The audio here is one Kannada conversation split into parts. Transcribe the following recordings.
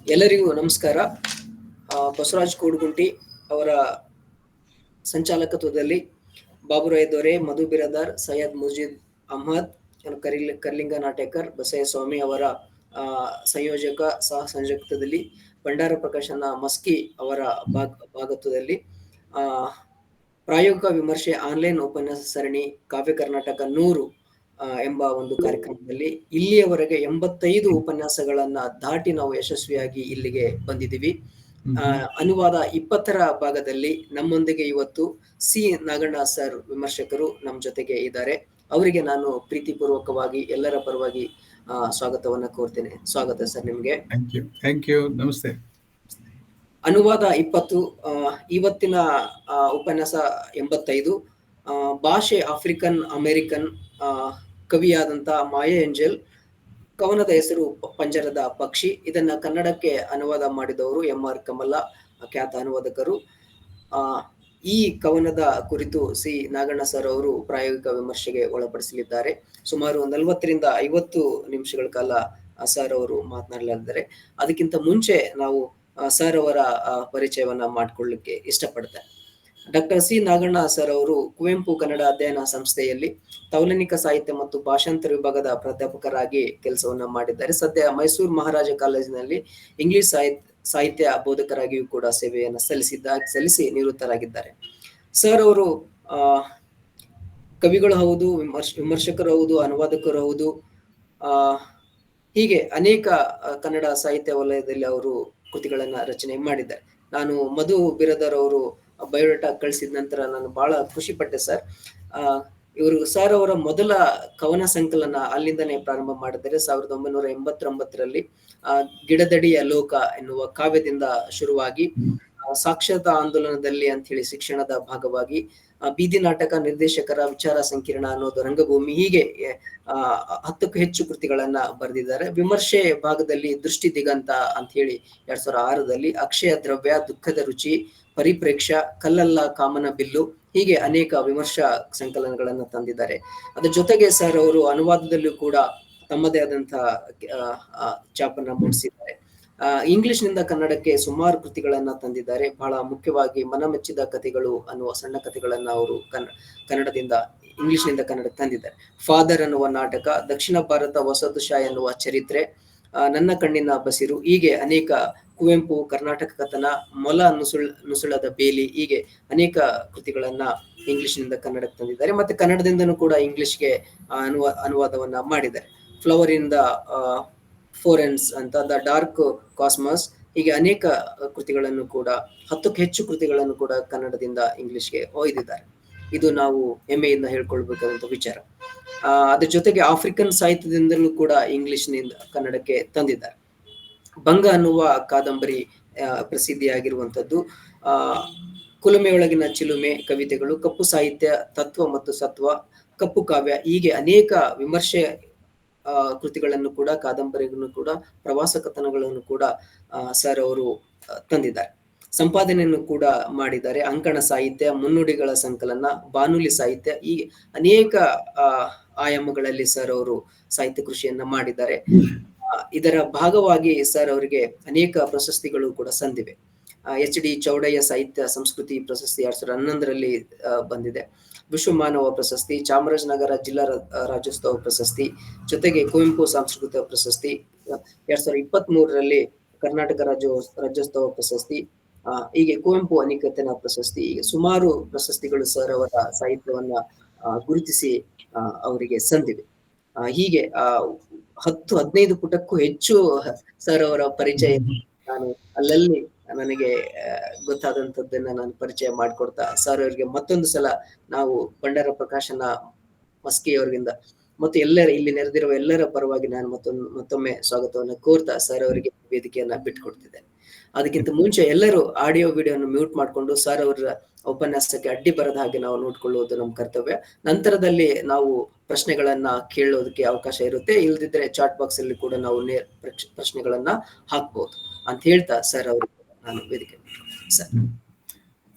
ಎಲ್ಲರಿಗೂ ನಮಸ್ಕಾರ. ಬಸವರಾಜ್ ಕೂಡುಗುಂಟಿ ಅವರ ಸಂಚಾಲಕತ್ವದಲ್ಲಿ ಬಾಬುರಾಯ್ ದೊರೆ, ಮಧು ಬಿರದಾರ್, ಸೈಯದ್ ಮುಜೀದ್ ಅಹ್ಮದ್, ಕರ್ಲಿಂಗ ನಾಟೇಕರ್, ಬಸಯ್ಯ ಸ್ವಾಮಿ ಅವರ ಸಂಯೋಜಕ ಸಹ ಸಂಯೋಜಕತ್ವದಲ್ಲಿ, ಭಂಡಾರ ಪ್ರಕಾಶನ ಮಸ್ಕಿ ಅವರ ಭಾಗತ್ವದಲ್ಲಿ ಪ್ರಾಯೋಗಿಕ ವಿಮರ್ಶೆ ಆನ್ಲೈನ್ ಉಪನ್ಯಾಸ ಸರಣಿ ಕಾವ್ಯ ಕರ್ನಾಟಕ 100 ಎಂಬ ಒಂದು ಕಾರ್ಯಕ್ರಮದಲ್ಲಿ ಇಲ್ಲಿಯವರೆಗೆ 85 ಉಪನ್ಯಾಸಗಳನ್ನ ದಾಟಿ ನಾವು ಯಶಸ್ವಿಯಾಗಿ ಇಲ್ಲಿಗೆ ಬಂದಿದ್ದೀವಿ. ಅನುವಾದ 20ರ ಭಾಗದಲ್ಲಿ ನಮ್ಮೊಂದಿಗೆ ಇವತ್ತು ಸಿ ನಾಗಣ್ಣ ಸರ್ ವಿಮರ್ಶಕರು ನಮ್ಮ ಜೊತೆಗೆ ಇದ್ದಾರೆ. ಅವರಿಗೆ ನಾನು ಪ್ರೀತಿಪೂರ್ವಕವಾಗಿ ಎಲ್ಲರ ಪರವಾಗಿ ಸ್ವಾಗತವನ್ನ ಕೋರ್ತೇನೆ. ಸ್ವಾಗತ ಸರ್ ನಿಮ್ಗೆ. Thank you. ನಮಸ್ತೆ. ಅನುವಾದ 20, ಇವತ್ತಿನ ಉಪನ್ಯಾಸ 85. ಭಾಷೆ ಆಫ್ರಿಕನ್ ಅಮೆರಿಕನ್, ಕವಿಯಾದಂತ ಮಾಯಾ ಏಂಜೆಲ್, ಕವನದ ಹೆಸರು ಪಂಜರದ ಪಕ್ಷಿ. ಇದನ್ನ ಕನ್ನಡಕ್ಕೆ ಅನುವಾದ ಮಾಡಿದವರು MR ಕಮಲ, ಖ್ಯಾತ ಅನುವಾದಕರು. ಈ ಕವನದ ಕುರಿತು ಸಿ ನಾಗಣ್ಣ ಸರ್ ಅವರು ಪ್ರಾಯೋಗಿಕ ವಿಮರ್ಶೆಗೆ ಒಳಪಡಿಸಲಿದ್ದಾರೆ. ಸುಮಾರು 40ರಿಂದ 50 ನಿಮಿಷಗಳ ಕಾಲ ಸರ್ ಅವರು ಮಾತನಾಡಲಿದ್ದಾರೆ. ಅದಕ್ಕಿಂತ ಮುಂಚೆ ನಾವು ಸರ್ ಅವರ ಪರಿಚಯವನ್ನ ಮಾಡಿಕೊಳ್ಳಲಿಕ್ಕೆ ಇಷ್ಟಪಡ್ತೇನೆ. ಡಾಕ್ಟರ್ ಸಿ ನಾಗಣ್ಣ ಸರ್ ಅವರು ಕುವೆಂಪು ಕನ್ನಡ ಅಧ್ಯಯನ ಸಂಸ್ಥೆಯಲ್ಲಿ ತೌಲನಿಕ ಸಾಹಿತ್ಯ ಮತ್ತು ಭಾಷಾಂತರ ವಿಭಾಗದ ಪ್ರಾಧ್ಯಾಪಕರಾಗಿ ಕೆಲಸವನ್ನ ಮಾಡಿದ್ದಾರೆ. ಸದ್ಯ ಮೈಸೂರು ಮಹಾರಾಜ ಕಾಲೇಜಿನಲ್ಲಿ ಇಂಗ್ಲಿಷ್ ಸಾಹಿತ್ಯ ಬೋಧಕರಾಗಿಯೂ ಕೂಡ ಸೇವೆಯನ್ನು ಸಲ್ಲಿಸಿ ನಿವೃತ್ತರಾಗಿದ್ದಾರೆ. ಸರ್ ಅವರು ಕವಿಗಳು ಹೌದು, ವಿಮರ್ಶಕರು ಹೌದು, ಅನುವಾದಕರು ಹೌದು. ಹೀಗೆ ಅನೇಕ ಕನ್ನಡ ಸಾಹಿತ್ಯ ವಲಯದಲ್ಲಿ ಅವರು ಕೃತಿಗಳನ್ನ ರಚನೆ ಮಾಡಿದ್ದಾರೆ. ನಾನು ಮಧು ಬಿರದರ್ ಅವರು ಬಯೋಡಾಟಾ ಕಳಿಸಿದ ನಂತರ ನಾನು ಬಹಳ ಖುಷಿ ಪಟ್ಟೆ ಸರ್. ಇವರು ಸರ್ ಅವರ ಮೊದಲ ಕವನ ಸಂಕಲನ ಅಲ್ಲಿಂದನೇ ಪ್ರಾರಂಭ ಮಾಡಿದ್ದಾರೆ. 1989ರಲ್ಲಿ ಗಿಡದಡಿಯ ಲೋಕ ಎನ್ನುವ ಕಾವ್ಯದಿಂದ ಶುರುವಾಗಿ ಸಾಕ್ಷರತಾ ಆಂದೋಲನದಲ್ಲಿ ಅಂತ ಹೇಳಿ ಶಿಕ್ಷಣದ ಭಾಗವಾಗಿ ಬೀದಿ ನಾಟಕ, ನಿರ್ದೇಶಕರ ವಿಚಾರ ಸಂಕಿರಣ ಅನ್ನೋದು ರಂಗಭೂಮಿ, ಹೀಗೆ 10ಕ್ಕೂ ಹೆಚ್ಚು ಕೃತಿಗಳನ್ನ ಬರೆದಿದ್ದಾರೆ. ವಿಮರ್ಶೆ ಭಾಗದಲ್ಲಿ ದೃಷ್ಟಿ ದಿಗಂತ ಅಂತ ಹೇಳಿ 2006ರಲ್ಲಿ, ಅಕ್ಷಯ ದ್ರವ್ಯ, ದುಃಖದ ರುಚಿ, ಪರಿಪ್ರೇಕ್ಷ, ಕಲ್ಲಲ್ಲ ಕಾಮನ ಬಿಲ್ಲು, ಹೀಗೆ ಅನೇಕ ವಿಮರ್ಶಾ ಸಂಕಲನಗಳನ್ನ ತಂದಿದ್ದಾರೆ. ಅದ್ರ ಜೊತೆಗೆ ಸರ್ ಅವರು ಅನುವಾದದಲ್ಲೂ ಕೂಡ ತಮ್ಮದೇ ಆದಂತಹ ಛಾಪನ್ನ ಮೂಡಿಸಿದ್ದಾರೆ. ಇಂಗ್ಲಿಷ್ ನಿಂದ ಕನ್ನಡಕ್ಕೆ ಸುಮಾರು ಕೃತಿಗಳನ್ನ ತಂದಿದ್ದಾರೆ. ಬಹಳ ಮುಖ್ಯವಾಗಿ ಮನಮೆಚ್ಚಿದ ಕಥೆಗಳು ಅನ್ನುವ ಸಣ್ಣ ಕಥೆಗಳನ್ನ ಅವರು ಕನ್ನಡದಿಂದ ಇಂಗ್ಲಿಷ್ ನಿಂದ ಕನ್ನಡಕ್ಕೆ ತಂದಿದ್ದಾರೆ. ಫಾದರ್ ಅನ್ನುವ ನಾಟಕ, ದಕ್ಷಿಣ ಭಾರತ ವಸಾಹತುಶಾಹಿ ಅನ್ನುವ ಚರಿತ್ರೆ, ನನ್ನ ಕಣ್ಣಿನ ಬಸಿರು, ಹೀಗೆ ಅನೇಕ ಕುವೆಂಪು ಕರ್ನಾಟಕ ಕಥನ, ಮೊಲ ನುಸುಳದ ಬೇಲಿ, ಹೀಗೆ ಅನೇಕ ಕೃತಿಗಳನ್ನ ಇಂಗ್ಲಿಷ್ ನಿಂದ ಕನ್ನಡಕ್ಕೆ ತಂದಿದ್ದಾರೆ. ಮತ್ತೆ ಕನ್ನಡದಿಂದನೂ ಕೂಡ ಇಂಗ್ಲಿಷ್ಗೆ ಅನುವಾದವನ್ನ ಮಾಡಿದ್ದಾರೆ. ಫ್ಲವರ್ ಇಂದ ಫೋರೆನ್ಸ್ ಅಂತ, ದ ಡಾರ್ಕ್ ಕಾಸ್ಮಸ್, ಹೀಗೆ ಅನೇಕ ಕೃತಿಗಳನ್ನು ಕೂಡ 10ಕ್ಕೂ ಹೆಚ್ಚು ಕೃತಿಗಳನ್ನು ಕೂಡ ಕನ್ನಡದಿಂದ ಇಂಗ್ಲಿಷ್ಗೆ ಒಯ್ದಿದ್ದಾರೆ. ಇದು ನಾವು ಹೆಮ್ಮೆಯಿಂದ ಹೇಳ್ಕೊಳ್ಬೇಕಾದಂತ ವಿಚಾರ. ಅದ್ರ ಜೊತೆಗೆ ಆಫ್ರಿಕನ್ ಸಾಹಿತ್ಯದಿಂದಲೂ ಕೂಡ ಇಂಗ್ಲಿಷ್ನಿಂದ ಕನ್ನಡಕ್ಕೆ ತಂದಿದ್ದಾರೆ. ಭಂಗ ಅನ್ನುವ ಕಾದಂಬರಿ ಪ್ರಸಿದ್ಧಿಯಾಗಿರುವಂಥದ್ದು, ಕುಲುಮೆಯೊಳಗಿನ ಚಿಲುಮೆ ಕವಿತೆಗಳು, ಕಪ್ಪು ಸಾಹಿತ್ಯ, ತತ್ವ ಮತ್ತು ಸತ್ವ, ಕಪ್ಪು ಕಾವ್ಯ, ಹೀಗೆ ಅನೇಕ ವಿಮರ್ಶೆ ಕೃತಿಗಳನ್ನು ಕೂಡ, ಕಾದಂಬರಿಗಳನ್ನು ಕೂಡ, ಪ್ರವಾಸ ಕಥನಗಳನ್ನು ಕೂಡ ಸರ್ ಅವರು ತಂದಿದ್ದಾರೆ. ಸಂಪಾದನೆಯನ್ನು ಕೂಡ ಮಾಡಿದ್ದಾರೆ. ಅಂಕಣ ಸಾಹಿತ್ಯ, ಮುನ್ನುಡಿಗಳ ಸಂಕಲನ, ಬಾನುಲಿ ಸಾಹಿತ್ಯ, ಹೀಗೆ ಅನೇಕ ಆಯಾಮಗಳಲ್ಲಿ ಸರ್ ಅವರು ಸಾಹಿತ್ಯ ಕೃಷಿಯನ್ನ ಮಾಡಿದ್ದಾರೆ. ಇದರ ಭಾಗವಾಗಿ ಸರ್ ಅವರಿಗೆ ಅನೇಕ ಪ್ರಶಸ್ತಿಗಳು ಕೂಡ ಸಂದಿವೆ. HD ಚೌಡಯ್ಯ ಸಾಹಿತ್ಯ ಸಂಸ್ಕೃತಿ ಪ್ರಶಸ್ತಿ 2011ರಲ್ಲಿ ಬಂದಿದೆ. ವಿಶ್ವಮಾನವ ಪ್ರಶಸ್ತಿ, ಚಾಮರಾಜನಗರ ಜಿಲ್ಲಾ ರಾಜ್ಯೋತ್ಸವ ಪ್ರಶಸ್ತಿ, ಜೊತೆಗೆ ಕುವೆಂಪು ಸಾಂಸ್ಕೃತಿಕ ಪ್ರಶಸ್ತಿ, 2023ರಲ್ಲಿ ಕರ್ನಾಟಕ ರಾಜ್ಯೋತ್ಸವ ಪ್ರಶಸ್ತಿ, ಹೀಗೆ ಕುವೆಂಪು ಅನಿಕೇತನ ಪ್ರಶಸ್ತಿ, ಹೀಗೆ ಸುಮಾರು ಪ್ರಶಸ್ತಿಗಳು ಸರ್ ಅವರ ಸಾಹಿತ್ಯವನ್ನ ಗುರುತಿಸಿ ಅವರಿಗೆ ಸಂದಿವೆ. ಹೀಗೆ 10-15 ಪುಟಕ್ಕೂ ಹೆಚ್ಚು ಸರ್ ಅವರ ಪರಿಚಯ ನಾನು ಅಲ್ಲಲ್ಲಿ ನನಗೆ ಗೊತ್ತಾದಂಥದ್ದನ್ನ ನಾನು ಪರಿಚಯ ಮಾಡಿಕೊಡ್ತಾ, ಸರ್ ಅವರಿಗೆ ಮತ್ತೊಂದು ಸಲ ನಾವು ಭಂಡಾರ ಪ್ರಕಾಶನ ಮಸ್ಕಿ ಅವರಿಂದ ಮತ್ತು ಇಲ್ಲಿ ನೆರೆದಿರುವ ಎಲ್ಲರ ಪರವಾಗಿ ನಾನು ಮತ್ತೊಮ್ಮೆ ಸ್ವಾಗತವನ್ನು ಕೋರ್ತಾ ಸರ್ ಅವರಿಗೆ ವೇದಿಕೆಯನ್ನ ಬಿಟ್ಕೊಡ್ತಿದ್ದೇನೆ. ಅದಕ್ಕಿಂತ ಮುಂಚೆ ಎಲ್ಲರೂ ಆಡಿಯೋ ವಿಡಿಯೋನ ಮ್ಯೂಟ್ ಮಾಡಿಕೊಂಡು ಸರ್ ಅವರ ಉಪನ್ಯಾಸಕ್ಕೆ ಅಡ್ಡಿ ಬರದ ಹಾಗೆ ನಾವು ನೋಡ್ಕೊಳ್ಳುವುದು ನಮ್ಮ ಕರ್ತವ್ಯ. ನಂತರದಲ್ಲಿ ನಾವು ಪ್ರಶ್ನೆಗಳನ್ನ ಕೇಳೋದಕ್ಕೆ ಅವಕಾಶ ಇರುತ್ತೆ. ಇಲ್ದಿದ್ರೆ ಚಾಟ್ ಬಾಕ್ಸ್ ಅಲ್ಲಿ ಕೂಡ ನಾವು ಪ್ರಶ್ನೆಗಳನ್ನ ಹಾಕ್ಬಹುದು ಅಂತ ಹೇಳ್ತಾ ಸರ್ ಅವರಿಗೆ ನಾನು ವೇದಿಕೆ ಸರ್.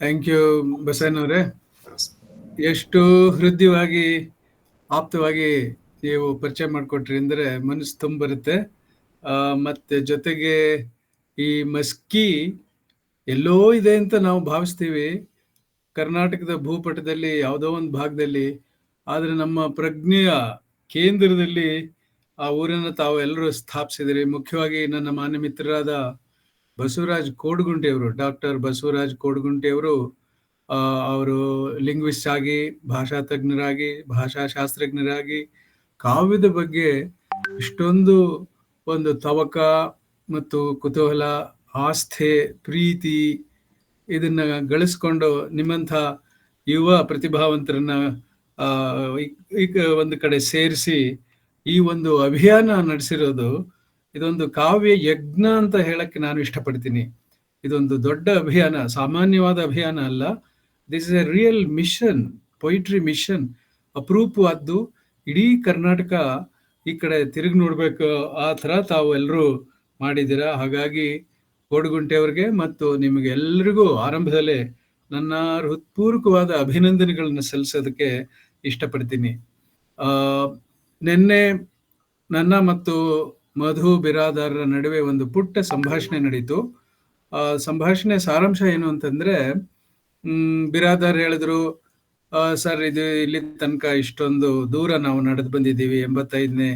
Thank you ಬಸವನವರೇ. ಎಷ್ಟು ಹೃದಯವಾಗಿ ಆಪ್ತವಾಗಿ ನೀವು ಪರಿಚಯ ಮಾಡಿಕೊಟ್ರಿ ಅಂದ್ರೆ ಮನಸ್ಸು ತುಂಬ ಬರುತ್ತೆ. ಮತ್ತೆ ಜೊತೆಗೆ ಈ ಮಸ್ಕಿ ಎಲ್ಲೋ ಇದೆ ಅಂತ ನಾವು ಭಾವಿಸ್ತೀವಿ ಕರ್ನಾಟಕದ ಭೂಪಟದಲ್ಲಿ ಯಾವುದೋ ಒಂದು ಭಾಗದಲ್ಲಿ. ಆದರೆ ನಮ್ಮ ಪ್ರಜ್ಞೆಯ ಕೇಂದ್ರದಲ್ಲಿ ಆ ಊರನ್ನು ತಾವು ಎಲ್ಲರೂ ಸ್ಥಾಪಿಸಿದಿರಿ. ಮುಖ್ಯವಾಗಿ ನನ್ನ ಮಾನ್ಯ ಮಿತ್ರರಾದ ಬಸವರಾಜ್ ಕೋಡ್ಗುಂಟೆಯವರು, ಡಾಕ್ಟರ್ ಬಸವರಾಜ್ ಕೋಡ್ಗುಂಟೆಯವರು, ಅವರು ಲಿಂಗ್ವಿಸ್ಟ್ ಆಗಿ, ಭಾಷಾ ತಜ್ಞರಾಗಿ, ಭಾಷಾಶಾಸ್ತ್ರಜ್ಞರಾಗಿ ಕಾವ್ಯದ ಬಗ್ಗೆ ಇಷ್ಟೊಂದು ಒಂದು ತವಕ ಮತ್ತು ಕುತೂಹಲ, ಆಸ್ಥೆ, ಪ್ರೀತಿ ಇದನ್ನ ಗಳಿಸ್ಕೊಂಡು ನಿಮ್ಮಂಥ ಯುವ ಪ್ರತಿಭಾವಂತರನ್ನ ಈಗ ಒಂದು ಕಡೆ ಸೇರಿಸಿ ಈ ಒಂದು ಅಭಿಯಾನ ನಡೆಸಿರೋದು, ಇದೊಂದು ಕಾವ್ಯ ಯಜ್ಞ ಅಂತ ಹೇಳಕ್ಕೆ ನಾನು ಇಷ್ಟಪಡ್ತೀನಿ. ಇದೊಂದು ದೊಡ್ಡ ಅಭಿಯಾನ, ಸಾಮಾನ್ಯವಾದ ಅಭಿಯಾನ ಅಲ್ಲ. This is a real mission, poetry mission, ಅಪರೂಪವಾದ್ದು. ಇಡೀ ಕರ್ನಾಟಕ ಈ ಕಡೆ ತಿರುಗಿ ನೋಡ್ಬೇಕು, ಆ ಥರ ತಾವು ಎಲ್ಲರೂ ಮಾಡಿದ್ದೀರಾ. ಹಾಗಾಗಿ ಕೋಡ್ಗುಂಟೆಯವ್ರಿಗೆ ಮತ್ತು ನಿಮಗೆ ಎಲ್ರಿಗೂ ಆರಂಭದಲ್ಲೇ ನನ್ನ ಹೃತ್ಪೂರ್ವಕವಾದ ಅಭಿನಂದನೆಗಳನ್ನು ಸಲ್ಲಿಸೋದಕ್ಕೆ ಇಷ್ಟಪಡ್ತೀನಿ. ನಿನ್ನೆ ನನ್ನ ಮತ್ತು ಮಧು ಬಿರಾದಾರರ ನಡುವೆ ಒಂದು ಪುಟ್ಟ ಸಂಭಾಷಣೆ ನಡೀತು. ಸಂಭಾಷಣೆ ಸಾರಾಂಶ ಏನು ಅಂತಂದ್ರೆ, ಬಿರಾದಾರ್ ಹೇಳಿದ್ರು, ಸರ್ ಇದು ಇಲ್ಲಿ ತನಕ ಇಷ್ಟೊಂದು ದೂರ ನಾವು ನಡೆದು ಬಂದಿದ್ದೀವಿ, 85ನೇ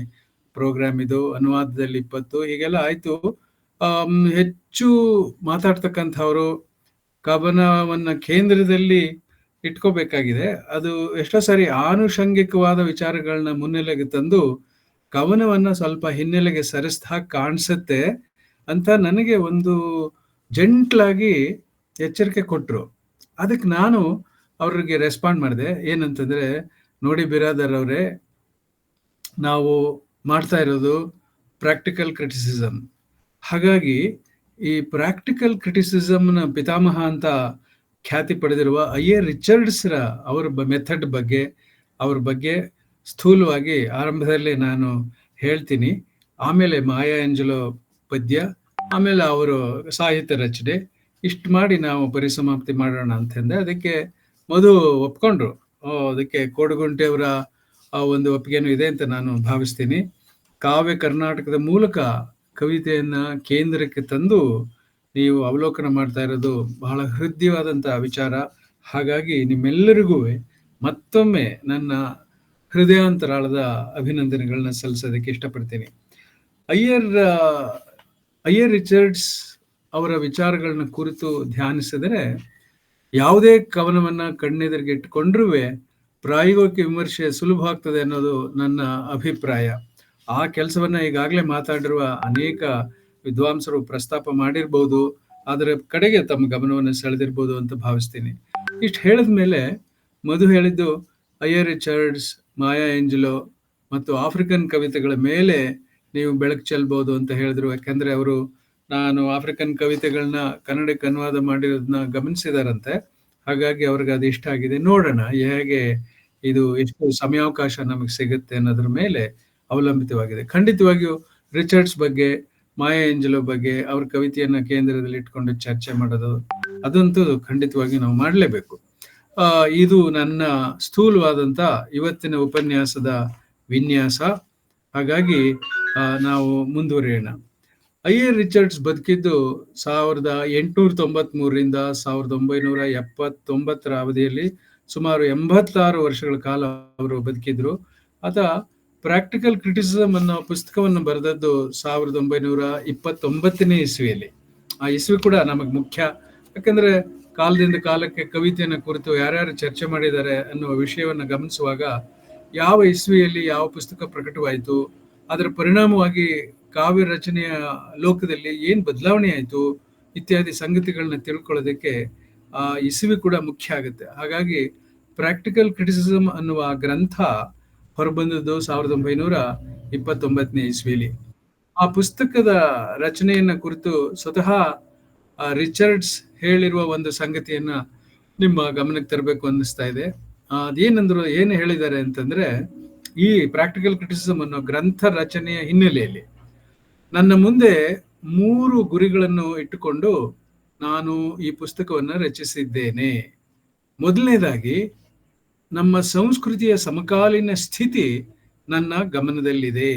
ಪ್ರೋಗ್ರಾಮ್ ಇದು, ಅನುವಾದದಲ್ಲಿ 20, ಹೀಗೆಲ್ಲ ಆಯ್ತು. ಹೆಚ್ಚು ಮಾತಾಡ್ತಕ್ಕಂಥವ್ರು ಕವನವನ್ನ ಕೇಂದ್ರದಲ್ಲಿ ಇಟ್ಕೋಬೇಕಾಗಿದೆ. ಅದು ಎಷ್ಟೋ ಸಾರಿ ಆನುಷಂಗಿಕವಾದ ವಿಚಾರಗಳನ್ನ ಮುನ್ನೆಲೆಗೆ ತಂದು ಕವನವನ್ನ ಸ್ವಲ್ಪ ಹಿನ್ನೆಲೆಗೆ ಸರಿಸ್ತಾ ಕಾಣಿಸುತ್ತೆ ಅಂತ ನನಗೆ ಒಂದು ಜೆಂಟ್ಲಾಗಿ ಎಚ್ಚರಿಕೆ ಕೊಟ್ಟರು. ಅದಕ್ಕೆ ನಾನು ಅವ್ರಿಗೆ ರೆಸ್ಪಾಂಡ್ ಮಾಡಿದೆ. ಏನಂತಂದ್ರೆ, ನೋಡಿ ಬಿರಾದರ್ ಅವರೇ, ನಾವು ಮಾಡ್ತಾ ಇರೋದು ಪ್ರಾಕ್ಟಿಕಲ್ ಕ್ರಿಟಿಸಿಸಮ್. ಹಾಗಾಗಿ ಈ ಪ್ರಾಕ್ಟಿಕಲ್ ಕ್ರಿಟಿಸಿಸಮ್ನ ಪಿತಾಮಹ ಅಂತ ಖ್ಯಾತಿ ಪಡೆದಿರುವ ಅಯ್ಯರ್ ರಿಚರ್ಡ್ಸ್ರ ಅವರ ಮೆಥಡ್ ಬಗ್ಗೆ, ಅವ್ರ ಬಗ್ಗೆ ಸ್ಥೂಲವಾಗಿ ಆರಂಭದಲ್ಲೇ ನಾನು ಹೇಳ್ತೀನಿ. ಆಮೇಲೆ ಮಾಯಾ ಆಂಜಲೋ ಪದ್ಯ, ಆಮೇಲೆ ಅವರು ಸಾಹಿತ್ಯ ರಚನೆ, ಇಷ್ಟು ಮಾಡಿ ನಾವು ಪರಿಸಮಾಪ್ತಿ ಮಾಡೋಣ ಅಂತಂದೆ. ಅದಕ್ಕೆ ಮಧು ಒಪ್ಕೊಂಡ್ರು. ಅದಕ್ಕೆ ಕೋಡ್ಗುಂಟೆಯವರ ಆ ಒಂದು ಒಪ್ಪಿಗೆನೂ ಇದೆ ಅಂತ ನಾನು ಭಾವಿಸ್ತೀನಿ. ಕಾವ್ಯ ಕರ್ನಾಟಕದ ಮೂಲಕ ಕವಿತೆಯನ್ನ ಕೇಂದ್ರಕ್ಕೆ ತಂದು ನೀವು ಅವಲೋಕನ ಮಾಡ್ತಾ ಇರೋದು ಬಹಳ ಹೃದಯವಾದಂಥ ವಿಚಾರ. ಹಾಗಾಗಿ ನಿಮ್ಮೆಲ್ಲರಿಗೂ ಮತ್ತೊಮ್ಮೆ ನನ್ನ ಹೃದಯಾಂತರಾಳದ ಅಭಿನಂದನೆಗಳನ್ನ ಸಲ್ಲಿಸೋದಕ್ಕೆ ಇಷ್ಟಪಡ್ತೀನಿ. ಅಯ್ಯರ್ ರಿಚರ್ಡ್ಸ್ ಅವರ ವಿಚಾರಗಳನ್ನ ಕುರಿತು ಧ್ಯಾನಿಸಿದರೆ, ಯಾವುದೇ ಕವನವನ್ನ ಕಣ್ಣೆದುರಿಗೆ ಇಟ್ಟುಕೊಂಡ್ರೂ ಪ್ರಾಯೋಗಿಕ ವಿಮರ್ಶೆ ಸುಲಭ ಆಗ್ತದೆ ಅನ್ನೋದು ನನ್ನ ಅಭಿಪ್ರಾಯ. ಆ ಕೆಲಸವನ್ನ ಈಗಾಗಲೇ ಮಾತಾಡಿರುವ ಅನೇಕ ವಿದ್ವಾಂಸರು ಪ್ರಸ್ತಾಪ ಮಾಡಿರ್ಬೋದು, ಅದರ ಕಡೆಗೆ ತಮ್ಮ ಗಮನವನ್ನು ಸೆಳೆದಿರ್ಬೋದು ಅಂತ ಭಾವಿಸ್ತೀನಿ. ಇಷ್ಟು ಹೇಳಿದ ಮೇಲೆ ಮಧು ಹೇಳಿದ್ದು ಅಯ್ಯರ್ ರಿಚರ್ಡ್ಸ್, ಮಾಯಾ ಏಂಜಲೋ ಮತ್ತು ಆಫ್ರಿಕನ್ ಕವಿತೆಗಳ ಮೇಲೆ ನೀವು ಬೆಳಕು ಚೆಲ್ಬೋದು ಅಂತ ಹೇಳಿದ್ರು. ಯಾಕಂದ್ರೆ ಅವರು ನಾನು ಆಫ್ರಿಕನ್ ಕವಿತೆಗಳನ್ನ ಕನ್ನಡಕ್ಕೆ ಅನುವಾದ ಮಾಡಿರೋದನ್ನ ಗಮನಿಸಿದಾರಂತೆ. ಹಾಗಾಗಿ ಅವ್ರಿಗೆ ಅದು ಇಷ್ಟ ಆಗಿದೆ. ನೋಡೋಣ ಹೇಗೆ ಇದು ಎಷ್ಟು ಸಮಯಾವಕಾಶ ನಮಗೆ ಸಿಗುತ್ತೆ ಅನ್ನೋದ್ರ ಮೇಲೆ ಅವಲಂಬಿತವಾಗಿದೆ. ಖಂಡಿತವಾಗಿಯೂ ರಿಚರ್ಡ್ಸ್ ಬಗ್ಗೆ, ಮಾಯಾ ಏಂಜಲೋ ಬಗ್ಗೆ, ಅವ್ರ ಕವಿತೆಯನ್ನ ಕೇಂದ್ರದಲ್ಲಿ ಇಟ್ಕೊಂಡು ಚರ್ಚೆ ಮಾಡೋದು ಅದಂತೂ ಖಂಡಿತವಾಗಿ ನಾವು ಮಾಡಲೇಬೇಕು. ಇದು ನನ್ನ ಸ್ಥೂಲವಾದಂಥ ಇವತ್ತಿನ ಉಪನ್ಯಾಸದ ವಿನ್ಯಾಸ. ಹಾಗಾಗಿ ನಾವು ಮುಂದುವರಿಯೋಣ. ಅಯ್ಯರ್ ರಿಚರ್ಡ್ಸ್ ಬದುಕಿದ್ದು 1893ರಿಂದ 1979 ಅವಧಿಯಲ್ಲಿ ಸುಮಾರು 86 ವರ್ಷಗಳ ಕಾಲ ಅವರು ಬದುಕಿದ್ರು. ಆತ ಪ್ರಾಕ್ಟಿಕಲ್ ಕ್ರಿಟಿಸಿಸಮ್ ಅನ್ನೋ ಪುಸ್ತಕವನ್ನು ಬರೆದದ್ದು 1929ನೇ ಇಸ್ವಿಯಲ್ಲಿ. ಆ ಇಸ್ವಿ ಕೂಡ ನಮಗೆ ಮುಖ್ಯ, ಯಾಕಂದ್ರೆ ಕಾಲದಿಂದ ಕಾಲಕ್ಕೆ ಕವಿತೆಯನ್ನು ಕುರಿತು ಯಾರ್ಯಾರು ಚರ್ಚೆ ಮಾಡಿದ್ದಾರೆ ಅನ್ನುವ ವಿಷಯವನ್ನು ಗಮನಿಸುವಾಗ ಯಾವ ಇಸ್ವಿಯಲ್ಲಿ ಯಾವ ಪುಸ್ತಕ ಪ್ರಕಟವಾಯಿತು, ಅದರ ಪರಿಣಾಮವಾಗಿ ಕಾವ್ಯ ರಚನೆಯ ಲೋಕದಲ್ಲಿ ಏನ್ ಬದಲಾವಣೆ ಆಯಿತು ಇತ್ಯಾದಿ ಸಂಗತಿಗಳನ್ನ ತಿಳ್ಕೊಳ್ಳೋದಕ್ಕೆ ಆ ಇಸ್ವಿ ಕೂಡ ಮುಖ್ಯ ಆಗುತ್ತೆ. ಹಾಗಾಗಿ ಪ್ರಾಕ್ಟಿಕಲ್ ಕ್ರಿಟಿಸಿಸಮ್ ಅನ್ನುವ ಗ್ರಂಥ ಹೊರಬಂದದ್ದು 1929ನೇ ಇಸ್ವಿಲಿ. ಆ ಪುಸ್ತಕದ ರಚನೆಯನ್ನ ಕುರಿತು ಸ್ವತಃ ರಿಚರ್ಡ್ಸ್ ಹೇಳಿರುವ ಒಂದು ಸಂಗತಿಯನ್ನ ನಿಮ್ಮ ಗಮನಕ್ಕೆ ತರಬೇಕು ಅನ್ನಿಸ್ತಾ ಇದೆ. ಅದೇನಂದ್ರು, ಏನು ಹೇಳಿದ್ದಾರೆ ಅಂತಂದ್ರೆ, ಈ ಪ್ರಾಕ್ಟಿಕಲ್ ಕ್ರಿಟಿಸಿಸಮ್ ಅನ್ನೋ ಗ್ರಂಥ ರಚನೆಯ ಹಿನ್ನೆಲೆಯಲ್ಲಿ ನನ್ನ ಮುಂದೆ 3 ಗುರಿಗಳನ್ನು ಇಟ್ಟುಕೊಂಡು ನಾನು ಈ ಪುಸ್ತಕವನ್ನು ರಚಿಸಿದ್ದೇನೆ. ಮೊದಲನೇದಾಗಿ, ನಮ್ಮ ಸಂಸ್ಕೃತಿಯ ಸಮಕಾಲೀನ ಸ್ಥಿತಿ ನನ್ನ ಗಮನದಲ್ಲಿದೆ.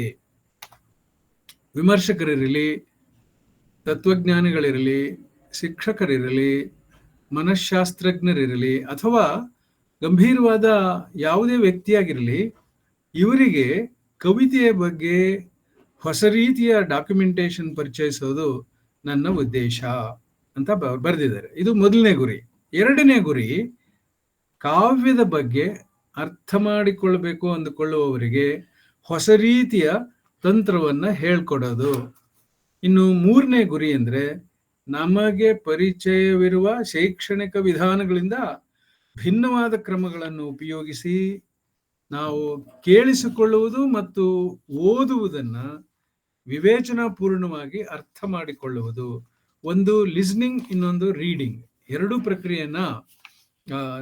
ವಿಮರ್ಶಕರಿರಲಿ, ತತ್ವಜ್ಞಾನಿಗಳಿರಲಿ, ಶಿಕ್ಷಕರಿರಲಿ, ಮನಃಶಾಸ್ತ್ರಜ್ಞರಿರಲಿ, ಅಥವಾ ಗಂಭೀರವಾದ ಯಾವುದೇ ವ್ಯಕ್ತಿಯಾಗಿರಲಿ, ಇವರಿಗೆ ಕವಿತೆಯ ಬಗ್ಗೆ ಹೊಸ ರೀತಿಯ ಡಾಕ್ಯುಮೆಂಟೇಶನ್ ಪರಿಚಯಿಸೋದು ನನ್ನ ಉದ್ದೇಶ ಅಂತ ಬರೆದಿದ್ದಾರೆ. ಇದು ಮೊದಲನೇ ಗುರಿ. ಎರಡನೇ ಗುರಿ, ಕಾವ್ಯದ ಬಗ್ಗೆ ಅರ್ಥ ಮಾಡಿಕೊಳ್ಬೇಕು ಅಂದುಕೊಳ್ಳುವವರಿಗೆ ಹೊಸ ರೀತಿಯ ತಂತ್ರವನ್ನ ಹೇಳ್ಕೊಡೋದು. ಇನ್ನು ಮೂರನೇ ಗುರಿ ಅಂದ್ರೆ, ನಮಗೆ ಪರಿಚಯವಿರುವ ಶೈಕ್ಷಣಿಕ ವಿಧಾನಗಳಿಂದ ಭಿನ್ನವಾದ ಕ್ರಮಗಳನ್ನು ಉಪಯೋಗಿಸಿ ನಾವು ಕೇಳಿಸಿಕೊಳ್ಳುವುದು ಮತ್ತು ಓದುವುದನ್ನ ವಿವೇಚನಾಪೂರ್ಣವಾಗಿ ಅರ್ಥ ಮಾಡಿಕೊಳ್ಳುವುದು. ಒಂದು ಲಿಸ್ನಿಂಗ್, ಇನ್ನೊಂದು ರೀಡಿಂಗ್. ಎರಡೂ ಪ್ರಕ್ರಿಯೆಯನ್ನ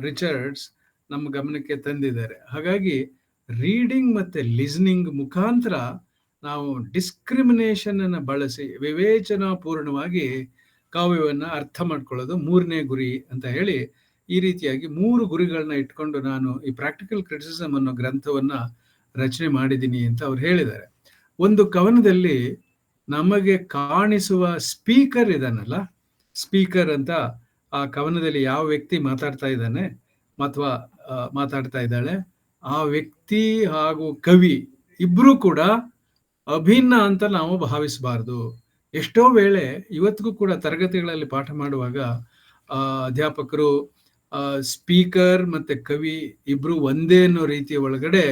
ರಿಚರ್ಡ್ಸ್ ನಮ್ಮ ಗಮನಕ್ಕೆ ತಂದಿದ್ದಾರೆ. ಹಾಗಾಗಿ ರೀಡಿಂಗ್ ಮತ್ತೆ ಲಿಸ್ನಿಂಗ್ ಮುಖಾಂತರ ನಾವು ಡಿಸ್ಕ್ರಿಮಿನೇಷನ್ ಅನ್ನು ಬಳಸಿ ವಿವೇಚನಾಪೂರ್ಣವಾಗಿ ಕಾವ್ಯವನ್ನ ಅರ್ಥ ಮಾಡ್ಕೊಳ್ಳೋದು ಮೂರನೇ ಗುರಿ ಅಂತ ಹೇಳಿ, ಈ ರೀತಿಯಾಗಿ 3 ಗುರಿಗಳನ್ನ ಇಟ್ಕೊಂಡು ನಾನು ಈ ಪ್ರಾಕ್ಟಿಕಲ್ ಕ್ರಿಟಿಸಿಸಮ್ ಅನ್ನೋ ಗ್ರಂಥವನ್ನ ರಚನೆ ಮಾಡಿದ್ದೀನಿ ಅಂತ ಅವ್ರು ಹೇಳಿದ್ದಾರೆ. ಒಂದು ಕವನದಲ್ಲಿ ನಮಗೆ ಕಾಣಿಸುವ ಸ್ಪೀಕರ್ ಇದಾನಲ್ಲ, ಸ್ಪೀಕರ್ ಅಂತ ಆ ಕವನದಲ್ಲಿ ಯಾವ ವ್ಯಕ್ತಿ ಮಾತಾಡ್ತಾ ಇದ್ದಾನೆ ಅಥವಾ ಮಾತಾಡ್ತಾ ಇದ್ದಾಳೆ, ಆ ವ್ಯಕ್ತಿ ಹಾಗೂ ಕವಿ ಇಬ್ರು ಕೂಡ ಅಭಿನ್ನ ಅಂತ ನಾವು ಭಾವಿಸಬಾರ್ದು. ಎಷ್ಟೋ ವೇಳೆ ಇವತ್ತಿಗೂ ಕೂಡ ತರಗತಿಗಳಲ್ಲಿ ಪಾಠ ಮಾಡುವಾಗ ಅಧ್ಯಾಪಕರು ಸ್ಪೀಕರ್ ಮತ್ತೆ ಕವಿ ಇಬ್ರು ಒಂದೇ ಅನ್ನೋ ರೀತಿಯ ಒಳಗಡೆ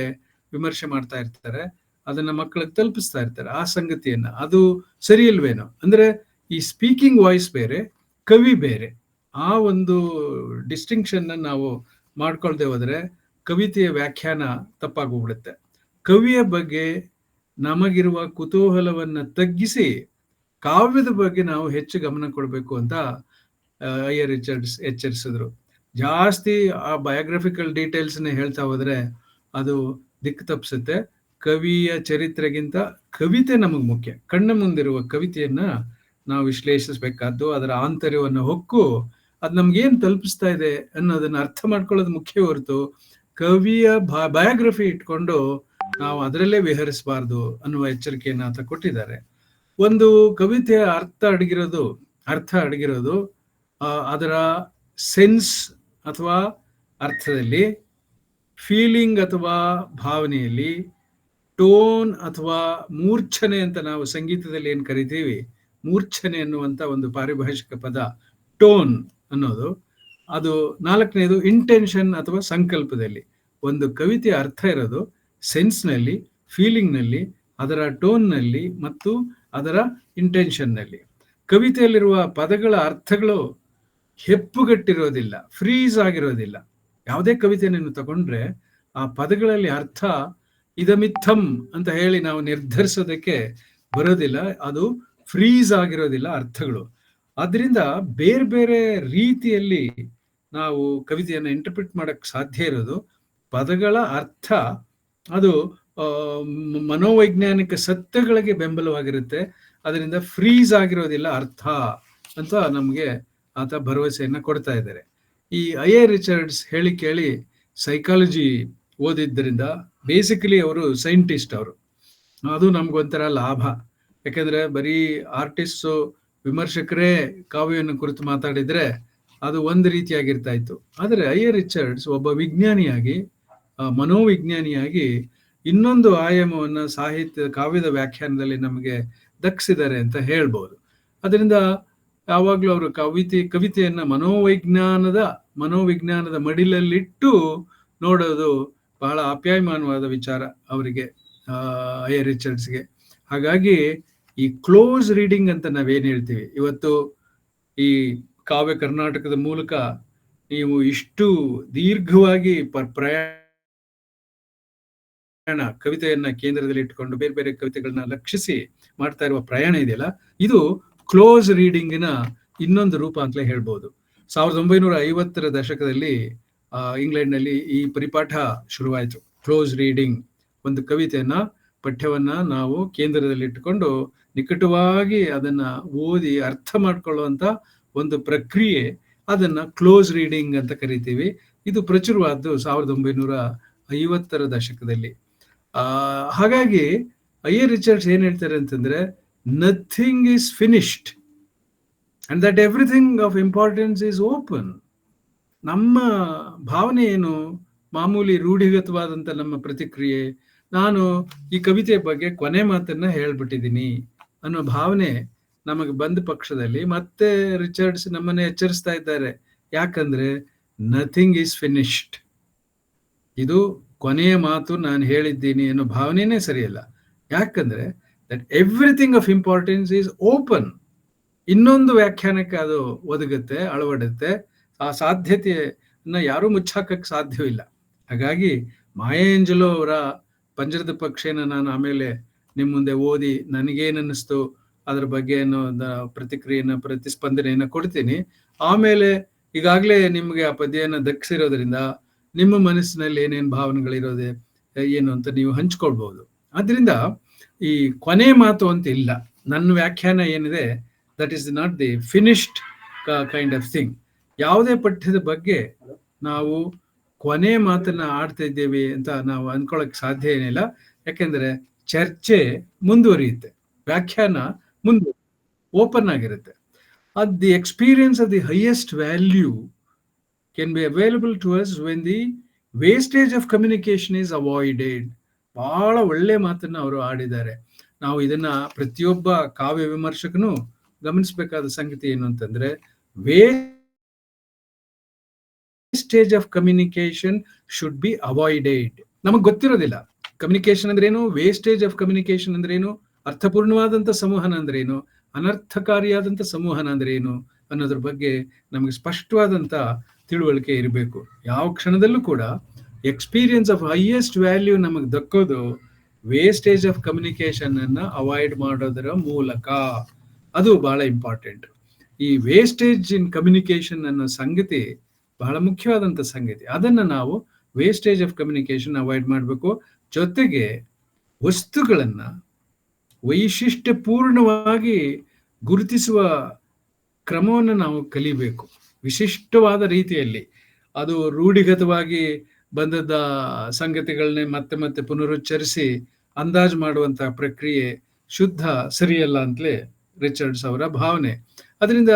ವಿಮರ್ಶೆ ಮಾಡ್ತಾ ಇರ್ತಾರೆ, ಅದನ್ನ ಮಕ್ಕಳಿಗೆ ತಲುಪಿಸ್ತಾ ಇರ್ತಾರೆ ಆ ಸಂಗತಿಯನ್ನ. ಅದು ಸರಿ ಇಲ್ವೇನೋ? ಅಂದ್ರೆ ಈ ಸ್ಪೀಕಿಂಗ್ ವಾಯ್ಸ್ ಬೇರೆ, ಕವಿ ಬೇರೆ. ಆ ಒಂದು ಡಿಸ್ಟಿಂಕ್ಷನ್ ನಾವು ಮಾಡ್ಕೊಳ್ದೆ ಹೋದ್ರೆ ಕವಿತೆಯ ವ್ಯಾಖ್ಯಾನ ತಪ್ಪಾಗೋಗ್ಬಿಡುತ್ತೆ. ಕವಿಯ ಬಗ್ಗೆ ನಮಗಿರುವ ಕುತೂಹಲವನ್ನ ತಗ್ಗಿಸಿ ಕಾವ್ಯದ ಬಗ್ಗೆ ನಾವು ಹೆಚ್ಚು ಗಮನ ಕೊಡಬೇಕು ಅಂತ ಐಯರ್ ರಿಚರ್ಡ್ಸ್ ಎಚ್ಚರಿಸಿದ್ರು. ಜಾಸ್ತಿ ಆ ಬಯೋಗ್ರಫಿಕಲ್ ಡೀಟೇಲ್ಸ್ನ ಹೇಳ್ತಾ ಹೋದ್ರೆ ಅದು ದಿಕ್ಕು ತಪ್ಪಿಸುತ್ತೆ. ಕವಿಯ ಚರಿತ್ರೆಗಿಂತ ಕವಿತೆ ನಮಗೆ ಮುಖ್ಯ. ಕಣ್ಣ ಮುಂದಿರುವ ಕವಿತೆಯನ್ನ ನಾವು ವಿಶ್ಲೇಷಿಸಬೇಕಾದ್ದು, ಅದರ ಆಂತರ್ಯವನ್ನು ಹೊಕ್ಕು ಅದು ನಮ್ಗೇನ್ ತಲುಪಿಸ್ತಾ ಇದೆ ಅನ್ನೋದನ್ನ ಅರ್ಥ ಮಾಡ್ಕೊಳ್ಳೋದು ಮುಖ್ಯ ಹೊರತು ಕವಿಯ ಬಯೋಗ್ರಫಿ ಇಟ್ಕೊಂಡು ನಾವು ಅದರಲ್ಲೇ ವಿಹರಿಸಬಾರ್ದು ಅನ್ನುವ ಎಚ್ಚರಿಕೆಯನ್ನು ಆತ ಕೊಟ್ಟಿದ್ದಾರೆ. ಒಂದು ಕವಿತೆಯ ಅರ್ಥ ಅಡಗಿರೋದು ಅದರ ಸೆನ್ಸ್ ಅಥವಾ ಅರ್ಥದಲ್ಲಿ, ಫೀಲಿಂಗ್ ಅಥವಾ ಭಾವನೆಯಲ್ಲಿ, ಟೋನ್ ಅಥವಾ ಮೂರ್ಛನೆ ಅಂತ ನಾವು ಸಂಗೀತದಲ್ಲಿ ಏನ್ ಕರಿತೀವಿ, ಮೂರ್ಛನೆ ಅನ್ನುವಂತ ಒಂದು ಪಾರಿಭಾಷಿಕ ಪದ ಟೋನ್ ಅನ್ನೋದು. ಅದು ನಾಲ್ಕನೇದು ಇಂಟೆನ್ಷನ್ ಅಥವಾ ಸಂಕಲ್ಪದಲ್ಲಿ. ಒಂದು ಕವಿತೆಯ ಅರ್ಥ ಇರೋದು ಸೆನ್ಸ್ನಲ್ಲಿ, ಫೀಲಿಂಗ್ನಲ್ಲಿ, ಅದರ ಟೋನ್ನಲ್ಲಿ ಮತ್ತು ಅದರ ಇಂಟೆನ್ಷನ್ನಲ್ಲಿ. ಕವಿತೆಯಲ್ಲಿರುವ ಪದಗಳ ಅರ್ಥಗಳು ಹೆಪ್ಪುಗಟ್ಟಿರೋದಿಲ್ಲ, ಫ್ರೀಸ್ ಆಗಿರೋದಿಲ್ಲ. ಯಾವುದೇ ಕವಿತೆಯನ್ನು ತಗೊಂಡ್ರೆ ಆ ಪದಗಳಲ್ಲಿ ಅರ್ಥ ಇದಮಿತ್ತಂ ಅಂತ ಹೇಳಿ ನಾವು ನಿರ್ಧರಿಸೋದಕ್ಕೆ ಬರೋದಿಲ್ಲ, ಅದು ಫ್ರೀಸ್ ಆಗಿರೋದಿಲ್ಲ ಅರ್ಥಗಳು. ಆದ್ರಿಂದ ಬೇರೆ ಬೇರೆ ರೀತಿಯಲ್ಲಿ ನಾವು ಕವಿತೆಯನ್ನು ಇಂಟರ್ಪ್ರಿಟ್ ಮಾಡಕ್ ಸಾಧ್ಯ ಇರೋದು ಪದಗಳ ಅರ್ಥ. ಅದು ಮನೋವೈಜ್ಞಾನಿಕ ಸತ್ಯಗಳಿಗೆ ಬೆಂಬಲವಾಗಿರುತ್ತೆ, ಅದರಿಂದ ಫ್ರೀಸ್ ಆಗಿರೋದಿಲ್ಲ ಅರ್ಥ ಅಂತ ನಮಗೆ ಆತ ಭರವಸೆಯನ್ನ ಕೊಡ್ತಾ ಇದ್ದಾರೆ. ಈ ಐಯರ್ ರಿಚರ್ಡ್ಸ್ ಹೇಳಿ ಕೇಳಿ ಸೈಕಾಲಜಿ ಓದಿದ್ದರಿಂದ ಬೇಸಿಕಲಿ ಅವರು ಸೈಂಟಿಸ್ಟ್. ಅವರು ಅದು ನಮ್ಗೊಂಥರ ಲಾಭ. ಯಾಕೆಂದ್ರೆ ಬರೀ ಆರ್ಟಿಸ್ಟು ವಿಮರ್ಶಕರೇ ಕಾವ್ಯವನ್ನು ಕುರಿತು ಮಾತಾಡಿದ್ರೆ ಅದು ಒಂದು ರೀತಿಯಾಗಿರ್ತಾ ಇತ್ತು. ಆದರೆ ಐಯರ್ ರಿಚರ್ಡ್ಸ್ ಒಬ್ಬ ವಿಜ್ಞಾನಿಯಾಗಿ, ಮನೋವಿಜ್ಞಾನಿಯಾಗಿ ಇನ್ನೊಂದು ಆಯಾಮವನ್ನ ಸಾಹಿತ್ಯ ಕಾವ್ಯದ ವ್ಯಾಖ್ಯಾನದಲ್ಲಿ ನಮಗೆ ದಕ್ಕಿಸಿದ್ದಾರೆ ಅಂತ ಹೇಳ್ಬೋದು. ಅದರಿಂದ ಯಾವಾಗ್ಲೂ ಅವರು ಕವಿತೆಯನ್ನ ಮನೋವಿಜ್ಞಾನದ ಮಡಿಲಲ್ಲಿಟ್ಟು ನೋಡೋದು ಬಹಳ ಆಪ್ಯಾಯಮಾನವಾದ ವಿಚಾರ ಅವರಿಗೆ, ಐಯರ್ ರಿಚರ್ಡ್ಸ್ಗೆ. ಹಾಗಾಗಿ ಈ ಕ್ಲೋಸ್ ರೀಡಿಂಗ್ ಅಂತ ನಾವೇನ್ ಹೇಳ್ತೀವಿ ಇವತ್ತು, ಈ ಕಾವ್ಯ ಕರ್ನಾಟಕದ ಮೂಲಕ ನೀವು ಇಷ್ಟು ದೀರ್ಘವಾಗಿ ಕವಿತೆಯನ್ನ ಕೇಂದ್ರದಲ್ಲಿ ಇಟ್ಟುಕೊಂಡು ಬೇರೆ ಬೇರೆ ಕವಿತೆಗಳನ್ನ ಲಕ್ಷಿಸಿ ಮಾಡ್ತಾ ಇರುವ ಪ್ರಯಾಣ ಇದೆಯಲ್ಲ, ಇದು ಕ್ಲೋಸ್ ರೀಡಿಂಗಿನ ಇನ್ನೊಂದು ರೂಪ ಅಂತಲೇ ಹೇಳ್ಬೋದು. 1950ರ ದಶಕದಲ್ಲಿ ಇಂಗ್ಲೆಂಡ್ನಲ್ಲಿ ಈ ಪರಿಪಾಠ ಶುರುವಾಯಿತು, ಕ್ಲೋಸ್ ರೀಡಿಂಗ್. ಒಂದು ಕವಿತೆಯನ್ನ, ಪಠ್ಯವನ್ನ ನಾವು ಕೇಂದ್ರದಲ್ಲಿ ಇಟ್ಟುಕೊಂಡು ನಿಕಟವಾಗಿ ಅದನ್ನ ಓದಿ ಅರ್ಥ ಮಾಡ್ಕೊಳ್ಳುವಂತ ಒಂದು ಪ್ರಕ್ರಿಯೆ, ಅದನ್ನ ಕ್ಲೋಸ್ ರೀಡಿಂಗ್ ಅಂತ ಕರಿತೀವಿ. ಇದು ಪ್ರಚುರವಾದ್ದು 1950ರ ದಶಕದಲ್ಲಿ. ಹಾಗಾಗಿ ಐಯರ್ ರಿಚರ್ಡ್ಸ್ ಏನ್ ಹೇಳ್ತಾರೆ ಅಂತಂದ್ರೆ, nothing is finished and that everything of importance is open. ನಮ್ಮ ಭಾವನೆ ಏನು? ಮಾಮೂಲಿ ರೂಢಿಗತವಾದಂಥ ನಮ್ಮ ಪ್ರತಿಕ್ರಿಯೆ, ನಾನು ಈ ಕವಿತೆಯ ಬಗ್ಗೆ ಕೊನೆ ಮಾತನ್ನ ಹೇಳ್ಬಿಟ್ಟಿದ್ದೀನಿ ಅನ್ನೋ ಭಾವನೆ ನಮಗೆ ಬಂದ ಪಕ್ಷದಲ್ಲಿ ಮತ್ತೆ ರಿಚರ್ಡ್ಸ್ ನಮ್ಮನ್ನ ಎಚ್ಚರಿಸ್ತಾ ಇದ್ದಾರೆ. ಯಾಕಂದ್ರೆ ನಥಿಂಗ್ ಈಸ್ ಫಿನಿಶ್ಡ್. ಇದು ಕೊನೆಯ ಮಾತು, ನಾನು ಹೇಳಿದ್ದೀನಿ ಅನ್ನೋ ಭಾವನೆನೇ ಸರಿಯಲ್ಲ. ಯಾಕಂದ್ರೆ that everything of importance is open. ಇನ್ನೊಂದು ವ್ಯಾಖ್ಯಾನಕ್ಕೆ ಅದು ಒದಗುತ್ತೆ, ಅಳವಡುತ್ತೆ. ಆ ಸಾಧ್ಯತೆಯನ್ನ ಯಾರೂ ಮುಚ್ಚಾಕಕ್ಕೆ ಸಾಧ್ಯವಿಲ್ಲ. ಹಾಗಾಗಿ ಮಾಯಾ ಏಂಜಲೋ ಅವರ ಪಂಜರದ ಪಕ್ಷಿನ ನಾನು ಆಮೇಲೆ ನಿಮ್ಮ ಮುಂದೆ ಓದಿ ನನಗೇನನ್ನಿಸ್ತು ಅದ್ರ ಬಗ್ಗೆ ಪ್ರತಿಕ್ರಿಯೆನ, ಪ್ರತಿಸ್ಪಂದನೆಯನ್ನ ಕೊಡ್ತೀನಿ. ಆಮೇಲೆ ಈಗಾಗಲೇ ನಿಮಗೆ ಆ ಪದ್ಯನ ದಕ್ಕಿಸಿರೋದ್ರಿಂದ ನಿಮ್ಮ ಮನಸ್ಸಿನಲ್ಲಿ ಏನೇನು ಭಾವನೆಗಳಿರೋದೆ ಏನು ಅಂತ ನೀವು ಹಂಚ್ಕೊಳ್ಬಹುದು. ಆದ್ರಿಂದ ಈ ಕೊನೆ ಮಾತು ಅಂತ ಇಲ್ಲ. ನನ್ನ ವ್ಯಾಖ್ಯಾನ ಏನಿದೆ, that is not the finished kind of thing. ಯಾವುದೇ ಪಠ್ಯದ ಬಗ್ಗೆ ನಾವು ಕೊನೆ ಮಾತನ್ನ ಆಡ್ತಾ ಇದ್ದೇವೆ ಅಂತ ನಾವು ಅನ್ಕೊಳಕ್ ಸಾಧ್ಯ ಏನಿಲ್ಲ. ಯಾಕೆಂದ್ರೆ ಚರ್ಚೆ ಮುಂದುವರಿಯುತ್ತೆ, ವ್ಯಾಖ್ಯಾನ ಮುಂದೆ ಓಪನ್ ಆಗಿರುತ್ತೆ. The experience of the highest value can be available to us when the wastage of communication is avoided. ಬಹಳ ಒಳ್ಳೆ ಮಾತನ್ನ ಅವರು ಆಡಿದ್ದಾರೆ. ನಾವು ಇದನ್ನ ಪ್ರತಿಯೊಬ್ಬ ಕಾವ್ಯ ವಿಮರ್ಶಕನು ಗಮನಿಸಬೇಕಾದ ಸಂಗತಿ ಏನು ಅಂತಂದ್ರೆ, wastage of communication should be avoided. ನಮಗ್ ಗೊತ್ತಿರೋದಿಲ್ಲ ಕಮ್ಯುನಿಕೇಶನ್ ಅಂದ್ರೆ ಏನು, ವೇಸ್ಟೇಜ್ ಆಫ್ ಕಮ್ಯುನಿಕೇಶನ್ ಅಂದ್ರೆ ಏನು, ಅರ್ಥಪೂರ್ಣವಾದಂಥ ಸಂವಹನ ಅಂದ್ರೆ ಏನು, ಅನರ್ಥಕಾರಿಯಾದಂಥ ಸಂವಹನ ಅಂದ್ರೆ ಏನು ಅನ್ನೋದ್ರ ಬಗ್ಗೆ ನಮಗೆ ಸ್ಪಷ್ಟವಾದಂಥ ತಿಳುವಳಿಕೆ ಇರಬೇಕು. ಯಾವ ಕ್ಷಣದಲ್ಲೂ ಕೂಡ ಎಕ್ಸ್ಪೀರಿಯನ್ಸ್ ಆಫ್ ಹೈಯೆಸ್ಟ್ ವ್ಯಾಲ್ಯೂ ನಮಗೆ ದಕ್ಕೋದು ವೇಸ್ಟೇಜ್ ಆಫ್ ಕಮ್ಯುನಿಕೇಶನ್ ಅನ್ನ ಅವಾಯ್ಡ್ ಮಾಡೋದರ ಮೂಲಕ. ಅದು ಬಹಳ ಇಂಪಾರ್ಟೆಂಟ್. ಈ ವೇಸ್ಟೇಜ್ ಇನ್ ಕಮ್ಯುನಿಕೇಶನ್ ಅನ್ನೋ ಸಂಗತಿ ಬಹಳ ಮುಖ್ಯವಾದಂಥ ಸಂಗತಿ. ಅದನ್ನ ನಾವು ವೇಸ್ಟೇಜ್ ಆಫ್ ಕಮ್ಯುನಿಕೇಶನ್ ಅವಾಯ್ಡ್ ಮಾಡಬೇಕು. ಜೊತೆಗೆ ವಸ್ತುಗಳನ್ನ ವೈಶಿಷ್ಟ್ಯಪೂರ್ಣವಾಗಿ ಗುರುತಿಸುವ ಕ್ರಮವನ್ನು ನಾವು ಕಲಿಬೇಕು, ವಿಶಿಷ್ಟವಾದ ರೀತಿಯಲ್ಲಿ. ಅದು ರೂಢಿಗತವಾಗಿ ಬಂದದ್ದ ಸಂಗತಿಗಳನ್ನೇ ಮತ್ತೆ ಮತ್ತೆ ಪುನರುಚ್ಚರಿಸಿ ಅಂದಾಜು ಮಾಡುವಂತಹ ಪ್ರಕ್ರಿಯೆ ಶುದ್ಧ ಸರಿಯಲ್ಲ ಅಂತಲೇ ರಿಚರ್ಡ್ಸ್ ಅವರ ಭಾವನೆ. ಅದರಿಂದ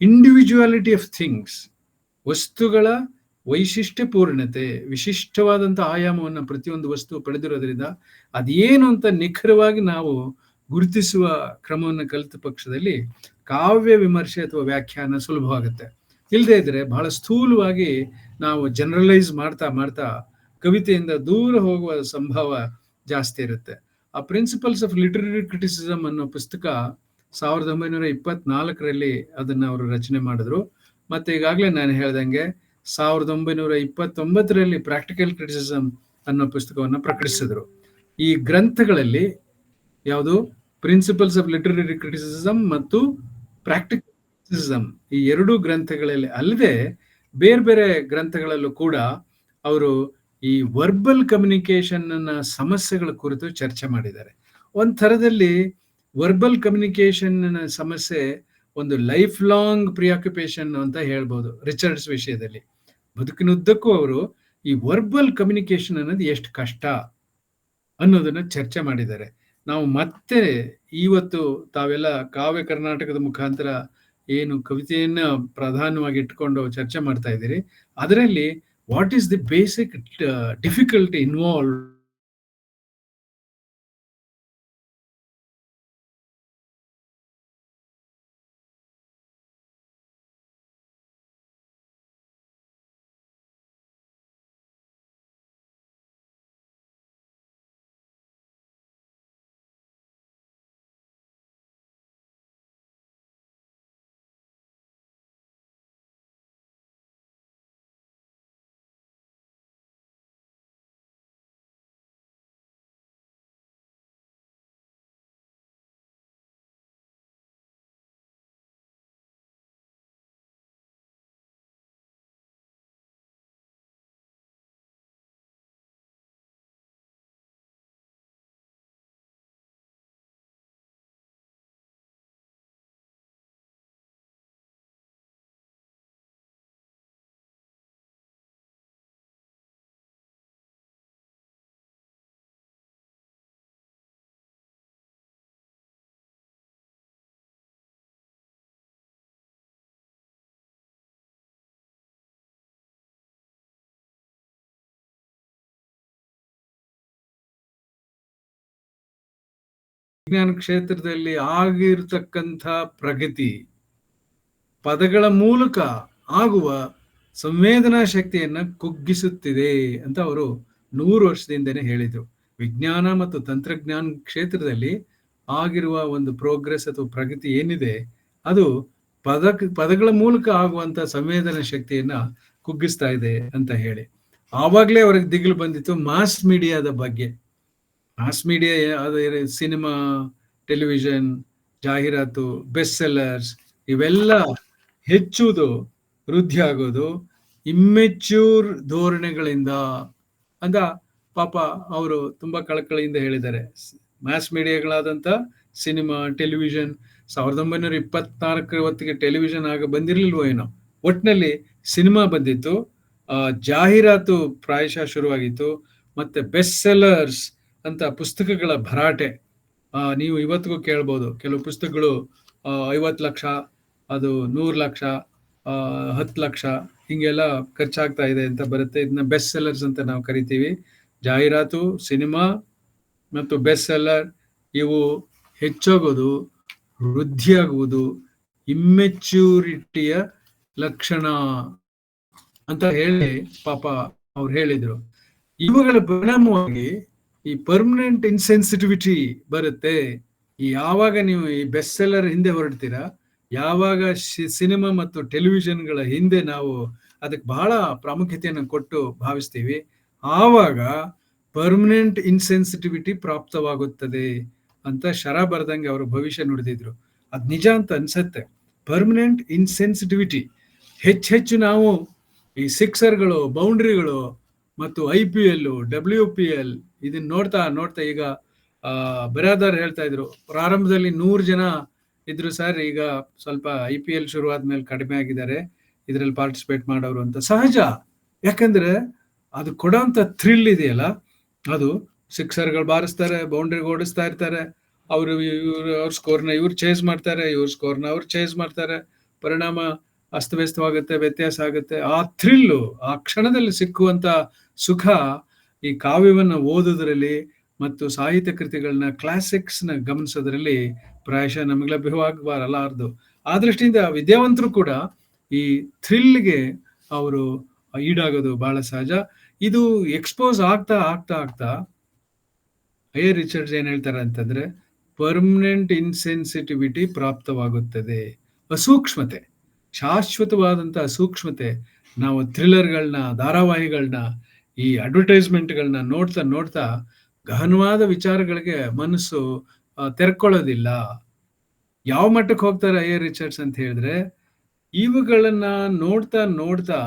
ಇಂಡಿವಿಜುವಾಲಿಟಿ ಆಫ್ ಥಿಂಗ್ಸ್, ವಸ್ತುಗಳ ವೈಶಿಷ್ಟ್ಯ ಪೂರ್ಣತೆ, ವಿಶಿಷ್ಟವಾದಂಥ ಆಯಾಮವನ್ನು ಪ್ರತಿಯೊಂದು ವಸ್ತು ಪಡೆದಿರೋದ್ರಿಂದ ಅದೇನು ಅಂತ ನಿಖರವಾಗಿ ನಾವು ಗುರುತಿಸುವ ಕ್ರಮವನ್ನು ಕಲಿತ ಪಕ್ಷದಲ್ಲಿ ಕಾವ್ಯ ವಿಮರ್ಶೆ ಅಥವಾ ವ್ಯಾಖ್ಯಾನ ಸುಲಭವಾಗುತ್ತೆ. ಇಲ್ಲದೆ ಇದ್ರೆ ಬಹಳ ಸ್ಥೂಲವಾಗಿ ನಾವು ಜನರಲೈಸ್ ಮಾಡ್ತಾ ಮಾಡ್ತಾ ಕವಿತೆಯಿಂದ ದೂರ ಹೋಗುವ ಸಂಭವ ಜಾಸ್ತಿ ಇರುತ್ತೆ. ಆ ಪ್ರಿನ್ಸಿಪಲ್ಸ್ ಆಫ್ ಲಿಟರರಿ ಕ್ರಿಟಿಸಿಸಮ್ ಅನ್ನೋ ಪುಸ್ತಕ 1924ರಲ್ಲಿ ಅದನ್ನ ಅವರು ರಚನೆ ಮಾಡಿದ್ರು. ಮತ್ತೆ ಈಗಾಗಲೇ ನಾನು ಹೇಳ್ದಂಗೆ 1929ರಲ್ಲಿ ಪ್ರಾಕ್ಟಿಕಲ್ ಕ್ರಿಟಿಸಿಸಮ್ ಅನ್ನೋ ಪುಸ್ತಕವನ್ನು ಪ್ರಕಟಿಸಿದ್ರು. ಈ ಗ್ರಂಥಗಳಲ್ಲಿ ಯಾವುದು ಪ್ರಿನ್ಸಿಪಲ್ಸ್ ಆಫ್ ಲಿಟರರಿ ಕ್ರಿಟಿಸಿಸಮ್ ಮತ್ತು ಪ್ರಾಕ್ಟಿಕಲ್ ಕ್ರಿಟಿಸಿಸಮ್, ಈ ಎರಡೂ ಗ್ರಂಥಗಳಲ್ಲಿ ಅಲ್ಲದೆ ಬೇರೆ ಬೇರೆ ಗ್ರಂಥಗಳಲ್ಲೂ ಕೂಡ ಅವರು ಈ ವರ್ಬಲ್ ಕಮ್ಯುನಿಕೇಶನ್ ಅನ್ನ ಸಮಸ್ಯೆಗಳ ಕುರಿತು ಚರ್ಚೆ ಮಾಡಿದ್ದಾರೆ. ಒಂದ್ ಥರದಲ್ಲಿ ವರ್ಬಲ್ ಕಮ್ಯುನಿಕೇಶನ್ ಸಮಸ್ಯೆ ಒಂದು ಲೈಫ್ ಲಾಂಗ್ ಪ್ರಿಯಾಕ್ಯುಪೇಷನ್ ಅಂತ ಹೇಳ್ಬೋದು. ರಿಚರ್ಡ್ಸ್ ವಿಷಯದಲ್ಲಿ ಬದುಕಿನುದ್ದಕ್ಕೂ ಅವರು ಈ ವರ್ಬಲ್ ಕಮ್ಯುನಿಕೇಶನ್ ಅನ್ನೋದು ಎಷ್ಟು ಕಷ್ಟ ಅನ್ನೋದನ್ನ ಚರ್ಚೆ ಮಾಡಿದ್ದಾರೆ. ನಾವು ಮತ್ತೆ ಇವತ್ತು ತಾವೆಲ್ಲ ಕಾವ್ಯ ಕರ್ನಾಟಕದ ಮುಖಾಂತರ ಏನು ಕವಿತೆಯನ್ನ ಪ್ರಧಾನವಾಗಿ ಇಟ್ಕೊಂಡು ಚರ್ಚೆ ಮಾಡ್ತಾ ಇದ್ದೀರಿ, ಅದರಲ್ಲಿ what is the basic difficulty involve ವಿಜ್ಞಾನ ಕ್ಷೇತ್ರದಲ್ಲಿ ಆಗಿರ್ತಕ್ಕಂಥ ಪ್ರಗತಿ ಪದಗಳ ಮೂಲಕ ಆಗುವ ಸಂವೇದನಾ ಶಕ್ತಿಯನ್ನ ಕುಗ್ಗಿಸುತ್ತಿದೆ ಅಂತ ಅವರು 100 ವರ್ಷದಿಂದನೇ ಹೇಳಿದ್ರು. ವಿಜ್ಞಾನ ಮತ್ತು ತಂತ್ರಜ್ಞಾನ ಕ್ಷೇತ್ರದಲ್ಲಿ ಆಗಿರುವ ಒಂದು ಪ್ರೋಗ್ರೆಸ್ ಅಥವಾ ಪ್ರಗತಿ ಏನಿದೆ ಅದು ಪದಗಳ ಮೂಲಕ ಆಗುವಂತ ಸಂವೇದನಾ ಶಕ್ತಿಯನ್ನ ಕುಗ್ಗಿಸ್ತಾ ಇದೆ ಅಂತ ಹೇಳಿ ಆವಾಗ್ಲೇ ಅವ್ರಿಗೆ ದಿಗಿಲು ಬಂದಿತ್ತು ಮಾಸ್ ಮೀಡಿಯಾದ ಬಗ್ಗೆ. ಮಾಸ್ ಮೀಡಿಯಾ ಸಿನಿಮಾ, ಟೆಲಿವಿಷನ್, ಜಾಹೀರಾತು, ಬೆಸ್ಟ್ ಸೆಲ್ಲರ್ಸ್ ಇವೆಲ್ಲ ಹೆಚ್ಚುವುದು, ವೃದ್ಧಿ ಆಗೋದು ಇಮ್ಮೆಚ್ಯೂರ್ ಧೋರಣೆಗಳಿಂದ ಅಂತ ಪಾಪ ಅವರು ತುಂಬಾ ಕಳಕಳಿಯಿಂದ ಹೇಳಿದ್ದಾರೆ. ಮಾಸ್ ಮೀಡಿಯಾಗಳಾದಂತ ಸಿನಿಮಾ, ಟೆಲಿವಿಷನ್ 1924 ಹೊತ್ತಿಗೆ ಟೆಲಿವಿಷನ್ ಆಗ ಬಂದಿರ್ಲಿಲ್ವೋ ಏನೋ, ಒಟ್ಟಿನಲ್ಲಿ ಸಿನಿಮಾ ಬಂದಿತ್ತು, ಜಾಹೀರಾತು ಪ್ರಾಯಶಃ ಶುರುವಾಗಿತ್ತು, ಮತ್ತೆ ಬೆಸ್ಟ್ ಸೆಲ್ಲರ್ಸ್ ಅಂತ ಪುಸ್ತಕಗಳ ಭರಾಟೆ. ನೀವು ಇವತ್ತಿಗೂ ಕೇಳ್ಬೋದು, ಕೆಲವು ಪುಸ್ತಕಗಳು 50 ಲಕ್ಷ, ಅದು 100 ಲಕ್ಷ, 10 ಲಕ್ಷ ಹಿಂಗೆಲ್ಲ ಖರ್ಚಾಗ್ತಾ ಇದೆ ಅಂತ ಬರುತ್ತೆ. ಇದನ್ನ ಬೆಸ್ಟ್ ಸೆಲ್ಲರ್ಸ್ ಅಂತ ನಾವು ಕರಿತೀವಿ. ಜಾಹೀರಾತು, ಸಿನಿಮಾ ಮತ್ತು ಬೆಸ್ಟ್ ಸೆಲ್ಲರ್ ಇವು ಹೆಚ್ಚಾಗೋದು, ವೃದ್ಧಿಯಾಗುವುದು ಇಮ್ಮೆಚ್ಯೂರಿಟಿಯ ಲಕ್ಷಣ ಅಂತ ಹೇಳಿ ಪಾಪ ಅವ್ರು ಹೇಳಿದ್ರು. ಇವುಗಳ ಪರಿಣಾಮವಾಗಿ ಈ ಪರ್ಮನೆಂಟ್ ಇನ್ಸೆನ್ಸಿಟಿವಿಟಿ ಬರುತ್ತೆ. ಯಾವಾಗ ನೀವು ಈ ಬೆಸ್ಟ್ ಸೆಲ್ಲರ್ ಹಿಂದೆ ಹೊರಡ್ತೀರಾ, ಯಾವಾಗ ಸಿನಿಮಾ ಮತ್ತು ಟೆಲಿವಿಷನ್ಗಳ ಹಿಂದೆ ನಾವು ಅದಕ್ಕೆ ಬಹಳ ಪ್ರಾಮುಖ್ಯತೆಯನ್ನು ಕೊಟ್ಟು ಭಾವಿಸ್ತೀವಿ, ಆವಾಗ ಪರ್ಮನೆಂಟ್ ಇನ್ಸೆನ್ಸಿಟಿವಿಟಿ ಪ್ರಾಪ್ತವಾಗುತ್ತದೆ ಅಂತ ಶರ ಬರ್ದಂಗೆ ಅವರು ಭವಿಷ್ಯ ನುಡಿದಿದ್ರು. ಅದ್ ನಿಜ ಅಂತ ಅನ್ಸತ್ತೆ. ಪರ್ಮನೆಂಟ್ ಇನ್ಸೆನ್ಸಿಟಿವಿಟಿ ಹೆಚ್ಚು ನಾವು ಈ ಸಿಕ್ಸರ್ಗಳು, ಬೌಂಡ್ರಿಗಳು ಮತ್ತು IPL, WPL ಇದನ್ನ ನೋಡ್ತಾ ಈಗ ಬಿರಾದರ್ ಹೇಳ್ತಾ ಇದ್ರು, ಪ್ರಾರಂಭದಲ್ಲಿ 100 ಜನ ಇದ್ರು ಸರ್, ಈಗ ಸ್ವಲ್ಪ IPL ಶುರುವಾದ್ಮೇಲೆ ಕಡಿಮೆ ಆಗಿದ್ದಾರೆ ಇದರಲ್ಲಿ ಪಾರ್ಟಿಸಿಪೇಟ್ ಮಾಡೋರು ಅಂತ. ಸಹಜ, ಯಾಕಂದ್ರೆ ಅದು ಕೊಡೋಂಥ ಥ್ರಿಲ್ ಇದೆಯಲ್ಲ, ಅದು ಸಿಕ್ಸರ್ಗಳು ಬಾರಿಸ್ತಾರೆ, ಬೌಂಡ್ರಿಗೆ ಓಡಿಸ್ತಾ ಇರ್ತಾರೆ, ಅವ್ರ ಸ್ಕೋರ್ನ ಇವ್ರು ಚೇಸ್ ಮಾಡ್ತಾರೆ, ಇವ್ರ ಸ್ಕೋರ್ನ ಅವ್ರು ಚೇಸ್ ಮಾಡ್ತಾರೆ, ಪರಿಣಾಮ ಅಸ್ತವ್ಯಸ್ತವಾಗುತ್ತೆ, ವ್ಯತ್ಯಾಸ ಆಗುತ್ತೆ. ಆ ಥ್ರಿಲ್ಲು, ಆ ಕ್ಷಣದಲ್ಲಿ ಸಿಕ್ಕುವಂತ ಸುಖ ಈ ಕಾವ್ಯವನ್ನು ಓದೋದ್ರಲ್ಲಿ ಮತ್ತು ಸಾಹಿತ್ಯ ಕೃತಿಗಳನ್ನ, ಕ್ಲಾಸಿಕ್ಸ್ನ ಗಮನಿಸೋದ್ರಲ್ಲಿ ಪ್ರಾಯಶಃ ನಮಗೆ ಲಭ್ಯವಾಗಬಾರಲಾರದು. ಆ ದೃಷ್ಟಿಯಿಂದ ವಿದ್ಯಾವಂತರು ಕೂಡ ಈ ಥ್ರಿಲ್ಗೆ ಅವರು ಈಡಾಗೋದು ಬಹಳ ಸಹಜ. ಇದು ಎಕ್ಸ್ಪೋಸ್ ಆಗ್ತಾ ಎ ರಿಚರ್ಡ್ಸ್ ಏನ್ ಹೇಳ್ತಾರೆ ಅಂತಂದ್ರೆ, ಪರ್ಮನೆಂಟ್ ಇನ್ಸೆನ್ಸಿಟಿವಿಟಿ ಪ್ರಾಪ್ತವಾಗುತ್ತದೆ. ಅಸೂಕ್ಷ್ಮತೆ, ಶಾಶ್ವತವಾದಂತ ಅಸೂಕ್ಷ್ಮತೆ. ನಾವು ಥ್ರಿಲ್ಲರ್ಗಳನ್ನ, ಧಾರಾವಾಹಿಗಳನ್ನ, ಈ ಅಡ್ವರ್ಟೈಸ್ಮೆಂಟ್ಗಳನ್ನ ನೋಡ್ತಾ ಗಹನವಾದ ವಿಚಾರಗಳಿಗೆ ಮನಸ್ಸು ತೆರ್ಕೊಳ್ಳೋದಿಲ್ಲ. ಯಾವ ಮಟ್ಟಕ್ಕೆ ಹೋಗ್ತಾರೆ ಎ ರಿಚರ್ಡ್ಸ್ ಅಂತ ಹೇಳಿದ್ರೆ, ಇವುಗಳನ್ನ ನೋಡ್ತಾ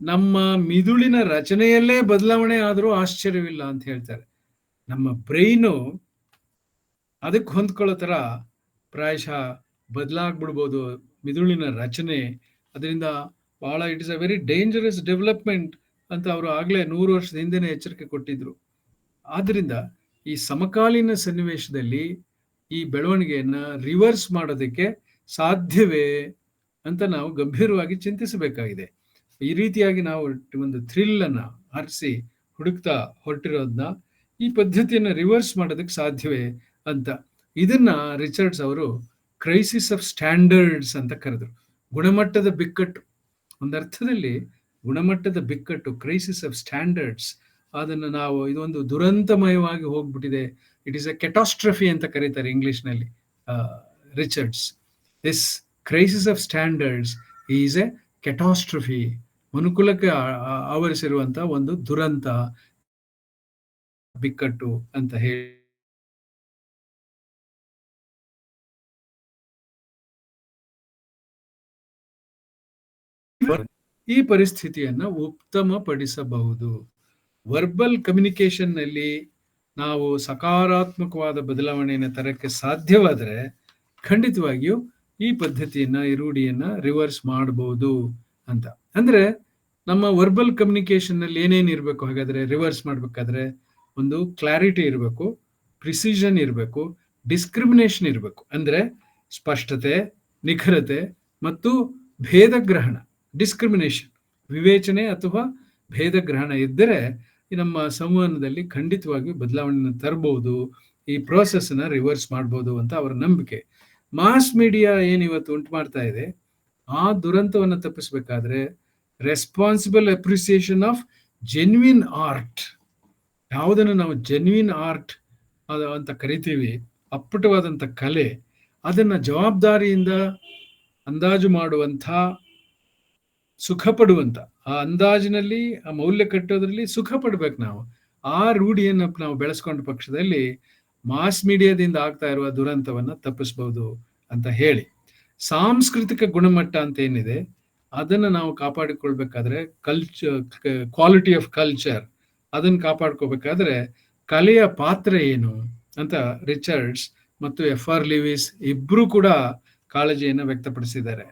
ನಮ್ಮ ಮಿದುಳಿನ ರಚನೆಯಲ್ಲೇ ಬದಲಾವಣೆ ಆದರೂ ಆಶ್ಚರ್ಯವಿಲ್ಲ ಅಂತ ಹೇಳ್ತಾರೆ. ನಮ್ಮ ಬ್ರೈನು ಅದಕ್ಕೆ ಹೊಂದ್ಕೊಳ್ಳೋ ತರ ಪ್ರಾಯಶಃ ಬದಲಾಗ್ಬಿಡ್ಬೋದು ಮಿದುಳಿನ ರಚನೆ. ಅದರಿಂದ ಬಹಳ it is a very dangerous development ಅಂತ ಅವರು ಆಗ್ಲೇ 100 ವರ್ಷದ ಹಿಂದೆನೆ ಎಚ್ಚರಿಕೆ ಕೊಟ್ಟಿದ್ರು. ಆದ್ರಿಂದ ಈ ಸಮಕಾಲೀನ ಸನ್ನಿವೇಶದಲ್ಲಿ ಈ ಬೆಳವಣಿಗೆಯನ್ನ ರಿವರ್ಸ್ ಮಾಡೋದಕ್ಕೆ ಸಾಧ್ಯವೇ ಅಂತ ನಾವು ಗಂಭೀರವಾಗಿ ಚಿಂತಿಸಬೇಕಾಗಿದೆ. ಈ ರೀತಿಯಾಗಿ ನಾವು ಒಂದು ಥ್ರಿಲ್ ಅನ್ನ ಹರಿಸಿ ಹುಡುಕ್ತಾ ಹೊರಟಿರೋದನ್ನ, ಈ ಪದ್ಧತಿಯನ್ನ ರಿವರ್ಸ್ ಮಾಡೋದಕ್ಕೆ ಸಾಧ್ಯವೇ ಅಂತ, ಇದನ್ನ ರಿಚರ್ಡ್ಸ್ ಅವರು ಕ್ರೈಸಿಸ್ ಆಫ್ ಸ್ಟ್ಯಾಂಡರ್ಡ್ಸ್ ಅಂತ ಕರೆದ್ರು. ಗುಣಮಟ್ಟದ ಬಿಕ್ಕಟ್ಟು, ಒಂದರ್ಥದಲ್ಲಿ ಗುಣಮಟ್ಟದ ಬಿಕ್ಕಟ್ಟು, ಕ್ರೈಸಿಸ್ ಆಫ್ ಸ್ಟ್ಯಾಂಡರ್ಡ್ಸ್. ಅದನ್ನು ನಾವು ಇದೊಂದು ದುರಂತಮಯವಾಗಿ ಹೋಗ್ಬಿಟ್ಟಿದೆ. ಇಟ್ ಈಸ್ ಎ ಕೆಟಾಸ್ಟ್ರಫಿ ಅಂತ ಕರೀತಾರೆ ಇಂಗ್ಲಿಷ್ನಲ್ಲಿ Richards. This crisis of standards is a catastrophe. ಮನುಕುಲಕ್ಕೆ ಆವರಿಸಿರುವಂತ ಒಂದು ದುರಂತ, ಬಿಕ್ಕಟ್ಟು ಅಂತ ಹೇಳಿ ಈ ಪರಿಸ್ಥಿತಿಯನ್ನ ಉತ್ತಮಪಡಿಸಬಹುದು. ವರ್ಬಲ್ ಕಮ್ಯುನಿಕೇಶನ್ ನಲ್ಲಿ ನಾವು ಸಕಾರಾತ್ಮಕವಾದ ಬದಲಾವಣೆಯನ್ನು ತರಕ್ಕೆ ಸಾಧ್ಯವಾದರೆ ಖಂಡಿತವಾಗಿಯೂ ಈ ಪದ್ಧತಿಯನ್ನ, ಈ ರೂಢಿಯನ್ನ ರಿವರ್ಸ್ ಮಾಡಬಹುದು ಅಂತ. ಅಂದ್ರೆ ನಮ್ಮ ವರ್ಬಲ್ ಕಮ್ಯುನಿಕೇಶನ್ ನಲ್ಲಿ ಏನೇನು ಇರಬೇಕು ಹಾಗಾದ್ರೆ ರಿವರ್ಸ್ ಮಾಡ್ಬೇಕಾದ್ರೆ? ಒಂದು ಕ್ಲಾರಿಟಿ ಇರಬೇಕು, ಪ್ರಿಸಿಷನ್ ಇರಬೇಕು, ಡಿಸ್ಕ್ರಿಮಿನೇಷನ್ ಇರಬೇಕು. ಅಂದ್ರೆ ಸ್ಪಷ್ಟತೆ, ನಿಖರತೆ ಮತ್ತು ಭೇದಗ್ರಹಣ. ಡಿಸ್ಕ್ರಿಮಿನೇಷನ್, ವಿವೇಚನೆ ಅಥವಾ ಭೇದಗ್ರಹಣ ಇದ್ದರೆ ನಮ್ಮ ಸಂವಹನದಲ್ಲಿ ಖಂಡಿತವಾಗಿಯೂ ಬದಲಾವಣೆಯನ್ನು ತರಬಹುದು. ಈ ಪ್ರೋಸೆಸ್ನ ರಿವರ್ಸ್ ಮಾಡ್ಬೋದು ಅಂತ ಅವರ ನಂಬಿಕೆ. ಮಾಸ್ ಮೀಡಿಯಾ ಏನಿವತ್ತು ಉಂಟು ಮಾಡ್ತಾ ಇದೆ, ಆ ದುರಂತವನ್ನು ತಪ್ಪಿಸ್ಬೇಕಾದ್ರೆ responsible appreciation of genuine art, ಯಾವುದನ್ನು ನಾವು ಜೆನ್ವಿನ್ ಆರ್ಟ್ ಅಂತ ಕರಿತೀವಿ, ಅಪ್ಪಟವಾದಂಥ ಕಲೆ, ಅದನ್ನು ಜವಾಬ್ದಾರಿಯಿಂದ ಅಂದಾಜು ಮಾಡುವಂಥ, ಸುಖ ಪಡುವಂಥ, ಆ ಅಂದಾಜಿನಲ್ಲಿ ಆ ಮೌಲ್ಯ ಕಟ್ಟೋದ್ರಲ್ಲಿ ಸುಖ ಪಡ್ಬೇಕು ನಾವು. ಆ ರೂಢಿಯನ್ನು ನಾವು ಬೆಳೆಸ್ಕೊಂಡ ಪಕ್ಷದಲ್ಲಿ ಮಾಸ್ ಮೀಡಿಯಾದಿಂದ ಆಗ್ತಾ ಇರುವ ದುರಂತವನ್ನು ತಪ್ಪಿಸ್ಬೋದು ಅಂತ ಹೇಳಿ, ಸಾಂಸ್ಕೃತಿಕ ಗುಣಮಟ್ಟ ಅಂತ ಏನಿದೆ ಅದನ್ನು ನಾವು ಕಾಪಾಡಿಕೊಳ್ಬೇಕಾದ್ರೆ, ಕ್ವಾಲಿಟಿ ಆಫ್ ಕಲ್ಚರ್ ಅದನ್ನು ಕಾಪಾಡ್ಕೋಬೇಕಾದ್ರೆ ಕಲೆಯ ಪಾತ್ರ ಏನು ಅಂತ ರಿಚರ್ಡ್ಸ್ ಮತ್ತು FR ಲಿವಿಸ್ ಇಬ್ಬರೂ ಕೂಡ ಕಾಳಜಿಯನ್ನು ವ್ಯಕ್ತಪಡಿಸಿದ್ದಾರೆ.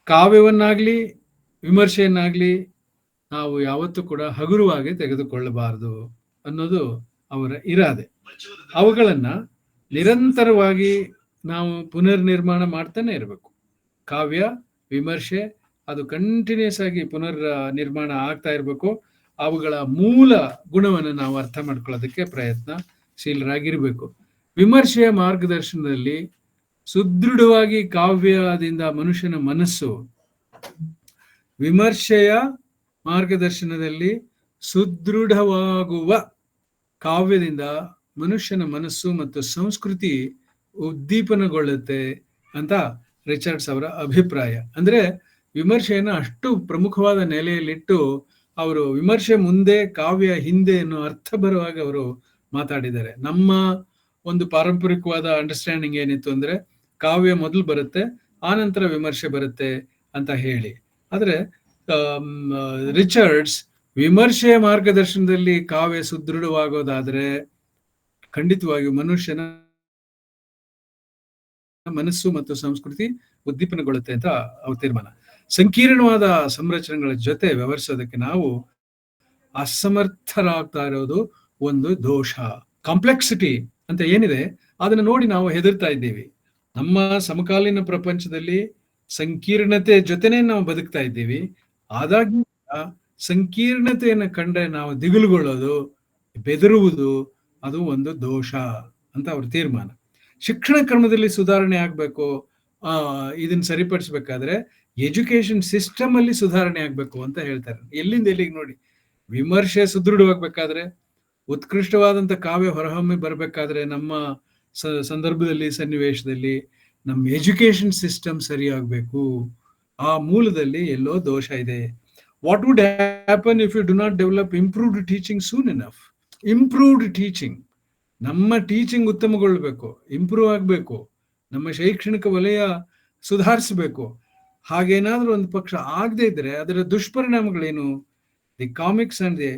ಕಾವ್ಯವನ್ನಾಗ್ಲಿ ವಿಮರ್ಶೆಯನ್ನಾಗ್ಲಿ ನಾವು ಯಾವತ್ತೂ ಕೂಡ ಹಗುರವಾಗಿ ತೆಗೆದುಕೊಳ್ಳಬಾರದು ಅನ್ನೋದು ಅವರ ಇರಾದೆ. ಅವುಗಳನ್ನು ನಿರಂತರವಾಗಿ ನಾವು ಪುನರ್ನಿರ್ಮಾಣ ಮಾಡ್ತಾನೆ ಇರಬೇಕು. ಕಾವ್ಯ ವಿಮರ್ಶೆ ಅದು ಕಂಟಿನ್ಯೂಸ್ ಆಗಿ ನಿರ್ಮಾಣ ಆಗ್ತಾ ಇರಬೇಕು. ಅವುಗಳ ಮೂಲ ಗುಣವನ್ನು ನಾವು ಅರ್ಥ ಮಾಡ್ಕೊಳ್ಳೋದಕ್ಕೆ ಪ್ರಯತ್ನಶೀಲರಾಗಿರ್ಬೇಕು. ವಿಮರ್ಶೆಯ ಮಾರ್ಗದರ್ಶನದಲ್ಲಿ ಸುದೃಢವಾಗಿ ಕಾವ್ಯದಿಂದ ಮನುಷ್ಯನ ಮನಸ್ಸು, ವಿಮರ್ಶೆಯ ಮಾರ್ಗದರ್ಶನದಲ್ಲಿ ಸುದೃಢವಾಗುವ ಕಾವ್ಯದಿಂದ ಮನುಷ್ಯನ ಮನಸ್ಸು ಮತ್ತು ಸಂಸ್ಕೃತಿ ಉದ್ದೀಪನಗೊಳ್ಳುತ್ತೆ ಅಂತ ರಿಚರ್ಡ್ಸ್ ಅವರ ಅಭಿಪ್ರಾಯ. ಅಂದ್ರೆ ವಿಮರ್ಶೆಯನ್ನು ಅಷ್ಟು ಪ್ರಮುಖವಾದ ನೆಲೆಯಲ್ಲಿಟ್ಟು ಅವರು ವಿಮರ್ಶೆ ಮುಂದೆ ಕಾವ್ಯ ಹಿಂದೆ ಅನ್ನೋ ಅರ್ಥಬರವಾಗಿ ಅವರು ಮಾತಾಡಿದ್ದಾರೆ. ನಮ್ಮ ಒಂದು ಪಾರಂಪರಿಕವಾದ ಅಂಡರ್ಸ್ಟ್ಯಾಂಡಿಂಗ್ ಏನಿತ್ತು ಅಂದ್ರೆ ಕಾವ್ಯ ಮೊದಲು ಬರುತ್ತೆ, ಆನಂತರ ವಿಮರ್ಶೆ ಬರುತ್ತೆ ಅಂತ ಹೇಳಿ. ಆದ್ರೆ ರಿಚರ್ಡ್ಸ್ ವಿಮರ್ಶೆಯ ಮಾರ್ಗದರ್ಶನದಲ್ಲಿ ಕಾವ್ಯ ಸುದೃಢವಾಗೋದಾದ್ರೆ ಖಂಡಿತವಾಗಿಯೂ ಮನುಷ್ಯನ ಮನಸ್ಸು ಮತ್ತು ಸಂಸ್ಕೃತಿ ಉದ್ದೀಪನಗೊಳ್ಳುತ್ತೆ ಅಂತ ಅವ್ರ ತೀರ್ಮಾನ. ಸಂಕೀರ್ಣವಾದ ಸಂರಚನೆಗಳ ಜೊತೆ ವ್ಯವಹರಿಸೋದಕ್ಕೆ ನಾವು ಅಸಮರ್ಥರಾಗ್ತಾ ಇರೋದು ಒಂದು ದೋಷ. ಕಾಂಪ್ಲೆಕ್ಸಿಟಿ ಅಂತ ಏನಿದೆ ಅದನ್ನ ನೋಡಿ ನಾವು ಹೆದರ್ತಾ ಇದ್ದೀವಿ. ನಮ್ಮ ಸಮಕಾಲೀನ ಪ್ರಪಂಚದಲ್ಲಿ ಸಂಕೀರ್ಣತೆ ಜೊತೆನೆ ನಾವು ಬದುಕ್ತಾ ಇದ್ದೀವಿ. ಆದಾಗ್ಯೂ ಸಂಕೀರ್ಣತೆಯನ್ನು ಕಂಡ್ರೆ ನಾವು ದಿಗುಲುಗೊಳ್ಳೋದು, ಬೆದರುವುದು ಅದು ಒಂದು ದೋಷ ಅಂತ ಅವ್ರ ತೀರ್ಮಾನ. ಶಿಕ್ಷಣ ಕ್ರಮದಲ್ಲಿ ಸುಧಾರಣೆ ಆಗ್ಬೇಕು, ಇದನ್ನ ಸರಿಪಡಿಸ್ಬೇಕಾದ್ರೆ ಎಜುಕೇಶನ್ ಸಿಸ್ಟಮ್ ಅಲ್ಲಿ ಸುಧಾರಣೆ ಆಗ್ಬೇಕು ಅಂತ ಹೇಳ್ತಾರೆ. ಎಲ್ಲಿಂದ ಎಲ್ಲಿಗೆ ನೋಡಿ, ವಿಮರ್ಶೆ ಸುದೃಢವಾಗ್ಬೇಕಾದ್ರೆ, ಉತ್ಕೃಷ್ಟವಾದಂಥ ಕಾವ್ಯ ಹೊರಹೊಮ್ಮಿ ಬರ್ಬೇಕಾದ್ರೆ ನಮ್ಮ ಸಂದರ್ಭದಲ್ಲಿ ಸನ್ನಿವೇಶದಲ್ಲಿ ನಮ್ಮ ಎಜುಕೇಶನ್ ಸಿಸ್ಟಮ್ ಸರಿಯಾಗಬೇಕು. ಆ ಮೂಲದಲ್ಲಿ ಎಲ್ಲೋ ದೋಷ ಇದೆ. What would happen if you do not develop improved teaching soon enough? Improved teaching, ನಮ್ಮ ಟೀಚಿಂಗ್ ಉತ್ತಮಗೊಳ್ಬೇಕು, ಇಂಪ್ರೂವ್ ಆಗಬೇಕು, ನಮ್ಮ ಶೈಕ್ಷಣಿಕ ವಲಯ ಸುಧಾರಿಸಬೇಕು. ಹಾಗೇನಾದ್ರೂ ಒಂದು ಪಕ್ಷ ಆಗದೆ ಇದ್ರೆ ಅದರ ದುಷ್ಪರಿಣಾಮಗಳೇನು? The comics and the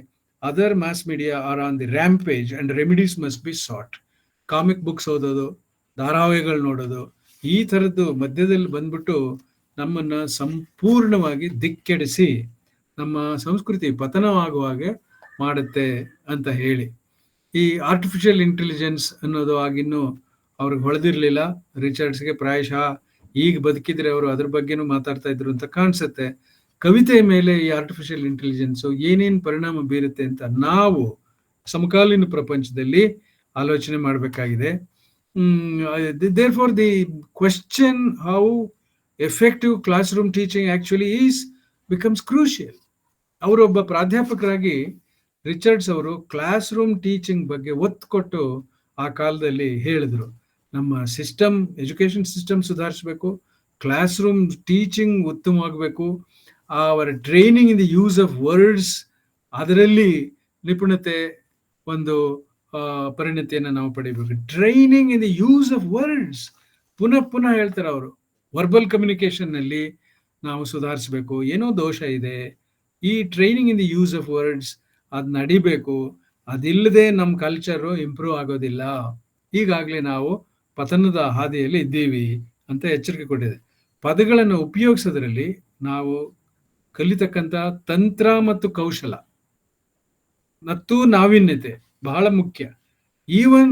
other mass media are on the rampage and remedies must be sought. Comic books ಓದೋದು, ಧಾರಾವಾಹಿಗಳು ನೋಡೋದು, ಈ ಥರದ್ದು ಮಧ್ಯದಲ್ಲಿ ಬಂದ್ಬಿಟ್ಟು ನಮ್ಮನ್ನ ಸಂಪೂರ್ಣವಾಗಿ ದಿಕ್ಕೆಡಿಸಿ ನಮ್ಮ ಸಂಸ್ಕೃತಿ ಪತನವಾಗುವ ಹಾಗೆ ಮಾಡುತ್ತೆ ಅಂತ ಹೇಳಿ. ಈ ಆರ್ಟಿಫಿಷಿಯಲ್ ಇಂಟೆಲಿಜೆನ್ಸ್ ಅನ್ನೋದು ಆಗಿನ್ನೂ ಅವ್ರಿಗೆ ಹೊಳೆದಿರ್ಲಿಲ್ಲ. ರಿಚರ್ಡ್ಸ್ಗೆ ಪ್ರಾಯಶಃ ಈಗ ಬದುಕಿದ್ರೆ ಅವರು ಅದ್ರ ಬಗ್ಗೆನೂ ಮಾತಾಡ್ತಾ ಇದ್ರು ಅಂತ ಕಾಣಿಸುತ್ತೆ. ಕವಿತೆಯ ಮೇಲೆ ಈ ಆರ್ಟಿಫಿಷಿಯಲ್ ಇಂಟೆಲಿಜೆನ್ಸ್ ಏನೇನು ಪರಿಣಾಮ ಬೀರುತ್ತೆ ಅಂತ ನಾವು ಸಮಕಾಲೀನ ಪ್ರಪಂಚದಲ್ಲಿ ಆಲೋಚನೆ ಮಾಡಬೇಕಾಗಿದೆ. Therefore, the question how effective classroom teaching actually is becomes crucial. ಅವರೊಬ್ಬ ಪ್ರಾಧ್ಯಾಪಕರಾಗಿ ರಿಚರ್ಡ್ಸ್ ಅವರು ಕ್ಲಾಸ್ ರೂಮ್ ಟೀಚಿಂಗ್ ಬಗ್ಗೆ ಒತ್ತು ಕೊಟ್ಟು ಆ ಕಾಲದಲ್ಲಿ ಹೇಳಿದ್ರು, ನಮ್ಮ ಸಿಸ್ಟಮ್, ಎಜುಕೇಶನ್ ಸಿಸ್ಟಮ್ ಸುಧಾರಿಸಬೇಕು, ಕ್ಲಾಸ್ ರೂಮ್ ಟೀಚಿಂಗ್ ಉತ್ತಮವಾಗಬೇಕು, ಅವರ training in the use of words ಅದರಲ್ಲಿ ನಿಪುಣತೆ ಒಂದು ಪರಿಣತಿಯನ್ನು ನಾವು ಪಡಿಬೇಕು. Training in the use of words, ಪುನಃ ಪುನಃ ಹೇಳ್ತಾರೆ ಅವರು, ವರ್ಬಲ್ ಕಮ್ಯುನಿಕೇಶನ್ ನಲ್ಲಿ ನಾವು ಸುಧಾರಿಸಬೇಕು, ಏನೋ ದೋಷ ಇದೆ. ಈ training in the use of words ಅದು ನಡಿಬೇಕು, ಅದಿಲ್ಲದೆ ನಮ್ಮ ಕಲ್ಚರು ಇಂಪ್ರೂವ್ ಆಗೋದಿಲ್ಲ. ಈಗಾಗಲೇ ನಾವು ಪತನದ ಹಾದಿಯಲ್ಲಿ ಇದ್ದೀವಿ ಅಂತ ಎಚ್ಚರಿಕೆ ಕೊಟ್ಟಿದೆ. ಪದಗಳನ್ನು ಉಪಯೋಗಿಸೋದ್ರಲ್ಲಿ ನಾವು ಕಲಿತಕ್ಕಂಥ ತಂತ್ರ ಮತ್ತು ಕೌಶಲ ಮತ್ತು ನಾವೀನ್ಯತೆ ಬಹಳ ಮುಖ್ಯ. Even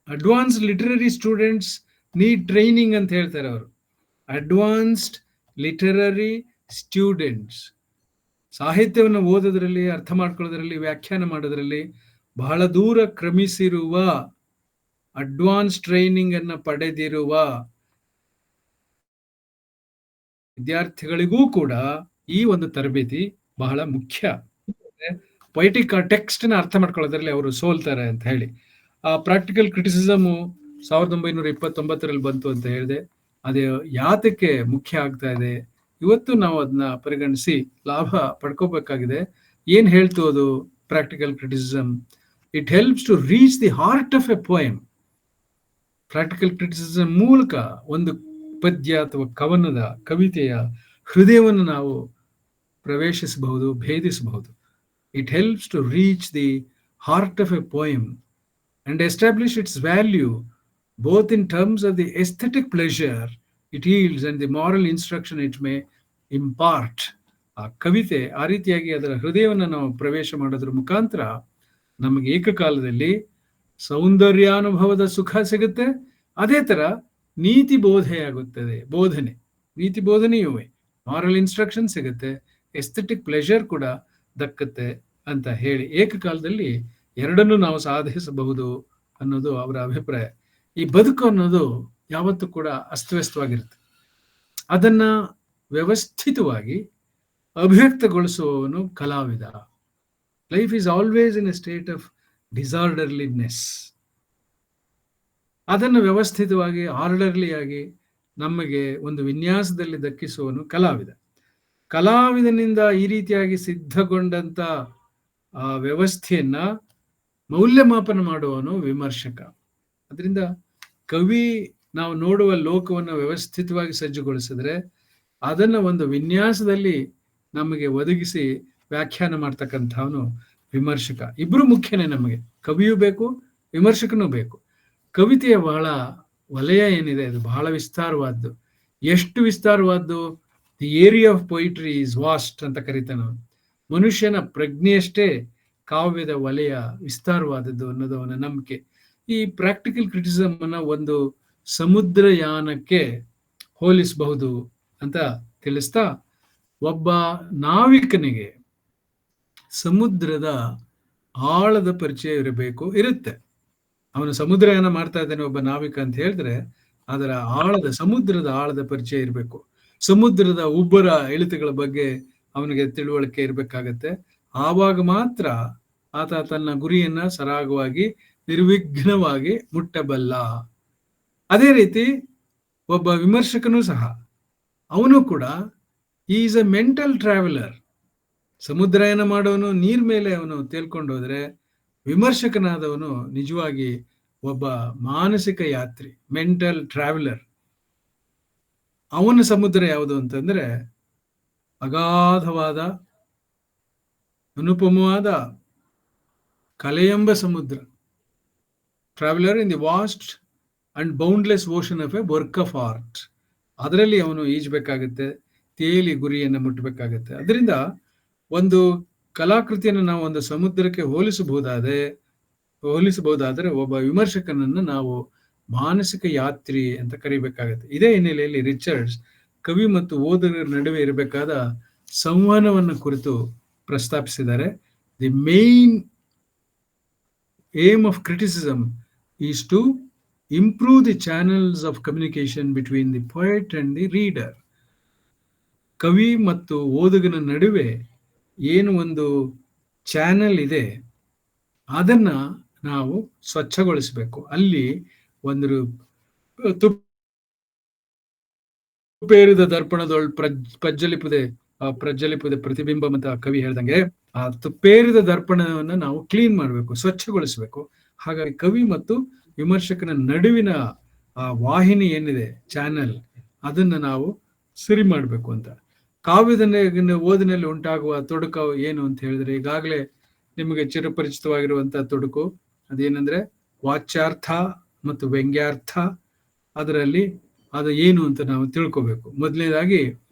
advance literary students need training ಅಂತ ಹೇಳ್ತಾರೆ ಅವರು. ಅಡ್ವಾನ್ಸ್ಡ್ ಲಿಟರರಿ ಸ್ಟೂಡೆಂಟ್ಸ್ ಸಾಹಿತ್ಯವನ್ನು ಓದೋದ್ರಲ್ಲಿ, ಅರ್ಥ ಮಾಡ್ಕೊಳ್ಳೋದ್ರಲ್ಲಿ, ವ್ಯಾಖ್ಯಾನ ಮಾಡೋದ್ರಲ್ಲಿ ಬಹಳ ದೂರ ಕ್ರಮಿಸಿರುವ ಅಡ್ವಾನ್ಸ್ ಟ್ರೈನಿಂಗ್ ಅನ್ನು ಪಡೆದಿರುವ ವಿದ್ಯಾರ್ಥಿಗಳಿಗೂ ಕೂಡ ಈ ಒಂದು ತರಬೇತಿ ಬಹಳ ಮುಖ್ಯ. ಪೊಯಿಟಿಕ್ ಟೆಕ್ಸ್ಟ್ ನ ಅರ್ಥ ಮಾಡ್ಕೊಳ್ಳೋದ್ರಲ್ಲಿ ಅವರು ಸೋಲ್ತಾರೆ ಅಂತ ಹೇಳಿ. ಆ ಪ್ರಾಕ್ಟಿಕಲ್ ಕ್ರಿಟಿಸಿಸಮ್ 1929ರಲ್ಲಿ ಬಂತು ಅಂತ ಹೇಳಿದೆ. ಅದೇ ಯಾತಕ್ಕೆ ಮುಖ್ಯ ಆಗ್ತಾ ಇದೆ, ಇವತ್ತು ನಾವು ಅದನ್ನ ಪರಿಗಣಿಸಿ ಲಾಭ ಪಡ್ಕೋಬೇಕಾಗಿದೆ. ಏನ್ ಹೇಳ್ತು ಅದು practical criticism? It helps to reach the heart of a poem. Practical criticism ಮೂಲಕ ಒಂದು ಪದ್ಯ ಅಥವಾ ಕವನದ ಕವಿತೆಯ ಹೃದಯವನ್ನು ನಾವು ಪ್ರವೇಶಿಸಬಹುದು, ಭೇದಿಸಬಹುದು. It helps to reach the heart of a poem and establish its value both in terms of the aesthetic pleasure it yields and the moral instruction it may impart. ಆ ಕವಿತೆ ಆ ರೀತಿಯಾಗಿ ಅದರ ಹೃದಯವನ್ನು ನಾವು ಪ್ರವೇಶ ಮಾಡೋದ್ರ ಮುಖಾಂತರ ನಮಗೆ ಏಕಕಾಲದಲ್ಲಿ ಸೌಂದರ್ಯಾನುಭವದ ಸುಖ ಸಿಗುತ್ತೆ, ಅದೇ ತರ ನೀತಿ ಬೋಧೆಯಾಗುತ್ತದೆ. ನೀತಿ ಬೋಧನೆಯೂ ಮಾರಲ್ ಇನ್ಸ್ಟ್ರಕ್ಷನ್ ಸಿಗುತ್ತೆ, ಎಸ್ಥೆಟಿಕ್ ಪ್ಲೆಷರ್ ಕೂಡ ದಕ್ಕತ್ತೆ ಅಂತ ಹೇಳಿ ಏಕಕಾಲದಲ್ಲಿ ಎರಡನ್ನೂ ನಾವು ಸಾಧಿಸಬಹುದು ಅನ್ನೋದು ಅವರ ಅಭಿಪ್ರಾಯ. ಈ ಬದುಕು ಅನ್ನೋದು ಯಾವತ್ತೂ ಕೂಡ ಅಸ್ತವ್ಯಸ್ತವಾಗಿರುತ್ತೆ. ಅದನ್ನ ವ್ಯವಸ್ಥಿತವಾಗಿ ಅಭಿವ್ಯಕ್ತಗೊಳಿಸುವವನು ಕಲಾವಿದ. Life is always in a state of disorderliness. ಅದನ್ನು ವ್ಯವಸ್ಥಿತವಾಗಿ ಆರ್ಡರ್ಲಿಯಾಗಿ ನಮಗೆ ಒಂದು ವಿನ್ಯಾಸದಲ್ಲಿ ದಕ್ಕಿಸುವವನು ಕಲಾವಿದ. ಕಲಾವಿದನಿಂದ ಈ ರೀತಿಯಾಗಿ ಸಿದ್ಧಗೊಂಡಂತ ಆ ವ್ಯವಸ್ಥೆಯನ್ನ ಮೌಲ್ಯಮಾಪನ ಮಾಡುವವನು ವಿಮರ್ಶಕ. ಅದರಿಂದ ಕವಿ ನಾವು ನೋಡುವ ಲೋಕವನ್ನು ವ್ಯವಸ್ಥಿತವಾಗಿ ಸಜ್ಜುಗೊಳಿಸಿದ್ರೆ ಅದನ್ನ ಒಂದು ವಿನ್ಯಾಸದಲ್ಲಿ ನಮಗೆ ಒದಗಿಸಿ ವ್ಯಾಖ್ಯಾನ ಮಾಡ್ತಕ್ಕಂಥವನು ವಿಮರ್ಶಕ. ಇಬ್ರು ಮುಖ್ಯನೇ ನಮಗೆ, ಕವಿಯೂ ಬೇಕು, ವಿಮರ್ಶಕನೂ ಬೇಕು. ಕವಿತೆಯ ಬಹಳ ವಲಯ ಏನಿದೆ ಅದು ಬಹಳ ವಿಸ್ತಾರವಾದ್ದು. ಎಷ್ಟು ವಿಸ್ತಾರವಾದ್ದು? The area of poetry is vast ಅಂತ ಕರೀತಾನೆ ಅವನು. ಮನುಷ್ಯನ ಪ್ರಜ್ಞೆಯಷ್ಟೇ ಕಾವ್ಯದ ವಲಯ ವಿಸ್ತಾರವಾದದ್ದು ಅನ್ನೋದು ಅವನ ನಂಬಿಕೆ. ಈ ಪ್ರಾಕ್ಟಿಕಲ್ ಕ್ರಿಟಿಸಿಸಮ್ ಅನ್ನ ಒಂದು ಸಮುದ್ರಯಾನಕ್ಕೆ ಹೋಲಿಸಬಹುದು ಅಂತ ತಿಳಿಸ್ತಾ, ಒಬ್ಬ ನಾವಿಕನಿಗೆ ಸಮುದ್ರದ ಆಳದ ಪರಿಚಯ ಇರುತ್ತೆ. ಅವನು ಸಮುದ್ರಯಾನ ಮಾಡ್ತಾ ಇದ್ದಾನೆ ಒಬ್ಬ ನಾವಿಕ ಅಂತ ಹೇಳಿದ್ರೆ ಅದರ ಸಮುದ್ರದ ಆಳದ ಪರಿಚಯ ಇರಬೇಕು. ಸಮುದ್ರದ ಉಬ್ಬರ ಇಳಿತಗಳ ಬಗ್ಗೆ ಅವನಿಗೆ ತಿಳುವಳಿಕೆ ಇರಬೇಕಾಗತ್ತೆ. ಆವಾಗ ಮಾತ್ರ ಆತ ತನ್ನ ಗುರಿಯನ್ನ ಸರಾಗವಾಗಿ ನಿರ್ವಿಘ್ನವಾಗಿ ಮುಟ್ಟಬಲ್ಲ. ಅದೇ ರೀತಿ ಒಬ್ಬ ವಿಮರ್ಶಕನೂ ಸಹ, ಅವನು ಕೂಡ ಈಸ್ ಎ ಮೆಂಟಲ್ ಟ್ರಾವೆಲರ್. ಸಮುದ್ರಯಾನ ಮಾಡೋನು ನೀರ್ ಮೇಲೆ ಅವನು ತೇಲ್ಕೊಂಡು ಹೋದ್ರೆ, ವಿಮರ್ಶಕನಾದವನು ನಿಜವಾಗಿ ಒಬ್ಬ ಮಾನಸಿಕ ಯಾತ್ರಿ, ಮೆಂಟಲ್ ಟ್ರಾವೆಲರ್. ಅವನ ಸಮುದ್ರ ಯಾವುದು ಅಂತಂದ್ರೆ ಅಗಾಧವಾದ ಅನುಪಮವಾದ ಕಲೆಯೆಂಬ ಸಮುದ್ರ. Traveller in the vast and boundless ocean of a work of art. ಅದರಲ್ಲಿ ಅವನು ಈಜಬೇಕಾಗತ್ತೆ, ತೇಲಿ ಗುರಿಯನ್ನು ಮುಟ್ಟಬೇಕಾಗತ್ತೆ. ಅದರಿಂದ ಒಂದು ಕಲಾಕೃತಿಯನ್ನು ನಾವು ಒಂದು ಸಮುದ್ರಕ್ಕೆ ಹೋಲಿಸಬಹುದಾದರೆ ಒಬ್ಬ ವಿಮರ್ಶಕನನ್ನು ನಾವು ಮಾನಸಿಕ ಯಾತ್ರಿ ಅಂತ ಕರಿಬೇಕಾಗತ್ತೆ. ಇದೇ ಹಿನ್ನೆಲೆಯಲ್ಲಿ ರಿಚರ್ಡ್ಸ್ ಕವಿ ಮತ್ತು ಓದುಗರ ನಡುವೆ ಇರಬೇಕಾದ ಸಂವಹನವನ್ನು ಕುರಿತು ಪ್ರಸ್ತಾಪಿಸಿದ್ದಾರೆ. The main aim of criticism is to improve the channels of communication between the poet and the reader. ಕವಿ ಮತ್ತು ಓದುಗನ ನಡುವೆ ಏನು ಒಂದು ಚಾನೆಲ್ ಇದೆ ಅದನ್ನ ನಾವು ಸ್ವಚ್ಛಗೊಳಿಸಬೇಕು. ಅಲ್ಲಿ ಒಂದು ತುಪ್ಪೇರಿದ ದರ್ಪಣದೊಳ್ ಪ್ರಜ್ವಲಿಪದೆ ಪ್ರತಿಬಿಂಬ ಅಂತ ಕವಿ ಹೇಳ್ದಂಗೆ, ಆ ತುಪ್ಪೇರಿದ ದರ್ಪಣವನ್ನು ನಾವು ಕ್ಲೀನ್ ಮಾಡಬೇಕು, ಸ್ವಚ್ಛಗೊಳಿಸಬೇಕು. ಹಾಗಾಗಿ ಕವಿ ಮತ್ತು ವಿಮರ್ಶಕನ ನಡುವಿನ ಆ ವಾಹಿನಿ ಏನಿದೆ, ಚಾನೆಲ್, ಅದನ್ನ ನಾವು ಸರಿ ಮಾಡಬೇಕು ಅಂತ. ಕಾವ್ಯದ ಓದಿನಲ್ಲಿ ಉಂಟಾಗುವ ತೊಡಕು ಏನು ಅಂತ ಹೇಳಿದ್ರೆ, ಈಗಾಗಲೇ ನಿಮಗೆ ಚಿರಪರಿಚಿತವಾಗಿರುವಂತಹ ತೊಡಕು ಅದೇನಂದ್ರೆ ವಾಚ್ಯಾರ್ಥ ಮತ್ತು ವ್ಯಂಗ್ಯಾರ್ಥ. ಅದರಲ್ಲಿ ಅದು ಏನು ಅಂತ ನಾವು ತಿಳ್ಕೋಬೇಕು. ಮೊದಲನೇದಾಗಿ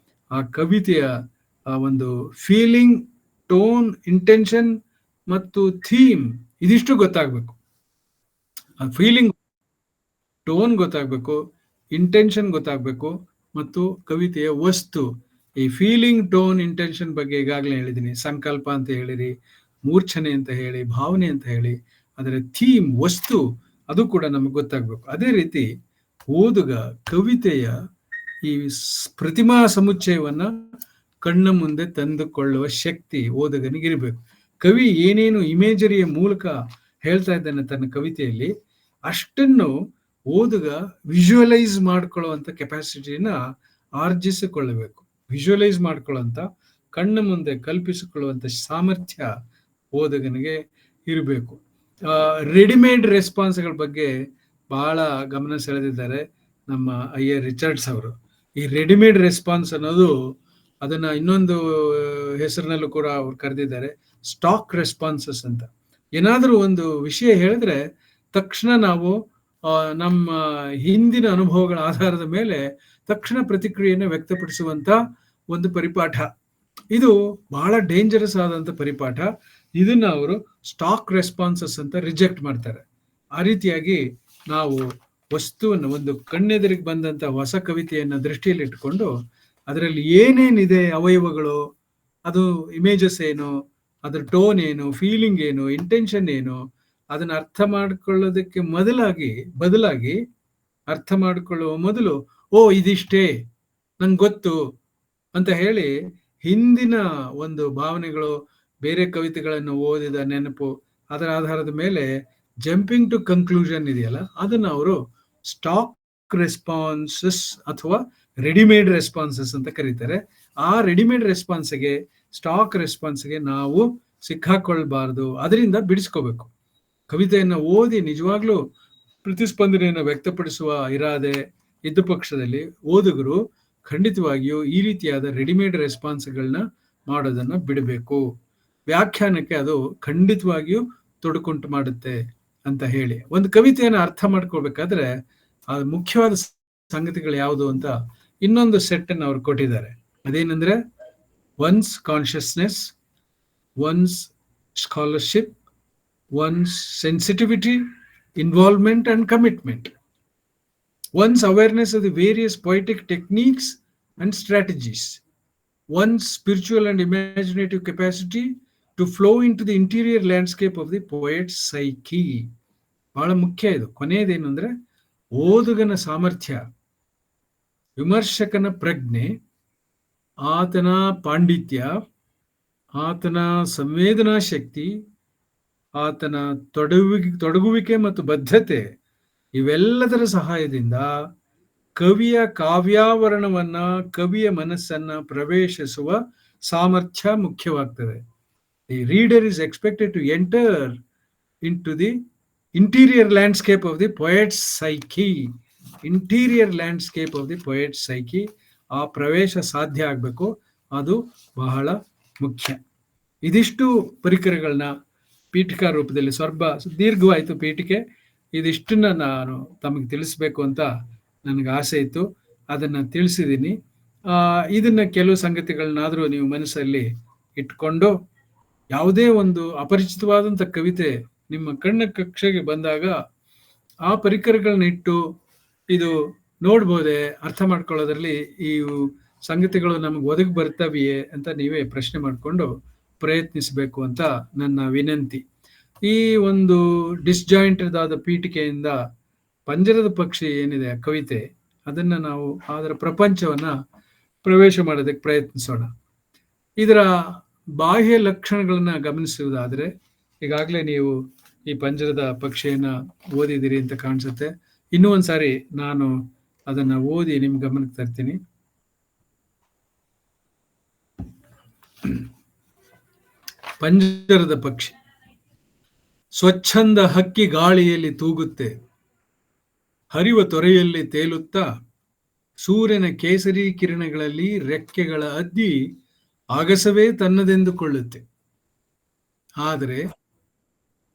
ಆ ಕವಿತೆಯ ಒಂದು ಫೀಲಿಂಗ್, ಟೋನ್, ಇಂಟೆನ್ಷನ್ ಮತ್ತು ಥೀಮ್ ಇದಿಷ್ಟು ಗೊತ್ತಾಗ್ಬೇಕು. ಆ ಫೀಲಿಂಗ್, ಟೋನ್ ಗೊತ್ತಾಗ್ಬೇಕು, ಇಂಟೆನ್ಷನ್ ಗೊತ್ತಾಗ್ಬೇಕು ಮತ್ತು ಕವಿತೆಯ ವಸ್ತು. ಈ ಫೀಲಿಂಗ್, ಟೋನ್, ಇಂಟೆನ್ಷನ್ ಬಗ್ಗೆ ಈಗಾಗಲೇ ಹೇಳಿದ್ದೀನಿ. ಸಂಕಲ್ಪ ಅಂತ ಹೇಳಿರಿ, ಮೂರ್ಛನೆ ಅಂತ ಹೇಳಿ, ಭಾವನೆ ಅಂತ ಹೇಳಿ, ಅದರ ಥೀಮ್, ವಸ್ತು ಅದು ಕೂಡ ನಮಗೆ ಗೊತ್ತಾಗ್ಬೇಕು. ಅದೇ ರೀತಿ ಓದುಗ ಕವಿತೆಯ ಈ ಪ್ರತಿಮಾ ಸಮುಚ್ಚಯವನ್ನ ಕಣ್ಣ ಮುಂದೆ ತಂದುಕೊಳ್ಳುವ ಶಕ್ತಿ ಓದುಗನಿಗಿರಬೇಕು. ಕವಿ ಏನೇನು ಇಮೇಜರಿಯ ಮೂಲಕ ಹೇಳ್ತಾ ಇದ್ದಾನೆ ತನ್ನ ಕವಿತೆಯಲ್ಲಿ, ಅಷ್ಟನ್ನು ಓದುಗ ವಿಜುವಲೈಸ್ ಮಾಡ್ಕೊಳ್ಳುವಂತ ಕೆಪಾಸಿಟಿನ ಆರ್ಜಿಸಿಕೊಳ್ಳಬೇಕು. ವಿಜುವಲೈಸ್ ಮಾಡ್ಕೊಳ್ಳುವಂತ, ಕಣ್ಣ ಮುಂದೆ ಕಲ್ಪಿಸಿಕೊಳ್ಳುವಂತ ಸಾಮರ್ಥ್ಯ ಓದುಗನಿಗೆ ಇರಬೇಕು. ರೆಡಿಮೇಡ್ ರೆಸ್ಪಾನ್ಸ್ಗಳ ಬಗ್ಗೆ ಬಹಳ ಗಮನ ಸೆಳೆದಿದ್ದಾರೆ ನಮ್ಮ ಅಯ್ಯರ್ ರಿಚರ್ಡ್ಸ್ ಅವರು. ಈ ರೆಡಿಮೇಡ್ ರೆಸ್ಪಾನ್ಸ್ ಅನ್ನೋದು, ಅದನ್ನ ಇನ್ನೊಂದು ಹೆಸರಿನಲ್ಲೂ ಕೂಡ ಅವ್ರು ಕರೆದಿದ್ದಾರೆ, ಸ್ಟಾಕ್ ರೆಸ್ಪಾನ್ಸಸ್ ಅಂತ. ಏನಾದರೂ ಒಂದು ವಿಷಯ ಹೇಳಿದ್ರೆ ತಕ್ಷಣ ನಾವು ನಮ್ಮ ಹಿಂದಿನ ಅನುಭವಗಳ ಆಧಾರದ ಮೇಲೆ ತಕ್ಷಣ ಪ್ರತಿಕ್ರಿಯೆಯನ್ನು ವ್ಯಕ್ತಪಡಿಸುವಂತ ಒಂದು ಪರಿಪಾಠ. ಇದು ಬಹಳ ಡೇಂಜರಸ್ ಆದಂತ ಪರಿಪಾಠ. ಇದನ್ನ ಅವರು ಸ್ಟಾಕ್ ರೆಸ್ಪಾನ್ಸಸ್ ಅಂತ ರಿಜೆಕ್ಟ್ ಮಾಡ್ತಾರೆ. ಆ ರೀತಿಯಾಗಿ ನಾವು ವಸ್ತುವನ್ನು, ಒಂದು ಕಣ್ಣೆದುರಿಗೆ ಬಂದಂತ ಹೊಸ ಕವಿತೆಯನ್ನ ದೃಷ್ಟಿಯಲ್ಲಿ ಇಟ್ಟುಕೊಂಡು ಅದರಲ್ಲಿ ಏನೇನಿದೆ ಅವಯವಗಳು, ಅದು ಇಮೇಜಸ್ ಏನು, ಅದ್ರ ಟೋನ್ ಏನು, ಫೀಲಿಂಗ್ ಏನು, ಇಂಟೆನ್ಷನ್ ಏನು, ಅದನ್ನ ಅರ್ಥ ಮಾಡ್ಕೊಳ್ಳೋದಕ್ಕೆ ಬದಲಾಗಿ ಅರ್ಥ ಮಾಡಿಕೊಳ್ಳುವ ಮೊದಲು ಇದಿಷ್ಟೇ ನಂಗೆ ಗೊತ್ತು ಅಂತ ಹೇಳಿ ಹಿಂದಿನ ಒಂದು ಭಾವನೆಗಳು, ಬೇರೆ ಕವಿತೆಗಳನ್ನು ಓದಿದ ನೆನಪು, ಅದರ ಆಧಾರದ ಮೇಲೆ ಜಂಪಿಂಗ್ ಟು ಕನ್ಕ್ಲೂಷನ್ ಇದೆಯಲ್ಲ, ಅದನ್ನ ಅವರು ಸ್ಟಾಕ್ ರೆಸ್ಪಾನ್ಸಸ್ ಅಥವಾ ರೆಡಿಮೇಡ್ ರೆಸ್ಪಾನ್ಸಸ್ ಅಂತ ಕರೀತಾರೆ. ಆ ರೆಡಿಮೇಡ್ ರೆಸ್ಪಾನ್ಸ್ಗೆ, ಸ್ಟಾಕ್ ರೆಸ್ಪಾನ್ಸ್ಗೆ ನಾವು ಸಿಕ್ಕಾಕೊಳ್ಬಾರ್ದು, ಅದರಿಂದ ಬಿಡಿಸ್ಕೋಬೇಕು. ಕವಿತೆಯನ್ನು ಓದಿ ನಿಜವಾಗ್ಲೂ ಪ್ರತಿಸ್ಪಂದನೆಯನ್ನು ವ್ಯಕ್ತಪಡಿಸುವ ಇರಾದೆ ಇದ್ದ ಪಕ್ಷದಲ್ಲಿ ಓದುಗರು ಖಂಡಿತವಾಗಿಯೂ ಈ ರೀತಿಯಾದ ರೆಡಿಮೇಡ್ ರೆಸ್ಪಾನ್ಸ್ಗಳನ್ನ ಮಾಡೋದನ್ನ ಬಿಡಬೇಕು. ವ್ಯಾಖ್ಯಾನಕ್ಕೆ ಅದು ಖಂಡಿತವಾಗಿಯೂ ತೊಡಕುಂಟು ಮಾಡುತ್ತೆ ಅಂತ ಹೇಳಿ, ಒಂದು ಕವಿತೆಯನ್ನು ಅರ್ಥ ಮಾಡ್ಕೊಳ್ಬೇಕಾದ್ರೆ ಅದು ಮುಖ್ಯವಾದ ಸಂಗತಿಗಳು ಯಾವುದು ಅಂತ ಇನ್ನೊಂದು ಸೆಟ್ ಅನ್ನು ಅವ್ರು ಕೊಟ್ಟಿದ್ದಾರೆ. ಅದೇನಂದ್ರೆ one's consciousness, one's scholarship, one's sensitivity, involvement and commitment, one's awareness of the various poetic techniques and strategies, one's spiritual and imaginative capacity to flow into the interior landscape of the poet's psyche. ಬಹಳ ಮುಖ್ಯ ಇದು. ಕೊನೆಯದೇನು ಅಂದ್ರೆ ಓದುಗನ ಸಾಮರ್ಥ್ಯ, ವಿಮರ್ಶಕನ ಪ್ರಜ್ಞೆ, ಆತನ ಪಾಂಡಿತ್ಯ, ಆತನ ಸಂವೇದನಾ ಶಕ್ತಿ, ಆತನ ತೊಡಗುವಿಕೆ ಮತ್ತು ಬದ್ಧತೆ, ಇವೆಲ್ಲದರ ಸಹಾಯದಿಂದ ಕವಿಯ ಕಾವ್ಯಾವರಣವನ್ನ, ಕವಿಯ ಮನಸ್ಸನ್ನ ಪ್ರವೇಶಿಸುವ ಸಾಮರ್ಥ್ಯ ಮುಖ್ಯವಾಗ್ತದೆ. The reader is expected to enter into the interior landscape of the poet's psyche. Interior landscape of the poet's psyche, ಆ ಪ್ರವೇಶ ಸಾಧ್ಯ ಆಗಬೇಕು. ಅದು ಬಹಳ ಮುಖ್ಯ. ಇದಿಷ್ಟು ಪರಿಕರಗಳನ್ನ ಪೀಠಿಕಾ ರೂಪದಲ್ಲಿ, ಸ್ವಲ್ಪ ದೀರ್ಘವಾಯಿತು ಪೀಠಿಕೆ, ಇದಿಷ್ಟನ್ನ ನಾನು ತಮಗೆ ತಿಳಿಸ್ಬೇಕು ಅಂತ ನನಗೆ ಆಸೆ ಇತ್ತು, ಅದನ್ನ ತಿಳಿಸಿದ್ದೀನಿ. ಇದನ್ನ ಕೆಲವು ಸಂಗತಿಗಳನ್ನಾದರೂ ನೀವು ಮನಸ್ಸಲ್ಲಿ ಇಟ್ಕೊಂಡು, ಯಾವುದೇ ಒಂದು ಅಪರಿಚಿತವಾದಂಥ ಕವಿತೆ ನಿಮ್ಮ ಕಣ್ಣ ಕಕ್ಷೆಗೆ ಬಂದಾಗ ಆ ಪರಿಕರಗಳನ್ನ ಇಟ್ಟು ಇದು ನೋಡ್ಬೋದೆ, ಅರ್ಥ ಮಾಡ್ಕೊಳ್ಳೋದ್ರಲ್ಲಿ ಈ ಸಂಗತಿಗಳು ನಮಗೆ ಒದಗಿ ಬರ್ತವಿಯೇ ಅಂತ ನೀವೇ ಪ್ರಶ್ನೆ ಮಾಡಿಕೊಂಡು ಪ್ರಯತ್ನಿಸಬೇಕು ಅಂತ ನನ್ನ ವಿನಂತಿ. ಈ ಒಂದು ಡಿಸ್ಜಾಯಿಂಟೆಡ್ ಆದ ಪೀಠಿಕೆಯಿಂದ ಪಂಜರದ ಪಕ್ಷಿ ಏನಿದೆ ಕವಿತೆ, ಅದನ್ನ ನಾವು ಅದರ ಪ್ರಪಂಚವನ್ನ ಪ್ರವೇಶ ಮಾಡೋದಕ್ಕೆ ಪ್ರಯತ್ನಿಸೋಣ. ಇದರ ಬಾಹ್ಯ ಲಕ್ಷಣಗಳನ್ನ ಗಮನಿಸುವುದಾದ್ರೆ, ಈಗಾಗಲೇ ನೀವು ಈ ಪಂಜರದ ಪಕ್ಷಿಯನ್ನ ಓದಿದಿರಿ ಅಂತ ಕಾಣಿಸುತ್ತೆ. ಇನ್ನೂ ಒಂದ್ಸಾರಿ ನಾನು ಅದನ್ನ ಓದಿ ನಿಮ್ ಗಮನಕ್ಕೆ ತರ್ತೀನಿ. ಪಂಜರದ ಪಕ್ಷಿ. ಸ್ವಚ್ಛಂದ ಹಕ್ಕಿ ಗಾಳಿಯಲ್ಲಿ ತೂಗುತ್ತೆ, ಹರಿವ ತೊರೆಯಲ್ಲಿ ತೇಲುತ್ತಾ ಸೂರ್ಯನ ಕೇಸರಿ ಕಿರಣಗಳಲ್ಲಿ ರೆಕ್ಕೆಗಳ ಅದ್ದಿ ಆಗಸವೇ ತನ್ನದೆಂದುಕೊಳ್ಳುತ್ತೆ. ಆದರೆ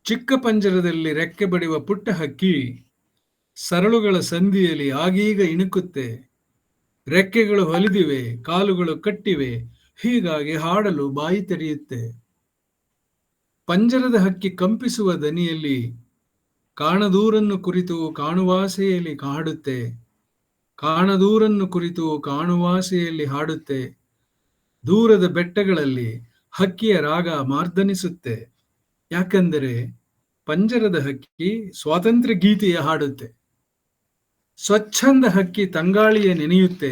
ಚಿಕ್ಕ ಪಂಜರದಲ್ಲಿ ರೆಕ್ಕೆ ಬಡಿಯುವ ಪುಟ್ಟ ಹಕ್ಕಿ ಸರಳುಗಳ ಸಂಧಿಯಲ್ಲಿ ಆಗೀಗ ಇಣುಕುತ್ತೆ. ರೆಕ್ಕೆಗಳು ಹೊಲಿದಿವೆ, ಕಾಲುಗಳು ಕಟ್ಟಿವೆ, ಹೀಗಾಗಿ ಹಾಡಲು ಬಾಯಿ ತೆರೆಯುತ್ತೆ. ಪಂಜರದ ಹಕ್ಕಿ ಕಂಪಿಸುವ ದನಿಯಲ್ಲಿ ಕಾಣದೂರನ್ನು ಕುರಿತು ಕಾಣುವಾಸೆಯಲ್ಲಿ ಹಾಡುತ್ತೆ. ಕಾಣದೂರನ್ನು ಕುರಿತು ಕಾಣುವಾಸೆಯಲ್ಲಿ ಹಾಡುತ್ತೆ. ದೂರದ ಬೆಟ್ಟಗಳಲ್ಲಿ ಹಕ್ಕಿಯ ರಾಗ ಮಾರ್ದನಿಸುತ್ತೆ. ಯಾಕೆಂದರೆ ಪಂಜರದ ಹಕ್ಕಿ ಸ್ವಾತಂತ್ರ್ಯ ಗೀತೆಯ ಹಾಡುತ್ತೆ. ಸ್ವಚ್ಛಂದ ಹಕ್ಕಿ ತಂಗಾಳಿಯ ನೆನೆಯುತ್ತೆ.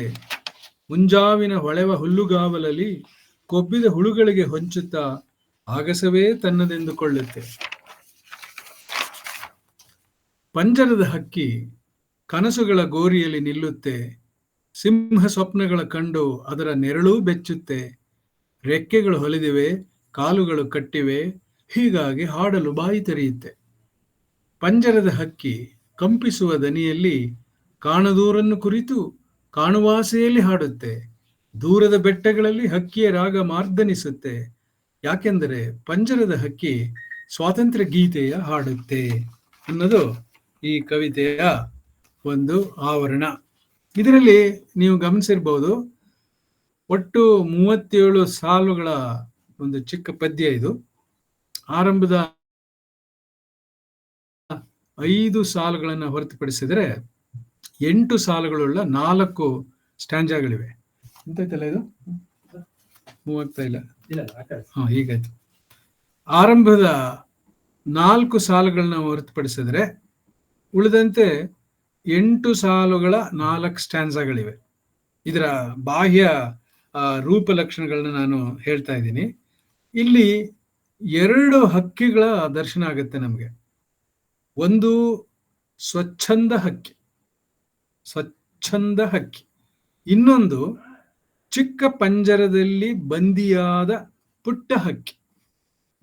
ಮುಂಜಾವಿನ ಹೊಳೆವ ಹುಲ್ಲುಗಾವಲಲ್ಲಿ ಕೊಬ್ಬಿದ ಹುಳುಗಳಿಗೆ ಹೊಂಚುತ್ತಾ ಆಗಸವೇ ತನ್ನದೆಂದುಕೊಳ್ಳುತ್ತೆ. ಪಂಜರದ ಹಕ್ಕಿ ಕನಸುಗಳ ಗೋರಿಯಲ್ಲಿ ನಿಲ್ಲುತ್ತೆ. ಸಿಂಹ ಸ್ವಪ್ನಗಳ ಕಂಡು ಅದರ ನೆರಳೂ ಬೆಚ್ಚುತ್ತೆ. ರೆಕ್ಕೆಗಳು ಹೊಲಿದಿವೆ, ಕಾಲುಗಳು ಕಟ್ಟಿವೆ, ಹೀಗಾಗಿ ಹಾಡಲು ಬಾಯಿ ತೆರೆಯುತ್ತೆ. ಪಂಜರದ ಹಕ್ಕಿ ಕಂಪಿಸುವ ದನಿಯಲ್ಲಿ ಕಾಣದೂರನ್ನು ಕುರಿತು ಕಾಣುವಾಸೆಯಲ್ಲಿ ಹಾಡುತ್ತೆ. ದೂರದ ಬೆಟ್ಟಗಳಲ್ಲಿ ಹಕ್ಕಿಯ ರಾಗ ಮಾರ್ದನಿಸುತ್ತೆ. ಯಾಕೆಂದರೆ ಪಂಜರದ ಹಕ್ಕಿ ಸ್ವಾತಂತ್ರ್ಯ ಗೀತೆಯ ಹಾಡುತ್ತೆ ಅನ್ನೋದು ಈ ಕವಿತೆಯ ಒಂದು ಆವರಣ. ಇದರಲ್ಲಿ ನೀವು ಗಮನಿಸಿರ್ಬೋದು, ಒಟ್ಟು 37 ಸಾಲುಗಳ ಒಂದು ಚಿಕ್ಕ ಪದ್ಯ ಇದು. ಆರಂಭದ 5 ಸಾಲುಗಳನ್ನು ಹೊರತುಪಡಿಸಿದರೆ 8 ಸಾಲುಗಳುಳ್ಳ 4 ಸ್ಟ್ಯಾಂಜಾಗಳಿವೆ. ಎಂತೈತಲ್ಲ ಇದು 30 ಇಲ್ಲ, ಹೀಗಾಯ್ತು. ಆರಂಭದ 4 ಸಾಲುಗಳನ್ನ ಹೊರತುಪಡಿಸಿದ್ರೆ ಉಳಿದಂತೆ 8 ಸಾಲುಗಳ 4 ಸ್ಟ್ಯಾನ್ಸಾಗಳಿವೆ. ಇದರ ಬಾಹ್ಯ ರೂಪಲಕ್ಷಣಗಳನ್ನ ನಾನು ಹೇಳ್ತಾ ಇದ್ದೀನಿ. ಇಲ್ಲಿ 2 ಹಕ್ಕಿಗಳ ದರ್ಶನ ಆಗುತ್ತೆ ನಮಗೆ. ಒಂದು ಸ್ವಚ್ಛಂದ ಹಕ್ಕಿ, ಸ್ವಚ್ಛಂದ ಹಕ್ಕಿ. ಇನ್ನೊಂದು ಚಿಕ್ಕ ಪಂಜರದಲ್ಲಿ ಬಂದಿಯಾದ ಪುಟ್ಟ ಹಕ್ಕಿ.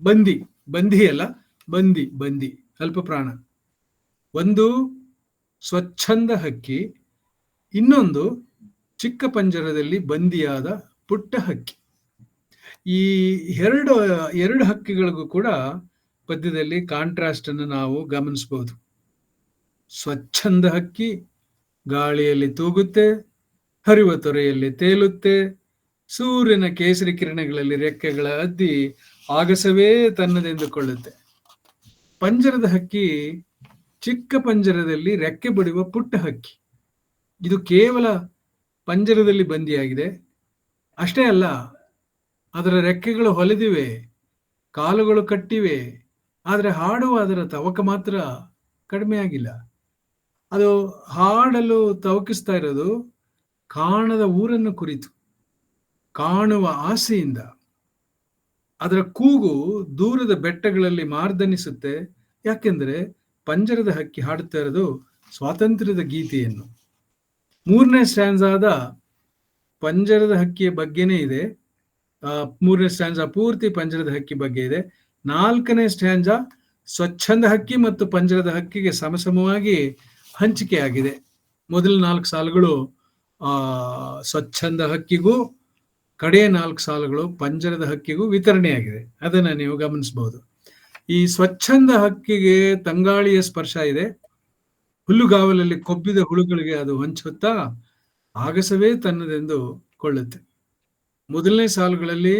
ಬಂದಿ ಅಲ್ಲ, ಬಂದಿ ಅಲ್ಪ ಪ್ರಾಣ. ಒಂದು ಸ್ವಚ್ಛಂದ ಹಕ್ಕಿ, ಇನ್ನೊಂದು ಚಿಕ್ಕ ಪಂಜರದಲ್ಲಿ ಬಂದಿಯಾದ ಪುಟ್ಟ ಹಕ್ಕಿ. ಈ ಎರಡು ಹಕ್ಕಿಗಳಿಗೂ ಕೂಡ ಪದ್ಯದಲ್ಲಿ ಕಾಂಟ್ರಾಸ್ಟ್ ಅನ್ನು ನಾವು ಗಮನಿಸಬಹುದು. ಸ್ವಚ್ಛಂದ ಹಕ್ಕಿ ಗಾಳಿಯಲ್ಲಿ ತೂಗುತ್ತೆ, ಹರಿವ ತೊರೆಯಲ್ಲಿ ತೇಲುತ್ತೆ, ಸೂರ್ಯನ ಕೇಸರಿ ಕಿರಣಗಳಲ್ಲಿ ರೆಕ್ಕೆಗಳ ಅದ್ದಿ ಆಗಸವೇ ತನ್ನದೆಂದುಕೊಳ್ಳುತ್ತೆ. ಪಂಜರದ ಹಕ್ಕಿ ಚಿಕ್ಕ ಪಂಜರದಲ್ಲಿ ರೆಕ್ಕೆ ಬಡಿಯುವ ಪುಟ್ಟ ಹಕ್ಕಿ. ಇದು ಕೇವಲ ಪಂಜರದಲ್ಲಿ ಬಂದಿಯಾಗಿದೆ. ಅಷ್ಟೇ ಅಲ್ಲ, ಅದರ ರೆಕ್ಕೆಗಳು ಹೊಲಿದಿವೆ, ಕಾಲುಗಳು ಕಟ್ಟಿವೆ, ಆದರೆ ಹಾಡುವ ಅದರ ತವಕ ಮಾತ್ರ ಕಡಿಮೆ ಆಗಿಲ್ಲ. ಅದು ಹಾಡಲು ತವಕಿಸ್ತಾ ಇರೋದು ಕಾಣದ ಊರನ್ನು ಕುರಿತು, ಕಾಣುವ ಆಸೆಯಿಂದ. ಅದರ ಕೂಗು ದೂರದ ಬೆಟ್ಟಗಳಲ್ಲಿ ಮಾರ್ದನಿಸುತ್ತೆ. ಯಾಕೆಂದ್ರೆ ಪಂಜರದ ಹಕ್ಕಿ ಹಾಡುತ್ತಾ ಇರೋದು ಸ್ವಾತಂತ್ರ್ಯದ ಗೀತೆಯನ್ನು. 3ನೇ ಸ್ಟ್ಯಾನ್ಜಾದ ಪಂಜರದ ಹಕ್ಕಿಯ ಬಗ್ಗೆನೇ ಇದೆ. 3ನೇ ಸ್ಟ್ಯಾನ್ಜಾ ಪೂರ್ತಿ ಪಂಜರದ ಹಕ್ಕಿ ಬಗ್ಗೆ ಇದೆ. 4ನೇ ಸ್ಟ್ಯಾನ್ಜಾ ಸ್ವಚ್ಛಂದ ಹಕ್ಕಿ ಮತ್ತು ಪಂಜರದ ಹಕ್ಕಿಗೆ ಸಮಸಮವಾಗಿ ಹಂಚಿಕೆ ಆಗಿದೆ. ಮೊದಲ 4 ಸಾಲುಗಳು ಸ್ವಚ್ಛಂದ ಹಕ್ಕಿಗೂ, ಕಡೆಯ 4 ಸಾಲುಗಳು ಪಂಜರದ ಹಕ್ಕಿಗೂ ವಿತರಣೆಯಾಗಿದೆ. ಅದನ್ನ ನೀವು ಗಮನಿಸಬಹುದು. ಈ ಸ್ವಚ್ಛಂದ ಹಕ್ಕಿಗೆ ತಂಗಾಳಿಯ ಸ್ಪರ್ಶ ಇದೆ. ಹುಲ್ಲುಗಾವಲಲ್ಲಿ ಕೊಬ್ಬಿದ ಹುಳುಗಳಿಗೆ ಅದು ಹೊಂಚುತ್ತಾ ಆಗಸವೇ ತನ್ನದೆಂದು ಕೊಳ್ಳುತ್ತೆ. ಮೊದಲನೇ ಸಾಲುಗಳಲ್ಲಿ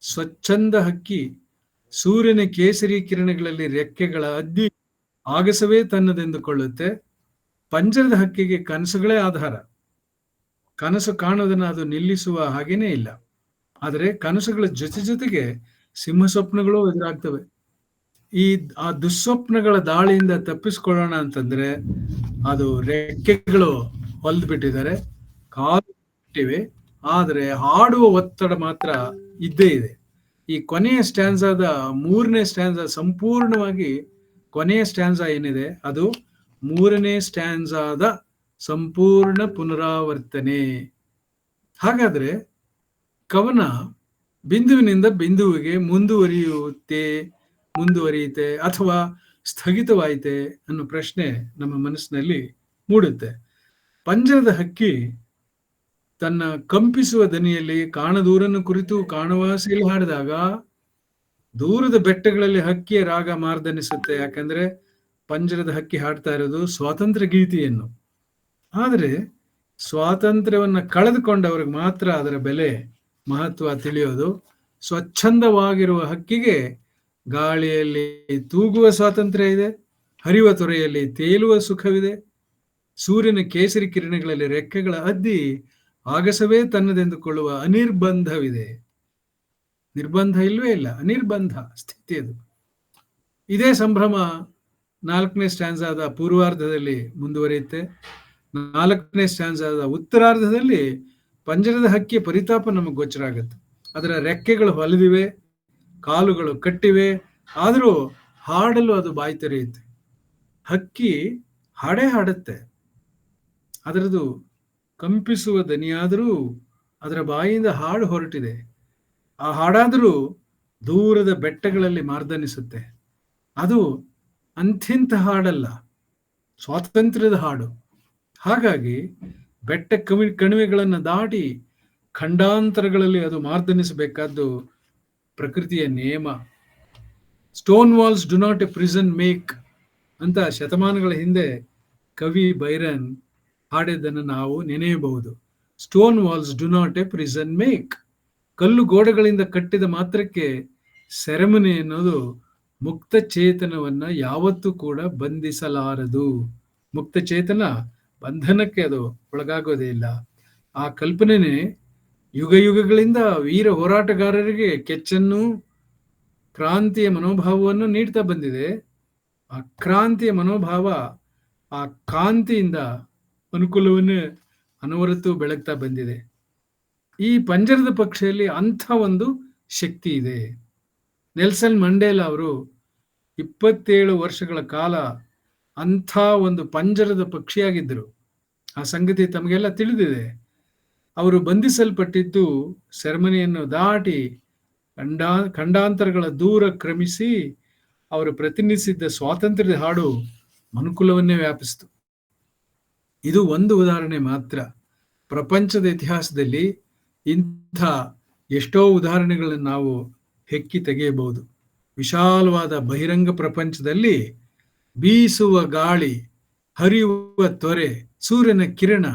ಸ್ವಚ್ಛಂದ ಹಕ್ಕಿ ಸೂರ್ಯನ ಕೇಸರಿ ಕಿರಣಗಳಲ್ಲಿ ರೆಕ್ಕೆಗಳ ಅದ್ದಿ ಆಗಸವೇ ತನ್ನದೆಂದುಕೊಳ್ಳುತ್ತೆ. ಪಂಜರದ ಹಕ್ಕಿಗೆ ಕನಸುಗಳೇ ಆಧಾರ. ಕನಸು ಕಾಣೋದನ್ನ ಅದು ನಿಲ್ಲಿಸುವ ಹಾಗೇನೇ ಇಲ್ಲ. ಆದರೆ ಕನಸುಗಳ ಜೊತೆಗೆ ಸಿಂಹ ಸ್ವಪ್ನಗಳು ಎದುರಾಗ್ತವೆ. ಆ ದುಸ್ವಪ್ನಗಳ ದಾಳಿಯಿಂದ ತಪ್ಪಿಸ್ಕೊಳ್ಳೋಣ ಅಂತಂದ್ರೆ ಅದು ರೆಕ್ಕೆಗಳು ಹೊಲ್ದು ಬಿಟ್ಟಿದ್ದಾರೆ, ಕಾಲು ಬಿಟ್ಟಿವೆ, ಆದರೆ ಹಾಡುವ ಒತ್ತಡ ಮಾತ್ರ ಇದ್ದೇ ಇದೆ. ಈ ಕೊನೆಯ ಸ್ಟ್ಯಾನ್ಜಾದ 3ನೇ ಸ್ಟ್ಯಾನ್ಜಾ ಸಂಪೂರ್ಣವಾಗಿ, ಕೊನೆಯ ಸ್ಟ್ಯಾನ್ಜಾ ಏನಿದೆ ಅದು 3ನೇ ಸ್ಟ್ಯಾನ್ಜಾದ ಸಂಪೂರ್ಣ ಪುನರಾವರ್ತನೆ. ಹಾಗಾದ್ರೆ ಕವನ ಬಿಂದುವಿನಿಂದ ಬಿಂದುವಿಗೆ ಮುಂದುವರಿಯುತ್ತೆ ಅಥವಾ ಸ್ಥಗಿತವಾಯಿತೆ ಅನ್ನೋ ಪ್ರಶ್ನೆ ನಮ್ಮ ಮನಸ್ಸಿನಲ್ಲಿ ಮೂಡುತ್ತೆ. ಪಂಜರದ ಹಕ್ಕಿ ತನ್ನ ಕಂಪಿಸುವ ದನಿಯಲ್ಲಿ ಕಾಣದೂರನ್ನು ಕುರಿತು ಕಾಣುವಾಸೆಯಲ್ಲಿ ಹಾಡಿದಾಗ ದೂರದ ಬೆಟ್ಟಗಳಲ್ಲಿ ಹಕ್ಕಿಯ ರಾಗ ಮಾರ್ದನಿಸುತ್ತೆ. ಯಾಕಂದ್ರೆ ಪಂಜರದ ಹಕ್ಕಿ ಹಾಡ್ತಾ ಇರೋದು ಸ್ವಾತಂತ್ರ್ಯ ಗೀತೆಯನ್ನು. ಆದರೆ ಸ್ವಾತಂತ್ರ್ಯವನ್ನ ಕಳೆದುಕೊಂಡವ್ರಿಗೆ ಮಾತ್ರ ಅದರ ಬೆಲೆ, ಮಹತ್ವ ತಿಳಿಯೋದು. ಸ್ವಚ್ಛಂದವಾಗಿರುವ ಹಕ್ಕಿಗೆ ಗಾಳಿಯಲ್ಲಿ ತೂಗುವ ಸ್ವಾತಂತ್ರ್ಯ ಇದೆ, ಹರಿವ ತೊರೆಯಲ್ಲಿ ತೇಲುವ ಸುಖವಿದೆ, ಸೂರ್ಯನ ಕೇಸರಿ ಕಿರಣಗಳಲ್ಲಿ ರೆಕ್ಕೆಗಳ ಅದ್ದಿ ಆಗಸವೇ ತನ್ನದೆಂದುಕೊಳ್ಳುವ ಅನಿರ್ಬಂಧವಿದೆ. ನಿರ್ಬಂಧ ಇಲ್ವೇ ಇಲ್ಲ, ಅನಿರ್ಬಂಧ ಸ್ಥಿತಿ ಅದು. ಇದೇ ಸಂಭ್ರಮ 4ನೇ ಸ್ಟ್ಯಾನ್ಸಾದ ಪೂರ್ವಾರ್ಧದಲ್ಲಿ ಮುಂದುವರಿಯುತ್ತೆ. 4ನೇ ಸ್ಟ್ಯಾನ್ಸಾದ ಉತ್ತರಾರ್ಧದಲ್ಲಿ ಪಂಜರದ ಹಕ್ಕಿಯ ಪರಿತಾಪ ನಮಗೆ ಗೋಚರ ಆಗುತ್ತೆ. ಅದರ ರೆಕ್ಕೆಗಳು ಹೊಲಿದಿವೆ, ಕಾಲುಗಳು ಕಟ್ಟಿವೆ, ಆದರೂ ಹಾಡಲು ಅದು ಬಾಯಿ ತೆರೆಯುತ್ತೆ. ಹಕ್ಕಿ ಹಾಡೇ ಹಾಡುತ್ತೆ. ಅದರದು ಕಂಪಿಸುವ ದನಿಯಾದರೂ ಅದರ ಬಾಯಿಯಿಂದ ಹಾಡು ಹೊರಟಿದೆ. ಆ ಹಾಡಾದರೂ ದೂರದ ಬೆಟ್ಟಗಳಲ್ಲಿ ಮಾರ್ದನಿಸುತ್ತೆ. ಅದು ಅಂಥಿಂಥ ಹಾಡಲ್ಲ, ಸ್ವಾತಂತ್ರ್ಯದ ಹಾಡು. ಹಾಗಾಗಿ ಬೆಟ್ಟ ಕಣಿವೆಗಳನ್ನು ದಾಟಿ ಖಂಡಾಂತರಗಳಲ್ಲಿ ಅದು ಮಾರ್ದನಿಸಬೇಕಾದ್ದು ಪ್ರಕೃತಿಯ ನಿಯಮ. Stone walls do not a prison make ಅಂತ ಶತಮಾನಗಳ ಹಿಂದೆ ಕವಿ ಬೈರನ್ ಹಾಡಿದ್ದನ್ನು ನಾವು ನೆನೆಯಬಹುದು. Stone walls do not a prison make. ಕಲ್ಲು ಗೋಡೆಗಳಿಂದ ಕಟ್ಟಿದ ಮಾತ್ರಕ್ಕೆ ಸೆರೆಮನಿ ಅನ್ನೋದು ಮುಕ್ತ ಚೇತನವನ್ನ ಯಾವತ್ತೂ ಕೂಡ ಬಂಧಿಸಲಾರದು. ಮುಕ್ತ ಚೇತನ ಬಂಧನಕ್ಕೆ ಅದು ಒಳಗಾಗೋದೇ ಇಲ್ಲ. ಆ ಕಲ್ಪನೆನೇ ಯುಗ ಯುಗಗಳಿಂದ ವೀರ ಹೋರಾಟಗಾರರಿಗೆ ಕೆಚ್ಚನ್ನು, ಕ್ರಾಂತಿಯ ಮನೋಭಾವವನ್ನು ನೀಡ್ತಾ ಬಂದಿದೆ. ಆ ಕ್ರಾಂತಿಯ ಮನೋಭಾವ ಆ ಕಾಂತಿಯಿಂದ ಅನುಕೂಲವನ್ನೇ ಅನವರತು ಬೆಳಗ್ತಾ ಬಂದಿದೆ. ಈ ಪಂಜರದ ಪಕ್ಷಿಯಲ್ಲಿ ಅಂಥ ಒಂದು ಶಕ್ತಿ ಇದೆ. ನೆಲ್ಸನ್ ಮಂಡೇಲಾ ಅವರು 27 ವರ್ಷಗಳ ಕಾಲ ಅಂಥ ಒಂದು ಪಂಜರದ ಪಕ್ಷಿಯಾಗಿದ್ದರು. ಆ ಸಂಗತಿ ತಮಗೆಲ್ಲ ತಿಳಿದಿದೆ. ಅವರು ಬಂಧಿಸಲ್ಪಟ್ಟಿದ್ದು ಸೆರೆಮನಿಯನ್ನು ದಾಟಿ ಖಂಡಾಂತರಗಳ ದೂರ ಕ್ರಮಿಸಿ ಅವರು ಪ್ರತಿನಿಧಿಸಿದ್ದ ಸ್ವಾತಂತ್ರ್ಯದ ಹಾಡು ಮನುಕುಲವನ್ನೇ ವ್ಯಾಪಿಸಿತು. ಇದು ಒಂದು ಉದಾಹರಣೆ ಮಾತ್ರ. ಪ್ರಪಂಚದ ಇತಿಹಾಸದಲ್ಲಿ ಇಂಥ ಎಷ್ಟೋ ಉದಾಹರಣೆಗಳನ್ನು ನಾವು ಹೆಕ್ಕಿ ತೆಗೆಯಬಹುದು. ವಿಶಾಲವಾದ ಬಹಿರಂಗ ಪ್ರಪಂಚದಲ್ಲಿ ಬೀಸುವ ಗಾಳಿ, ಹರಿಯುವ ತೊರೆ, ಸೂರ್ಯನ ಕಿರಣ,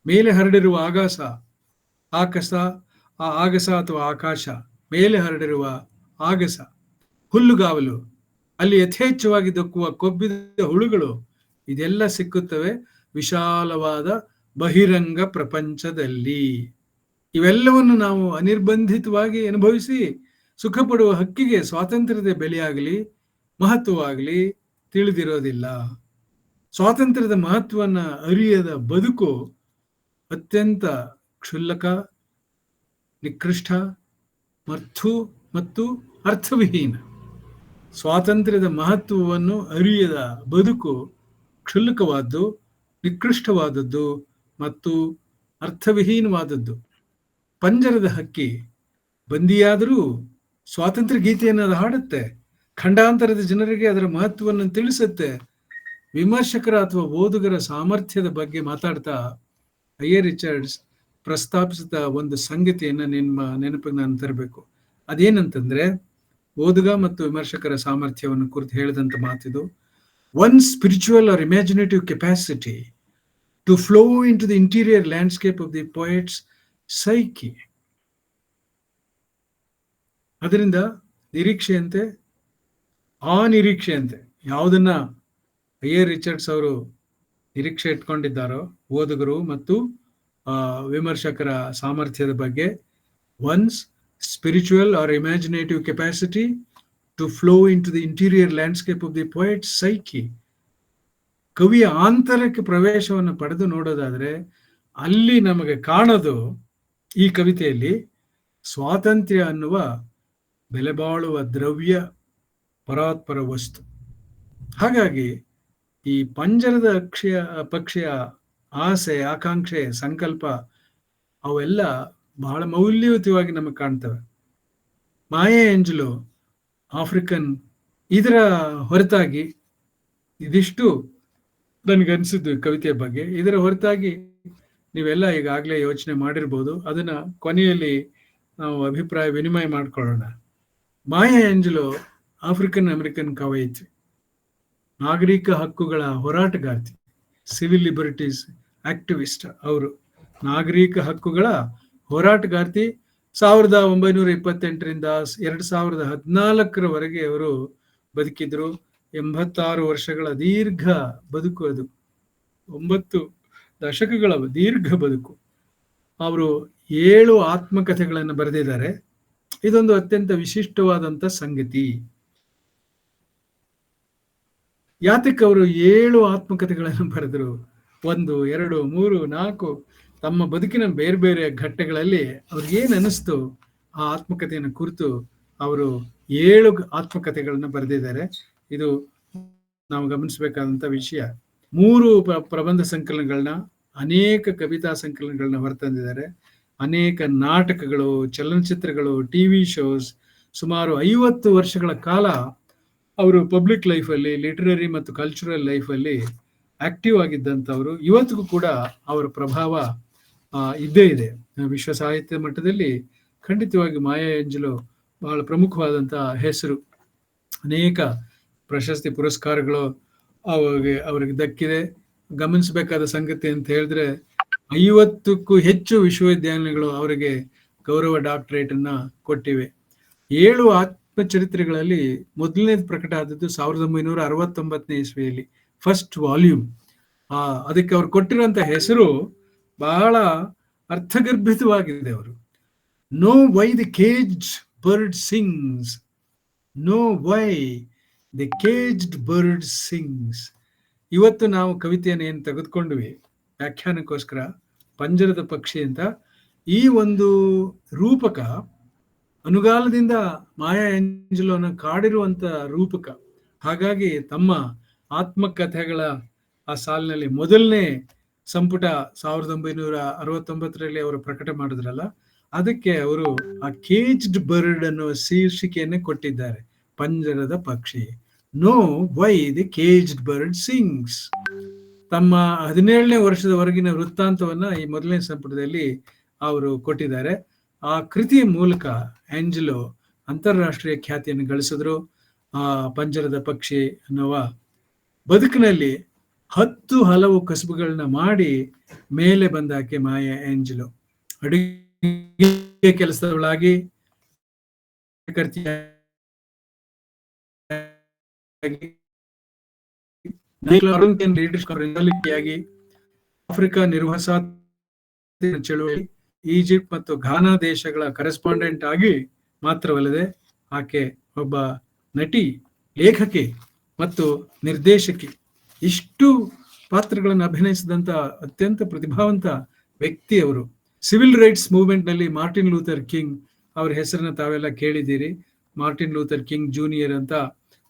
ಮೇಲೆ ಹರಡಿರುವ ಆಗಸ ಅಥವಾ ಆಕಾಶ, ಮೇಲೆ ಹರಡಿರುವ ಆಗಸ, ಹುಲ್ಲುಗಾವಲು, ಅಲ್ಲಿ ಯಥೇಚ್ಛವಾಗಿ ದೊಕ್ಕುವ ಕೊಬ್ಬಿದ ಹುಳುಗಳು, ಇದೆಲ್ಲ ಸಿಕ್ಕುತ್ತವೆ ವಿಶಾಲವಾದ ಬಹಿರಂಗ ಪ್ರಪಂಚದಲ್ಲಿ. ಇವೆಲ್ಲವನ್ನು ನಾವು ಅನಿರ್ಬಂಧಿತವಾಗಿ ಅನುಭವಿಸಿ ಸುಖ ಪಡುವ ಹಕ್ಕಿಗೆ ಸ್ವಾತಂತ್ರ್ಯದ ಬೆಲೆಯಾಗಲಿ ಮಹತ್ವವಾಗಲಿ ತಿಳಿದಿರೋದಿಲ್ಲ. ಸ್ವಾತಂತ್ರ್ಯದ ಮಹತ್ವವನ್ನು ಅರಿಯದ ಬದುಕು ಅತ್ಯಂತ ಕ್ಷುಲ್ಲಕ, ನಿಕೃಷ್ಟ ಮತ್ತು ಅರ್ಥವಿಹೀನ. ಸ್ವಾತಂತ್ರ್ಯದ ಮಹತ್ವವನ್ನು ಅರಿಯದ ಬದುಕು ಕ್ಷುಲ್ಲಕವಾದ್ದು, ನಿಕೃಷ್ಟವಾದದ್ದು ಮತ್ತು ಅರ್ಥವಿಹೀನವಾದದ್ದು. ಪಂಜರದ ಹಕ್ಕಿ ಬಂದಿಯಾದರೂ ಸ್ವಾತಂತ್ರ್ಯ ಗೀತೆಯನ್ನು ಅದು ಹಾಡುತ್ತೆ. ಖಂಡಾಂತರದ ಜನರಿಗೆ ಅದರ ಮಹತ್ವವನ್ನು ತಿಳಿಸುತ್ತೆ. ವಿಮರ್ಶಕರ ಅಥವಾ ಓದುಗರ ಸಾಮರ್ಥ್ಯದ ಬಗ್ಗೆ ಮಾತಾಡ್ತಾ ಐ.ಎ. ರಿಚರ್ಡ್ಸ್ ಪ್ರಸ್ತಾಪಿಸಿದ ಒಂದು ಸಂಗತಿಯನ್ನು ನಿಮ್ಮ ನೆನಪಿಗೆ ನಾನು ತರಬೇಕು. ಅದೇನಂತಂದ್ರೆ, ಓದುಗ ಮತ್ತು ವಿಮರ್ಶಕರ ಸಾಮರ್ಥ್ಯವನ್ನು ಕುರಿತು ಹೇಳಿದಂಥ ಮಾತಿದು. One spiritual or imaginative capacity to flow into the interior landscape of the poet's psyche. ಅದರಿಂದ ನಿರೀಕ್ಷೆಯಂತೆ ಅನಿರೀಕ್ಷೆಯಂತೆ ಯಾವುದನ್ನ ಐ.ಎ. ರಿಚರ್ಡ್ಸ್ ಅವರು ನಿರೀಕ್ಷೆ ಇಟ್ಕೊಂಡಿದ್ದಾರೋ ಓದುಗರು ಮತ್ತು ವಿಮರ್ಶಕರ ಸಾಮರ್ಥ್ಯದ ಬಗ್ಗೆ, one's spiritual or imaginative capacity to flow into the interior landscape of the poet psyche. ಕವಿಯ ಆಂತರಿಕ ಪ್ರವೇಶವನ್ನು ಪಡೆದು ನೋಡೋದಾದ್ರೆ ಅಲ್ಲಿ ನಮಗೆ ಕಾಣೋದು ಈ ಕವಿತೆಯಲ್ಲಿ ಸ್ವಾತಂತ್ರ್ಯ ಅನ್ನುವ ಬೆಲೆಬಾಳುವ ದ್ರವ್ಯ, ಪರಾತ್ಪರ ವಸ್ತು. ಹಾಗಾಗಿ ಈ ಪಂಜರದ ಪಕ್ಷಿಯ ಆಸೆ, ಆಕಾಂಕ್ಷೆ, ಸಂಕಲ್ಪ ಅವೆಲ್ಲ ಬಹಳ ಮೌಲ್ಯಯುತವಾಗಿ ನಮಗೆ ಕಾಣ್ತವೆ. ಮಾಯಾ ಏಂಜಲೋ ಆಫ್ರಿಕನ್, ಇದರ ಹೊರತಾಗಿ ಇದಿಷ್ಟು ನನಗನ್ಸಿದ್ದು ಕವಿತೆಯ ಬಗ್ಗೆ. ಇದರ ಹೊರತಾಗಿ ನೀವೆಲ್ಲ ಈಗಾಗಲೇ ಯೋಚನೆ ಮಾಡಿರ್ಬೋದು. ಅದನ್ನ ಕೊನೆಯಲ್ಲಿ ನಾವು ಅಭಿಪ್ರಾಯ ವಿನಿಮಯ ಮಾಡ್ಕೊಳ್ಳೋಣ. ಮಾಯಾ ಏಂಜಲೋ ಆಫ್ರಿಕನ್ ಅಮೆರಿಕನ್ ಕವಯಿತ್ರಿ, ನಾಗರಿಕ ಹಕ್ಕುಗಳ ಹೋರಾಟಗಾರ್ತಿ, ಸಿವಿಲ್ ಲಿಬರ್ಟೀಸ್ ಆಕ್ಟಿವಿಸ್ಟ್. ಅವರು ನಾಗರಿಕ ಹಕ್ಕುಗಳ ಹೋರಾಟಗಾರ್ತಿ. 1928ರಿಂದ 2014ರವರೆಗೆ ಅವರು ಬದುಕಿದ್ರು. 86 ವರ್ಷಗಳ ದೀರ್ಘ ಬದುಕು ಅದು. 9 ದಶಕಗಳ ದೀರ್ಘ ಬದುಕು. ಅವರು 7 ಆತ್ಮಕಥೆಗಳನ್ನು ಬರೆದಿದ್ದಾರೆ. ಇದೊಂದು ಅತ್ಯಂತ ವಿಶಿಷ್ಟವಾದಂಥ ಸಂಗತಿ. ಯಾತಕ್ಕೆ ಅವರು 7 ಆತ್ಮಕಥೆಗಳನ್ನು ಬರೆದರು. 1, 2, 3, 4 ತಮ್ಮ ಬದುಕಿನ ಬೇರೆ ಬೇರೆ ಘಟ್ಟಗಳಲ್ಲಿ ಅವ್ರಿಗೆ ಏನ್ ಅನಿಸ್ತು ಆ ಆತ್ಮಕಥೆಯನ್ನು ಕುರಿತು ಅವರು 7 ಆತ್ಮಕಥೆಗಳನ್ನ ಬರೆದಿದ್ದಾರೆ. ಇದು ನಾವು ಗಮನಿಸಬೇಕಾದಂತ ವಿಷಯ. 3 ಪ್ರಬಂಧ ಸಂಕಲನಗಳನ್ನ, ಅನೇಕ ಕವಿತಾ ಸಂಕಲನಗಳನ್ನ ಹೊರತಂದಿದ್ದಾರೆ. ಅನೇಕ ನಾಟಕಗಳು, ಚಲನಚಿತ್ರಗಳು, ಟಿವಿ ಶೋಸ್, ಸುಮಾರು 50 ವರ್ಷಗಳ ಕಾಲ ಅವರು ಪಬ್ಲಿಕ್ ಲೈಫಲ್ಲಿ, ಲಿಟರರಿ ಮತ್ತು ಕಲ್ಚರಲ್ ಲೈಫಲ್ಲಿ ಆಕ್ಟಿವ್ ಆಗಿದ್ದಂಥವ್ರು. ಇವತ್ತಿಗೂ ಕೂಡ ಅವರ ಪ್ರಭಾವ ಇದ್ದೇ ಇದೆ. ವಿಶ್ವ ಸಾಹಿತ್ಯ ಮಟ್ಟದಲ್ಲಿ ಖಂಡಿತವಾಗಿ ಮಾಯಾ ಏಂಜಲೋ ಬಹಳ ಪ್ರಮುಖವಾದಂತಹ ಹೆಸರು. ಅನೇಕ ಪ್ರಶಸ್ತಿ ಪುರಸ್ಕಾರಗಳು ಅವ್ರಿಗೆ ದಕ್ಕಿದೆ. ಗಮನಿಸಬೇಕಾದ ಸಂಗತಿ ಅಂತ ಹೇಳಿದ್ರೆ 50ಕ್ಕೂ ಹೆಚ್ಚು ವಿಶ್ವವಿದ್ಯಾಲಯಗಳು ಅವರಿಗೆ ಗೌರವ ಡಾಕ್ಟರೇಟ್ ಅನ್ನ ಕೊಟ್ಟಿವೆ. 7 ಆತ್ಮಚರಿತ್ರೆಗಳಲ್ಲಿ ಮೊದಲನೇದು ಪ್ರಕಟ ಆದದ್ದು 1969ನೇ ಇಸ್ವಿಯಲ್ಲಿ, ಫಸ್ಟ್ ವಾಲ್ಯೂಮ್. ಅದಕ್ಕೆ ಅವ್ರು ಕೊಟ್ಟಿರುವಂತ ಹೆಸರು ಬಹಳ ಅರ್ಥಗರ್ಭಿತವಾಗಿದೆ. ಅವರು know why the caged bird sings, know why the caged bird sings. ಇವತ್ತು ನಾವು ಕವಿತೆಯನ್ನು ಏನು ತೆಗೆದುಕೊಂಡ್ವಿ ವ್ಯಾಖ್ಯಾನಕ್ಕೋಸ್ಕರ, ಪಂಜರದ ಪಕ್ಷಿ ಅಂತ, ಈ ಒಂದು ರೂಪಕ ಅನುಗಾಲದಿಂದ ಮಾಯಾ ಏಂಜಲೋನ ಕಾಡಿರುವಂತ ರೂಪಕ. ಹಾಗಾಗಿ ತಮ್ಮ ಆತ್ಮಕಥೆಗಳ ಆ ಸಾಲಿನಲ್ಲಿ ಮೊದಲನೇ ಸಂಪುಟ 1969ರಲ್ಲಿ ಅವರು ಪ್ರಕಟ ಮಾಡಿದ್ರಲ್ಲ, ಅದಕ್ಕೆ ಅವರು ಆ ಕೇಜ್ಡ್ ಬರ್ಡ್ ಅನ್ನುವ ಶೀರ್ಷಿಕೆಯನ್ನೇ ಕೊಟ್ಟಿದ್ದಾರೆ, ಪಂಜರದ ಪಕ್ಷಿ. Know why the caged bird sings. ತಮ್ಮ 17ನೇ ವರ್ಷದವರೆಗಿನ ವೃತ್ತಾಂತವನ್ನ ಈ ಮೊದಲನೇ ಸಂಪುಟದಲ್ಲಿ ಅವರು ಕೊಟ್ಟಿದ್ದಾರೆ. ಆ ಕೃತಿಯ ಮೂಲಕ ಏಂಜಲೋ ಅಂತಾರಾಷ್ಟ್ರೀಯ ಖ್ಯಾತಿಯನ್ನು ಗಳಿಸಿದ್ರು. ಆ ಪಂಜರದ ಪಕ್ಷಿ ಅನ್ನುವ ಬದುಕಿನಲ್ಲಿ 10 ಹಲವು ಕಸುಬುಗಳನ್ನ ಮಾಡಿ ಮೇಲೆ ಬಂದಾಕೆ ಮಾಯಾ ಏಂಜಲೋ. ಅಡುಗೆ ಕೆಲಸದವಳಾಗಿ, ಆಫ್ರಿಕಾ ನಿರ್ವಹಣಾ ಚಳುವಳಿ, ಈಜಿಪ್ಟ್ ಮತ್ತು ಘಾನಾ ದೇಶಗಳ ಕರೆಸ್ಪಾಂಡೆಂಟ್ ಆಗಿ ಮಾತ್ರವಲ್ಲದೆ ಆಕೆ ಒಬ್ಬ ನಟಿ, ಲೇಖಕಿ ಮತ್ತು ನಿರ್ದೇಶಕಿ. ಇಷ್ಟು ಪಾತ್ರಗಳನ್ನು ಅಭಿನಯಿಸಿದಂತ ಅತ್ಯಂತ ಪ್ರತಿಭಾವಂತ ವ್ಯಕ್ತಿ ಅವರು. ಸಿವಿಲ್ ರೈಟ್ಸ್ ಮೂವ್ಮೆಂಟ್ ನಲ್ಲಿ ಮಾರ್ಟಿನ್ ಲೂಥರ್ ಕಿಂಗ್ ಅವರ ಹೆಸರನ್ನ ತಾವೆಲ್ಲ ಕೇಳಿದ್ದೀರಿ. ಮಾರ್ಟಿನ್ ಲೂಥರ್ ಕಿಂಗ್ ಜೂನಿಯರ್ ಅಂತ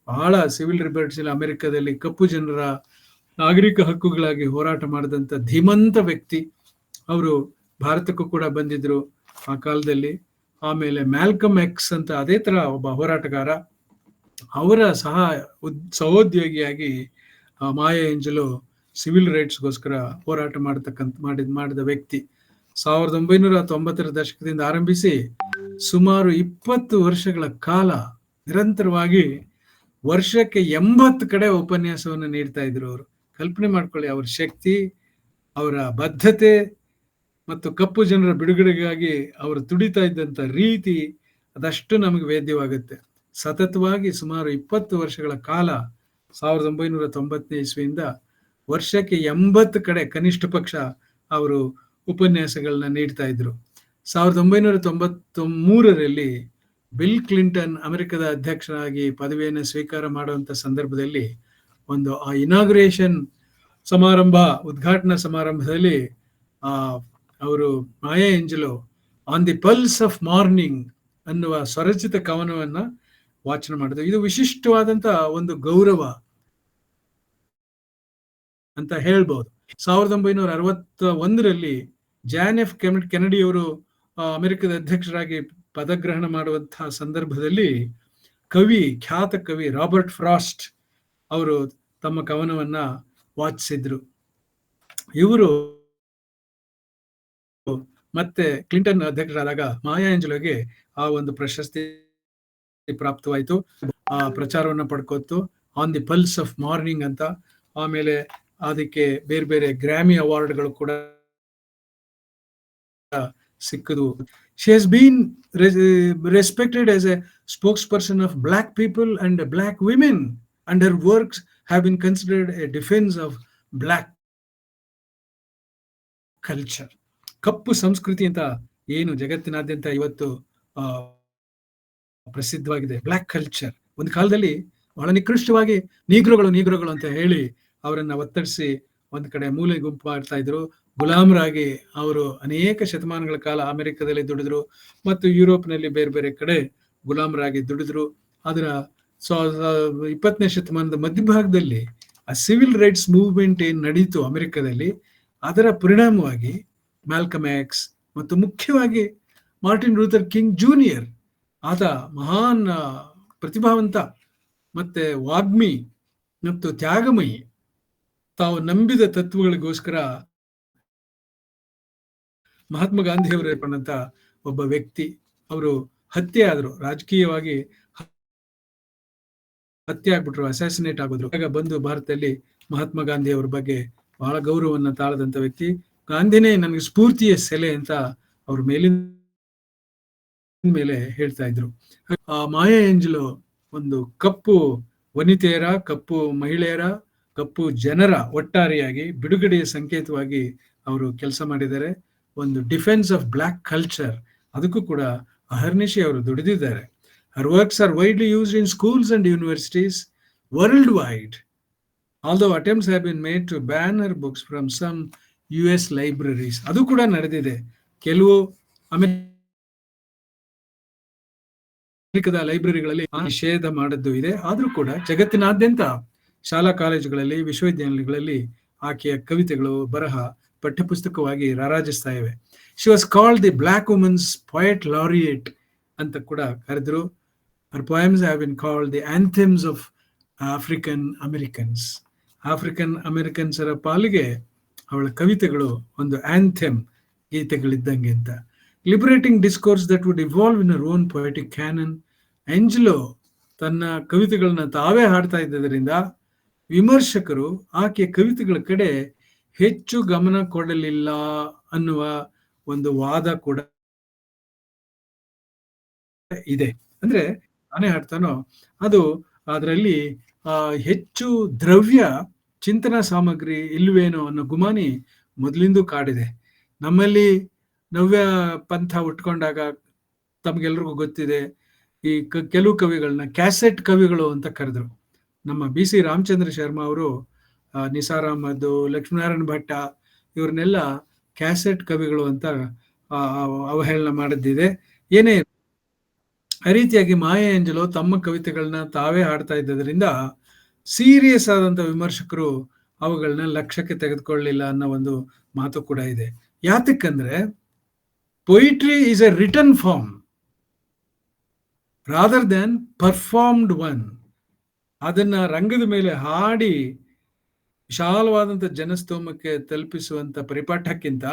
ಬಹಳ ಸಿವಿಲ್ ಲಿಬರ್ಟೀಸ್ ಅಮೆರಿಕದಲ್ಲಿ ಕಪ್ಪು ಜನರ ನಾಗರಿಕ ಹಕ್ಕುಗಳಾಗಿ ಹೋರಾಟ ಮಾಡಿದಂತ ಧೀಮಂತ ವ್ಯಕ್ತಿ. ಅವರು ಭಾರತಕ್ಕೂ ಕೂಡ ಬಂದಿದ್ರು ಆ ಕಾಲದಲ್ಲಿ. ಆಮೇಲೆ ಮ್ಯಾಲ್ಕಮ್ ಎಕ್ಸ್ ಅಂತ ಅದೇ ತರ ಒಬ್ಬ ಹೋರಾಟಗಾರ, ಅವರ ಸಹೋದ್ಯೋಗಿಯಾಗಿ ಮಾಯಾ ಏಂಜಲೋ ಸಿವಿಲ್ ರೈಟ್ಸ್ಗೋಸ್ಕರ ಹೋರಾಟ ಮಾಡಿದ ವ್ಯಕ್ತಿ. 1990ರ ದಶಕದಿಂದ ಆರಂಭಿಸಿ ಸುಮಾರು 20 ವರ್ಷಗಳ ಕಾಲ ನಿರಂತರವಾಗಿ ವರ್ಷಕ್ಕೆ 80 ಕಡೆ ಉಪನ್ಯಾಸವನ್ನು ನೀಡ್ತಾ ಇದ್ರು ಅವರು. ಕಲ್ಪನೆ ಮಾಡ್ಕೊಳ್ಳಿ ಅವರ ಶಕ್ತಿ, ಅವರ ಬದ್ಧತೆ ಮತ್ತು ಕಪ್ಪು ಜನರ ಬಿಡುಗಡೆಗಾಗಿ ಅವರು ತುಡಿತಾ ಇದ್ದಂತ ರೀತಿ, ಅದಷ್ಟು ನಮಗೆ ವೇದ್ಯವಾಗುತ್ತೆ. ಸತತವಾಗಿ ಸುಮಾರು 20 ವರ್ಷಗಳ ಕಾಲ 1990ನೇ ಇಸ್ವಿಯಿಂದ ವರ್ಷಕ್ಕೆ 80 ಕಡೆ ಕನಿಷ್ಠ ಪಕ್ಷ ಅವರು ಉಪನ್ಯಾಸಗಳನ್ನ ನೀಡ್ತಾ ಇದ್ರು. 1993ರಲ್ಲಿ ಬಿಲ್ ಕ್ಲಿಂಟನ್ ಅಮೆರಿಕದ ಅಧ್ಯಕ್ಷರಾಗಿ ಪದವಿಯನ್ನು ಸ್ವೀಕಾರ ಮಾಡುವಂತ ಸಂದರ್ಭದಲ್ಲಿ ಒಂದು ಆ ಇನಾಗ್ರೇಷನ್ ಸಮಾರಂಭ, ಉದ್ಘಾಟನಾ ಸಮಾರಂಭದಲ್ಲಿ ಅವರು Maya Angelou on the pulse of morning ಅನ್ನುವ ಸ್ವರಚಿತ ಕವನವನ್ನ ವಾಚನ ಮಾಡಿದ್ರು. ಇದು ವಿಶಿಷ್ಟವಾದಂತ ಒಂದು ಗೌರವ ಅಂತ ಹೇಳ್ಬಹುದು. 1961ರಲ್ಲಿ ಜಾನ್ ಎಫ್ ಕೆನಡಿ ಅವರು ಅಮೆರಿಕದ ಅಧ್ಯಕ್ಷರಾಗಿ ಪದಗ್ರಹಣ ಮಾಡುವಂತಹ ಸಂದರ್ಭದಲ್ಲಿ ಖ್ಯಾತ ಕವಿ ರಾಬರ್ಟ್ ಫ್ರಾಸ್ಟ್ ಅವರು ತಮ್ಮ ಕವನವನ್ನ ವಾಚಿಸಿದ್ರು. ಇವರು ಮತ್ತೆ ಕ್ಲಿಂಟನ್ ಅಧ್ಯಕ್ಷರಾದಾಗ ಮಾಯಾ ಏಂಜಲೋಗೆ ಆ ಒಂದು ಪ್ರಶಸ್ತಿ ಪ್ರಾಪ್ತವಾಯಿತು. ಆ ಪ್ರಚಾರವನ್ನ ಪಡ್ಕೊತ್ತು, on the pulse of morning ಅಂತ. ಆಮೇಲೆ ಅದಕ್ಕೆ ಬೇರೆ ಬೇರೆ ಗ್ರಾಮಿ ಅವಾರ್ಡ್ಗಳು ಕೂಡ ಸಿಕ್ಕದು. She has been respected as a spokesperson of black people and black women, and her works have been considered a defense of black culture. ಕಪ್ಪು ಸಂಸ್ಕೃತಿ ಅಂತ ಏನು ಜಗತ್ತಿನಾದ್ಯಂತ ಇವತ್ತು ಪ್ರಸಿದ್ಧವಾಗಿದೆ, ಬ್ಲಾಕ್ ಕಲ್ಚರ್. ಒಂದು ಕಾಲದಲ್ಲಿ ಬಹಳ ನಿಕೃಷ್ಟವಾಗಿ ನೀಗ್ರೋಗಳು ಅಂತ ಹೇಳಿ ಅವರನ್ನ ಒತ್ತಡಿಸಿ ಒಂದ್ ಕಡೆ ಮೂಲೆ ಗುಂಪು ಮಾಡ್ತಾ ಇದ್ರು. ಗುಲಾಮರಾಗಿ ಅವರು ಅನೇಕ ಶತಮಾನಗಳ ಕಾಲ ಅಮೆರಿಕದಲ್ಲಿ ದುಡಿದ್ರು ಮತ್ತು ಯುರೋಪ್ನಲ್ಲಿ ಬೇರೆ ಬೇರೆ ಕಡೆ ಗುಲಾಮರಾಗಿ ದುಡಿದ್ರು. ಅದರ 20ನೇ ಶತಮಾನದ ಮಧ್ಯಭಾಗದಲ್ಲಿ ಆ ಸಿವಿಲ್ ರೈಟ್ಸ್ ಮೂವ್ಮೆಂಟ್ ಏನ್ ನಡೀತು ಅಮೆರಿಕದಲ್ಲಿ, ಅದರ ಪರಿಣಾಮವಾಗಿ ಮ್ಯಾಲ್ಕಮ್ ಎಕ್ಸ್ ಮತ್ತು ಮುಖ್ಯವಾಗಿ ಮಾರ್ಟಿನ್ ಲೂಥರ್ ಕಿಂಗ್ ಜೂನಿಯರ್, ಆತ ಮಹಾನ್ ಪ್ರತಿಭಾವಂತ ಮತ್ತೆ ವಾಗ್ಮಿ ಮತ್ತು ತ್ಯಾಗಮಯಿ, ತಾವು ನಂಬಿದ ತತ್ವಗಳಿಗೋಸ್ಕರ ಮಹಾತ್ಮ ಗಾಂಧಿಯವರು ಏರ್ಪಟ್ಟಂತ ಒಬ್ಬ ವ್ಯಕ್ತಿ, ಅವರು ಹತ್ಯೆ ಆದ್ರು, ರಾಜಕೀಯವಾಗಿ ಹತ್ಯೆ ಆಗ್ಬಿಟ್ರು, ಅಸಾಸಿನೇಟ್ ಆಗಿದ್ರು. ಆಗ ಬಂದು ಭಾರತದಲ್ಲಿ ಮಹಾತ್ಮ ಗಾಂಧಿ ಅವರ ಬಗ್ಗೆ ಬಹಳ ಗೌರವವನ್ನು ತಾಳದಂತ ವ್ಯಕ್ತಿ. ಗಾಂಧಿನೇ ನನಗೆ ಸ್ಫೂರ್ತಿಯ ಸೆಲೆ ಅಂತ ಅವ್ರ ಮೇಲೆ ಹೇಳ್ತಾ ಇದ್ರು. ಆ ಮಾಯಾ ಏಂಜಲೋ ಒಂದು ಕಪ್ಪು ವನಿತೆಯರ, ಕಪ್ಪು ಮಹಿಳೆಯರ, ಕಪ್ಪು ಜನರ ಒಟ್ಟಾರೆಯಾಗಿ ಬಿಡುಗಡೆಯ ಸಂಕೇತವಾಗಿ ಅವರು ಕೆಲಸ ಮಾಡಿದ್ದಾರೆ. ಒಂದು ಡಿಫೆನ್ಸ್ ಆಫ್ ಬ್ಲಾಕ್ ಕಲ್ಚರ್, ಅದಕ್ಕೂ ಕೂಡ ಅಹರ್ನಿಶಿ ಅವರು ದುಡಿದಿದ್ದಾರೆ. Her works are widely used in schools and universities worldwide, although attempts have been made to ban her books from some US libraries. ಅದು ಕೂಡ ನಡೆದಿದೆ. ಕೆಲವು ಅಮೆರಿಕದ ಲೈಬ್ರರಿಗಳಲ್ಲಿ ನಿಷೇಧ ಮಾಡದ್ದು ಇದೆ. ಆದ್ರೂ ಕೂಡ ಜಗತ್ತಿನಾದ್ಯಂತ ಶಾಲಾ ಕಾಲೇಜುಗಳಲ್ಲಿ, ವಿಶ್ವವಿದ್ಯಾನಿಲಯಗಳಲ್ಲಿ ಆಕೆಯ ಕವಿತೆಗಳು, ಬರಹ ಪಠ್ಯಪುಸ್ತಕವಾಗಿ ರಾರಾಜಿಸ್ತಾ ಇವೆ. She was called the black woman's poet laureate ಅಂತ ಕೂಡ ಕರೆದ್ರು. Her poems have been called the anthems of African Americans. African ಅಮೆರಿಕನ್ಸರ ಪಾಲಿಗೆ ಅವಳ ಕವಿತೆಗಳು ಒಂದು ಆಂಥೆಮ್, ಗೀತೆಗಳಿದ್ದಂಗೆ ಅಂತ. Liberating discourse that would evolve in our own poetic canon. Angelou ತನ್ನ ಕವಿತೆಗಳನ್ನ ತಾವೇ ಹಾಡ್ತಾ ಇದ್ದರಿಂದ ವಿಮರ್ಶಕರು ಆಕೆಯ ಕವಿತೆಗಳ ಕಡೆ ಹೆಚ್ಚು ಗಮನ ಕೊಡಲಿಲ್ಲ ಅನ್ನುವ ಒಂದು ವಾದ ಕೂಡ ಇದೆ. ಅಂದ್ರೆ ನಾನೇ ಹಾಡ್ತಾನೋ ಅದು ಅದರಲ್ಲಿ ಹೆಚ್ಚು ದ್ರವ್ಯ ಚಿಂತನಾ ಸಾಮಗ್ರಿ ಇಲ್ವೇನೋ ಅನ್ನೋ ಗುಮಾನಿ ಮೊದಲಿಂದ ಕಾಡಿದೆ. ನಮ್ಮಲ್ಲಿ ನವ್ಯ ಪಂಥ ಉಟ್ಕೊಂಡಾಗ ತಮ್ಗೆಲ್ರಿಗೂ ಗೊತ್ತಿದೆ, ಈ ಕೆಲವು ಕವಿಗಳನ್ನ ಕ್ಯಾಸೆಟ್ ಕವಿಗಳು ಅಂತ ಕರೆದ್ರು. ನಮ್ಮ BC ರಾಮಚಂದ್ರ ಶರ್ಮಾ ಅವರು, ನಿಸಾರ್ ಅಹಮದ್, ಲಕ್ಷ್ಮೀನಾರಾಯಣ ಭಟ್ಟ ಇವ್ರನ್ನೆಲ್ಲ ಕ್ಯಾಸೆಟ್ ಕವಿಗಳು ಅಂತ ಅವಹೇಳನ ಮಾಡಿದ್ದಿದೆ. ಏನೇ ಆ ರೀತಿಯಾಗಿ ಮಾಯಾ ಏಂಜಲೋ ತಮ್ಮ ಕವಿತೆಗಳನ್ನ ತಾವೇ ಹಾಡ್ತಾ ಇದ್ದರಿಂದ ಸೀರಿಯಸ್ ಆದಂತ ವಿಮರ್ಶಕರು ಅವುಗಳನ್ನ ಲಕ್ಷ್ಯಕ್ಕೆ ತೆಗೆದುಕೊಳ್ಳಲಿಲ್ಲ ಅನ್ನೋ ಒಂದು ಮಾತು ಕೂಡ ಇದೆ. ಯಾತಕ್ಕಂದ್ರೆ poetry is a written form rather than performed one. ಅದನ್ನ ರಂಗದ ಮೇಲೆ ಹಾಡಿ ವಿಶಾಲವಾದಂತ ಜನಸ್ತೋಮಕ್ಕೆ ತಲುಪಿಸುವಂತ ಪರಿಪಾಠಕ್ಕಿಂತ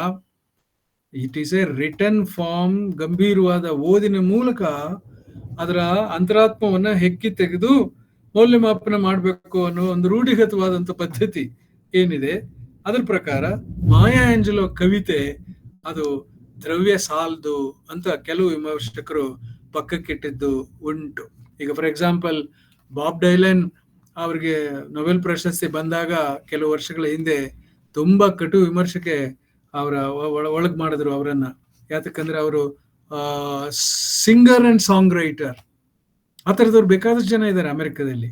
it is a written form. ಗಂಭೀರವಾದ ಓದಿನ ಮೂಲಕ ಅದರ ಅಂತರಾತ್ಮವನ್ನ ಹೆಕ್ಕಿ ತೆಗೆದು ಮೌಲ್ಯಮಾಪನ ಮಾಡಬೇಕು ಅನ್ನೋ ಒಂದು ರೂಢಿಗತವಾದಂತ ಪದ್ಧತಿ ಏನಿದೆ, ಅದ್ರ ಪ್ರಕಾರ ಮಾಯಾ ಏಂಜಲೋ ಕವಿತೆ ಅದು ದ್ರವ್ಯ ಸಾಲದು ಅಂತ ಕೆಲವು ವಿಮರ್ಶಕರು ಪಕ್ಕಕ್ಕಿಟ್ಟಿದ್ದು ಉಂಟು. ಈಗ ಫಾರ್ ಎಕ್ಸಾಂಪಲ್ ಬಾಬ್ ಡೈಲನ್ ಅವ್ರಿಗೆ ನೊಬೆಲ್ ಪ್ರಶಸ್ತಿ ಬಂದಾಗ ಕೆಲವು ವರ್ಷಗಳ ಹಿಂದೆ ತುಂಬಾ ಕಟು ವಿಮರ್ಶೆಗೆ ಅವರ ಒಳಗ್ ಮಾಡಿದ್ರು ಅವರನ್ನ. ಯಾತಕ್ಕಂದ್ರೆ ಅವರು ಸಿಂಗರ್ ಅಂಡ್ ಸಾಂಗ್ ರೈಟರ್, ಆ ಥರದವ್ರು ಬೇಕಾದಷ್ಟು ಜನ ಇದ್ದಾರೆ ಅಮೆರಿಕದಲ್ಲಿ.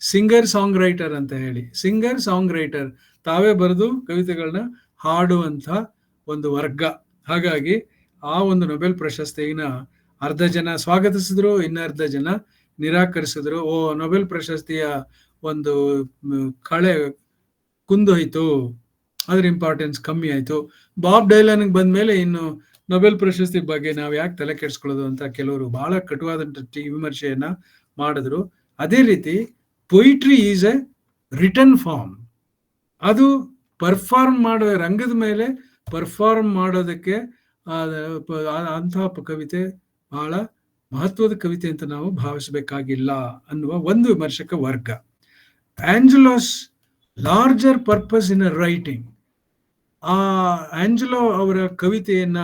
ಸಿಂಗರ್ ಸಾಂಗ್ ರೈಟರ್ ಅಂತ ಹೇಳಿ, ಸಿಂಗರ್ ಸಾಂಗ್ ರೈಟರ್ ತಾವೇ ಬರೆದು ಕವಿತೆಗಳನ್ನ ಹಾಡುವಂತ ಒಂದು ವರ್ಗ. ಹಾಗಾಗಿ ಆ ಒಂದು ನೊಬೆಲ್ ಪ್ರಶಸ್ತಿನ ಅರ್ಧ ಜನ ಸ್ವಾಗತಿಸಿದ್ರು, ಇನ್ನರ್ಧ ಜನ ನಿರಾಕರಿಸಿದ್ರು. ನೊಬೆಲ್ ಪ್ರಶಸ್ತಿಯ ಒಂದು ಕಳೆ ಕುಂದೋಯ್ತು, ಅದ್ರ ಇಂಪಾರ್ಟೆನ್ಸ್ ಕಮ್ಮಿ ಆಯ್ತು. ಬಾಬ್ ಡೈಲನ್ಗೆ ಬಂದ್ಮೇಲೆ ಇನ್ನು ನೊಬೆಲ್ ಪ್ರಶಸ್ತಿ ಬಗ್ಗೆ ನಾವು ಯಾಕೆ ತಲೆ ಕೆಡಿಸ್ಕೊಳ್ಳೋದು ಅಂತ ಕೆಲವರು ಬಹಳ ಕಟುವಾದಂತ ವಿಮರ್ಶೆಯನ್ನ ಮಾಡಿದ್ರು. ಅದೇ ರೀತಿ poetry is a written form. ಅದು ಪರ್ಫಾರ್ಮ್ ಮಾಡೋ ರಂಗದ ಮೇಲೆ ಪರ್ಫಾರ್ಮ್ ಮಾಡೋದಕ್ಕೆ ಅಂತಹ ಕವಿತೆ ಬಹಳ ಮಹತ್ವದ ಕವಿತೆ ಅಂತ ನಾವು ಭಾವಿಸಬೇಕಾಗಿಲ್ಲ ಅನ್ನುವ ಒಂದು ವಿಮರ್ಶಕ ವರ್ಗ. ಆಂಜಲೋಸ್ ಲಾರ್ಜರ್ ಪರ್ಪಸ್ ಇನ್ ರೈಟಿಂಗ್, ಆ ಆಂಜಲೋ ಅವರ ಕವಿತೆಯನ್ನ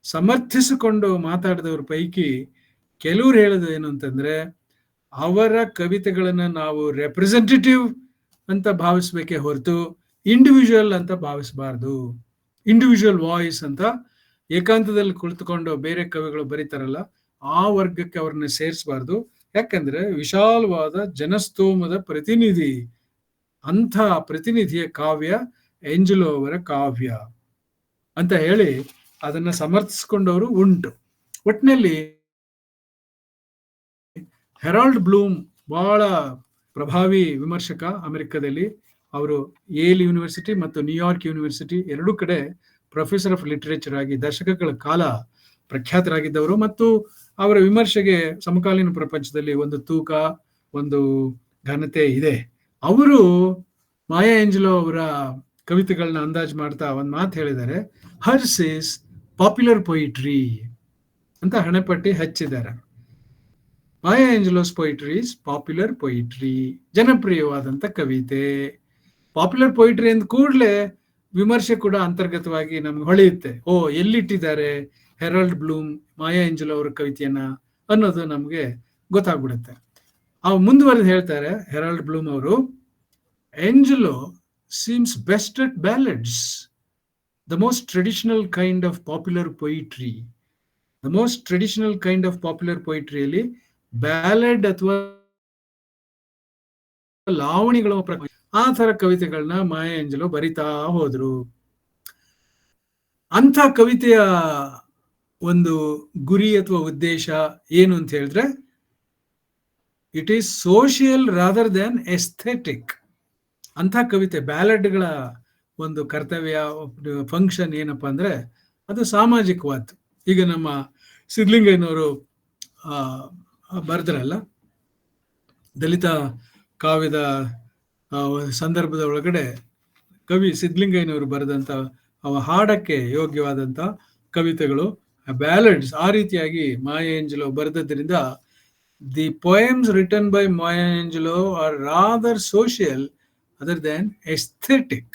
ಸಮರ್ಥಿಸಿಕೊಂಡು ಮಾತಾಡಿದವ್ರ ಪೈಕಿ ಕೆಲವ್ರು ಹೇಳೋದು ಏನು ಅಂತಂದ್ರೆ, ಅವರ ಕವಿತೆಗಳನ್ನ ನಾವು ರೆಪ್ರೆಸೆಂಟೇಟಿವ್ ಅಂತ ಭಾವಿಸ್ಬೇಕೇ ಹೊರತು ಇಂಡಿವಿಜುವಲ್ ಅಂತ ಭಾವಿಸಬಾರ್ದು. ಇಂಡಿವಿಜುವಲ್ ವಾಯ್ಸ್ ಅಂತ ಏಕಾಂತದಲ್ಲಿ ಕುಳಿತುಕೊಂಡು ಬೇರೆ ಕವಿಗಳು ಬರೀತಾರಲ್ಲ, ಆ ವರ್ಗಕ್ಕೆ ಅವ್ರನ್ನ ಸೇರಿಸಬಾರ್ದು. ಯಾಕಂದ್ರೆ ವಿಶಾಲವಾದ ಜನಸ್ತೋಮದ ಪ್ರತಿನಿಧಿ, ಅಂಥ ಪ್ರತಿನಿಧಿಯ ಕಾವ್ಯ ಏಂಜಲೋ ಅವರ ಕಾವ್ಯ ಅಂತ ಹೇಳಿ ಅದನ್ನ ಸಮರ್ಥಿಸಿಕೊಂಡವರು ಉಂಟು. ಒಟ್ಟಿನಲ್ಲಿ ಹೆರಾಲ್ಡ್ ಬ್ಲೂಮ್ ಬಹಳ ಪ್ರಭಾವಿ ವಿಮರ್ಶಕ ಅಮೆರಿಕದಲ್ಲಿ. ಅವರು ಯೇಲ್ ಯೂನಿವರ್ಸಿಟಿ ಮತ್ತು ನ್ಯೂಯಾರ್ಕ್ ಯೂನಿವರ್ಸಿಟಿ ಎರಡೂ ಕಡೆ ಪ್ರೊಫೆಸರ್ ಆಫ್ ಲಿಟರೇಚರ್ ಆಗಿ ದಶಕಗಳ ಕಾಲ ಪ್ರಖ್ಯಾತರಾಗಿದ್ದವರು. ಮತ್ತು ಅವರ ವಿಮರ್ಶೆಗೆ ಸಮಕಾಲೀನ ಪ್ರಪಂಚದಲ್ಲಿ ಒಂದು ತೂಕ, ಒಂದು ಘನತೆ ಇದೆ. ಅವರು ಮಾಯಾ ಏಂಜಲೋ ಅವರ ಕವಿತೆಗಳನ್ನ ಅಂದಾಜು ಮಾಡ್ತಾ ಒಂದು ಮಾತು ಹೇಳಿದ್ದಾರೆ, ಹರ್ಸ್ ಇಸ್ ಪಾಪ್ಯುಲರ್ ಪೊಯಿಟ್ರಿ ಅಂತ ಹಣೆಪಟ್ಟಿ ಹಚ್ಚಿದ್ದಾರೆ. ಮಾಯಾ ಏಂಜಲೋಸ್ ಪೊಯಿಟ್ರಿ ಇಸ್ ಪಾಪ್ಯುಲರ್ ಪೊಯಿಟ್ರಿ, ಜನಪ್ರಿಯವಾದಂತ ಕವಿತೆ. ಪಾಪ್ಯುಲರ್ ಪೊಯಿಟ್ರಿ ಅಂದ ಕೂಡಲೇ ವಿಮರ್ಶೆ ಕೂಡ ಅಂತರ್ಗತವಾಗಿ ನಮ್ಗೆ ಹೊಳೆಯುತ್ತೆ. ಓ, ಎಲ್ಲಿಟ್ಟಿದ್ದಾರೆ ಹೆರಾಲ್ಡ್ ಬ್ಲೂಮ್ ಮಾಯಾ ಏಂಜಲೋ ಅವರ ಕವಿತೆಯನ್ನ ಅನ್ನೋದು ನಮ್ಗೆ ಗೊತ್ತಾಗ್ಬಿಡುತ್ತೆ. ಅವು ಮುಂದುವರೆದು ಹೇಳ್ತಾರೆ ಹೆರಾಲ್ಡ್ ಬ್ಲೂಮ್ ಅವರು, Angelo seems best at ballads, the most traditional kind of popular poetry. The most traditional kind of popular poetry ಅಲ್ಲಿ ಬ್ಯಾಲೆಡ್ ಅಥವಾ ಲಾವಣಿಗಳ ಆ ತರ ಕವಿತೆಗಳನ್ನ ಮಾಯಾ ಏಂಜಲೋ ಬರಿತಾ ಹೋದ್ರು. ಅಂಥ ಕವಿತೆಯ ಒಂದು ಗುರಿ ಅಥವಾ ಉದ್ದೇಶ ಏನು ಅಂತ ಹೇಳಿದ್ರೆ, it is social rather than aesthetic. ಅಂಥ ಕವಿತೆ ಬ್ಯಾಲೆಡ್ಗಳ ಒಂದು ಕರ್ತವ್ಯ, ಫಂಕ್ಷನ್ ಏನಪ್ಪಾ ಅಂದ್ರೆ ಅದು ಸಾಮಾಜಿಕವಾದ. ಈಗ ನಮ್ಮ ಸಿದ್ಧಲಿಂಗಯ್ಯನವರು ಬರೆದ್ರಲ್ಲ, ದಲಿತ ಕಾವ್ಯದ ಸಂದರ್ಭದ ಒಳಗಡೆ ಕವಿ ಸಿದ್ಧಲಿಂಗಯ್ಯನವರು ಬರೆದಂತ ಹಾಡಕ್ಕೆ ಯೋಗ್ಯವಾದಂತ ಕವಿತೆಗಳು ಬ್ಯಾಲೆಡ್ಸ್. ಆ ರೀತಿಯಾಗಿ ಮಾಯಾ ಏಂಜಲೋ ಬರೆದದ್ರಿಂದ the poems written by Maya Angelou are rather social other than aesthetic,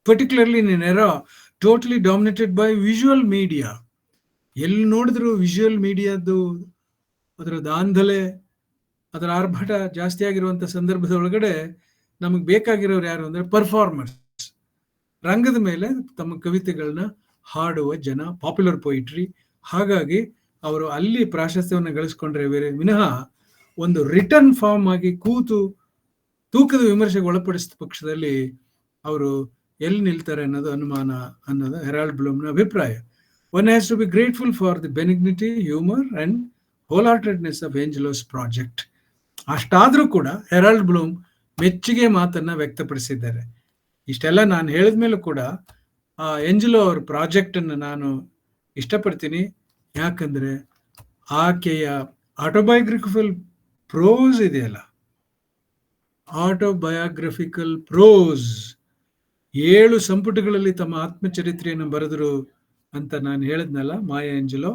particularly in an era totally dominated by visual media. ಎಲ್ಲಿ ನೋಡಿದ್ರು ವಿಜುವಲ್ ಮೀಡಿಯಾದ್ದು ಅದರ ದಾಂಧಲೆ, ಅದರ ಆರ್ಭಟ ಜಾಸ್ತಿ ಆಗಿರುವಂತ ಸಂದರ್ಭದ ಒಳಗಡೆ ನಮಗೆ ಬೇಕಾಗಿರೋರು ಯಾರು ಅಂದ್ರೆ ಪರ್ಫಾರ್ಮರ್ಸ್, ರಂಗದ ಮೇಲೆ ತಮ್ಮ ಕವಿತೆಗಳನ್ನ ಹಾಡುವ ಜನ, ಪಾಪ್ಯುಲರ್ ಪೊಯಿಟ್ರಿ. ಹಾಗಾಗಿ ಅವರು ಅಲ್ಲಿ ಪ್ರಾಶಸ್ತ್ಯವನ್ನು ಗಳಿಸ್ಕೊಂಡ್ರೆ ವಿನಃ ಒಂದು ರಿಟರ್ನ್ ಫಾರ್ಮ್ ಆಗಿ ಕೂತು ತೂಕದ ವಿಮರ್ಶೆಗೆ ಒಳಪಡಿಸಿದ ಪಕ್ಷದಲ್ಲಿ ಅವರು ಎಲ್ಲಿ ನಿಲ್ತಾರೆ ಅನ್ನೋದು ಅನುಮಾನ ಅನ್ನೋದು ಹೆರಾಲ್ಡ್ ಬ್ಲೂಮ್ನ ಅಭಿಪ್ರಾಯ. One has to be grateful for the benignity, humour and wholeheartedness of Angelou's project. ಅಷ್ಟಾದ್ರೂ ಕೂಡ ಹೆರಾಲ್ಡ್ ಬ್ಲೂಮ್ ಮೆಚ್ಚುಗೆ ಮಾತನ್ನ ವ್ಯಕ್ತಪಡಿಸಿದ್ದಾರೆ. ಇಷ್ಟೆಲ್ಲ ನಾನು ಹೇಳಿದ ಮೇಲೂ ಕೂಡ ಆ ಏಂಜಲೋ ಅವ್ರ ಪ್ರಾಜೆಕ್ಟ್ ಅನ್ನು ನಾನು ಇಷ್ಟಪಡ್ತೀನಿ. ಯಾಕಂದ್ರೆ ಆಕೆಯ ಆಟೋಬಯೋಗ್ರಫಿಕಲ್ ಪ್ರೋಸ್ ಇದೆಯಲ್ಲ, ಆಟೋಬಯೋಗ್ರಫಿಕಲ್ ಪ್ರೋಸ್ 7 ಸಂಪುಟಗಳಲ್ಲಿ ತಮ್ಮ ಆತ್ಮಚರಿತ್ರೆಯನ್ನು ಬರೆದರು ಅಂತ ನಾನು ಹೇಳಿದ್ನಲ್ಲ ಮಾಯಾ ಏಂಜಲೋ,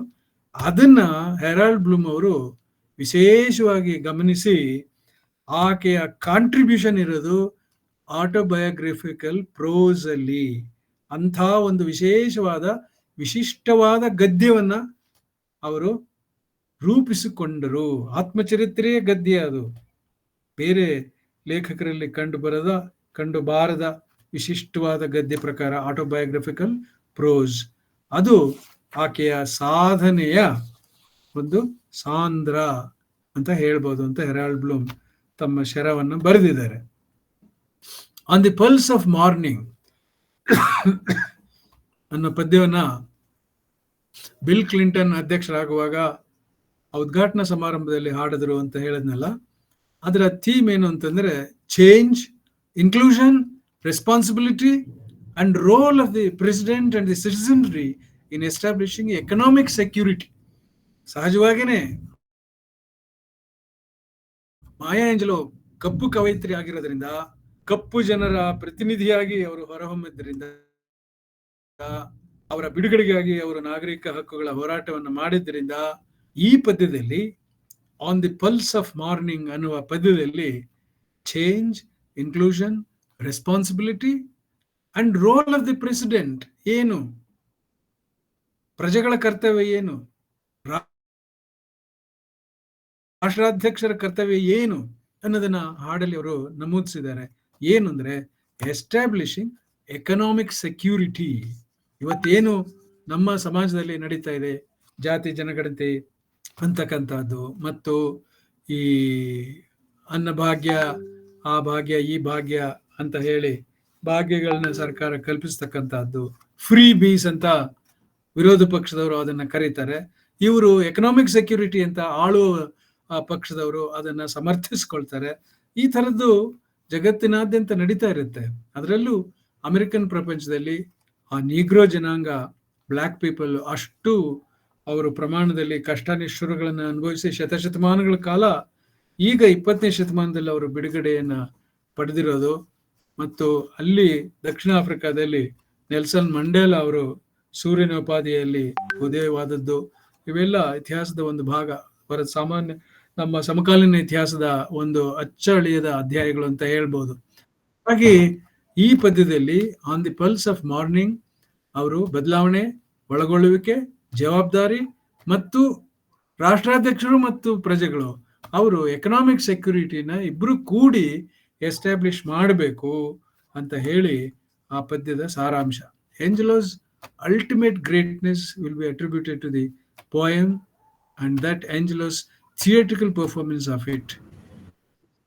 ಅದನ್ನ ಹೆರಾಲ್ಡ್ ಬ್ಲೂಮ್ ಅವರು ವಿಶೇಷವಾಗಿ ಗಮನಿಸಿ ಆಕೆಯ ಕಾಂಟ್ರಿಬ್ಯೂಷನ್ ಇರೋದು ಆಟೋಬಯೋಗ್ರಫಿಕಲ್ ಪ್ರೋಸ್ ಅಲ್ಲಿ. ಅಂಥ ಒಂದು ವಿಶಿಷ್ಟವಾದ ಗದ್ಯವನ್ನ ಅವರು ರೂಪಿಸಿಕೊಂಡರು. ಆತ್ಮಚರಿತ್ರೆಯ ಗದ್ಯ ಅದು, ಬೇರೆ ಲೇಖಕರಲ್ಲಿ ಕಂಡು ಬಾರದ ವಿಶಿಷ್ಟವಾದ ಗದ್ಯ ಪ್ರಕಾರ ಆಟೋಬಯೋಗ್ರಫಿಕಲ್ ಪ್ರೋಸ್. ಅದು ಆಕೆಯ ಸಾಧನೆಯ ಒಂದು ಸಾಂದ್ರ ಅಂತ ಹೇಳ್ಬೋದು ಅಂತ ಹೆರಾಲ್ಡ್ ಬ್ಲೂಮ್ ತಮ್ಮ ಶರವನ್ನು ಬರೆದಿದ್ದಾರೆ. On the pulse of morning ಅನ್ನೋ ಪದ್ಯವನ್ನ ಬಿಲ್ ಕ್ಲಿಂಟನ್ ಅಧ್ಯಕ್ಷರಾಗುವಾಗ ಉದ್ಘಾಟನಾ ಸಮಾರಂಭದಲ್ಲಿ ಹಾಡಿದ್ರು ಅಂತ ಹೇಳಿದ್ನಲ್ಲ, ಅದರ ಥೀಮ್ ಏನು ಅಂತಂದ್ರೆ change, inclusion, responsibility and role of the president and the citizenry in establishing economic security. ಸಹಜವಾಗಿಯೇ ಮಾಯಾ ಏಂಜಲೋ ಕಪ್ಪು ಕವಯಿತ್ರಿ ಆಗಿರೋದ್ರಿಂದ, ಕಪ್ಪು ಜನರ ಪ್ರತಿನಿಧಿಯಾಗಿ ಅವರು ಹೊರಹೊಮ್ಮಿದ್ದರಿಂದ, ಅವರ ಬಿಡುಗಡೆಗಾಗಿ ಅವರು ನಾಗರಿಕ ಹಕ್ಕುಗಳ ಹೋರಾಟವನ್ನು ಮಾಡಿದ್ದರಿಂದ ಈ ಪದ್ಯದಲ್ಲಿ on the pulse of morning ಅನ್ನುವ ಪದ್ಯದಲ್ಲಿ change, inclusion, responsibility and role of the president ಏನು, ಪ್ರಜೆಗಳ ಕರ್ತವ್ಯ ಏನು, ರಾಷ್ಟ್ರಾಧ್ಯಕ್ಷರ ಕರ್ತವ್ಯ ಏನು ಅನ್ನೋದನ್ನ ಹಾಡಲ್ಲಿ ಅವರು ನಮೂದಿಸಿದ್ದಾರೆ. ಏನು ಅಂದ್ರೆ ಎಸ್ಟಾಬ್ಲಿಷಿಂಗ್ ಎಕನಾಮಿಕ್ ಸೆಕ್ಯೂರಿಟಿ. ಇವತ್ತೇನು ನಮ್ಮ ಸಮಾಜದಲ್ಲಿ ನಡೀತಾ ಇದೆ, ಜಾತಿ ಜನಗಣತಿ ಅಂತಕ್ಕಂಥದ್ದು ಮತ್ತು ಈ ಅನ್ನಭಾಗ್ಯ, ಆ ಭಾಗ್ಯ, ಈ ಭಾಗ್ಯ ಅಂತ ಹೇಳಿ ಭಾಗ್ಯಗಳನ್ನ ಸರ್ಕಾರ ಕಲ್ಪಿಸ್ತಕ್ಕಂಥದ್ದು, ಫ್ರೀ ಬೀಸ್ ಅಂತ ವಿರೋಧ ಪಕ್ಷದವರು ಅದನ್ನ ಕರೀತಾರೆ. ಇವರು ಎಕನಾಮಿಕ್ ಸೆಕ್ಯೂರಿಟಿ ಅಂತ ಆಳುವ ಪಕ್ಷದವರು ಅದನ್ನ ಸಮರ್ಥಿಸ್ಕೊಳ್ತಾರೆ. ಈ ತರದ್ದು ಜಗತ್ತಿನಾದ್ಯಂತ ನಡೀತಾ ಇರುತ್ತೆ. ಅದರಲ್ಲೂ ಅಮೆರಿಕನ್ ಪ್ರಪಂಚದಲ್ಲಿ ಆ ನೀಗ್ರೋ ಜನಾಂಗ, ಬ್ಲ್ಯಾಕ್ ಪೀಪಲ್ ಅಷ್ಟು ಅವರು ಪ್ರಮಾಣದಲ್ಲಿ ಕಷ್ಟ ನಿಷ್ಠುರಗಳನ್ನು ಅನುಭವಿಸಿ ಶತಶತಮಾನಗಳ ಕಾಲ ಈಗ 20ನೇ ಶತಮಾನದಲ್ಲಿ ಅವರು ಬಿಡುಗಡೆಯನ್ನ ಪಡೆದಿರೋದು. ಮತ್ತು ಅಲ್ಲಿ ದಕ್ಷಿಣ ಆಫ್ರಿಕಾದಲ್ಲಿ ನೆಲ್ಸನ್ ಮಂಡೇಲಾ ಅವರು ಸೂರ್ಯನ ಉಪಾಧಿಯಲ್ಲಿ ಉದಯವಾದದ್ದು, ಇವೆಲ್ಲ ಇತಿಹಾಸದ ಒಂದು ಭಾಗ. ಸಾಮಾನ್ಯ ನಮ್ಮ ಸಮಕಾಲೀನ ಇತಿಹಾಸದ ಒಂದು ಅಚ್ಚಳಿಯದ ಅಧ್ಯಾಯಗಳು ಅಂತ ಹೇಳ್ಬೋದು. ಹಾಗೆ ಈ ಪದ್ಯದಲ್ಲಿ on the pulse of morning ಅವರು ಬದಲಾವಣೆ, ಒಳಗೊಳ್ಳುವಿಕೆ, ಜವಾಬ್ದಾರಿ ಮತ್ತು ರಾಷ್ಟ್ರಾಧ್ಯಕ್ಷರು ಮತ್ತು ಪ್ರಜೆಗಳು ಅವರು ಎಕನಾಮಿಕ್ ಸೆಕ್ಯೂರಿಟಿನ ಇಬ್ರು ಕೂಡಿ ಎಸ್ಟಾಬ್ಲಿಷ್ ಮಾಡಬೇಕು ಅಂತ ಹೇಳಿ ಆ ಪದ್ಯದ ಸಾರಾಂಶ. ಏಂಜಲೋಸ್ ultimate greatness will be attributed to the poem and that Angelo's theatrical performance of it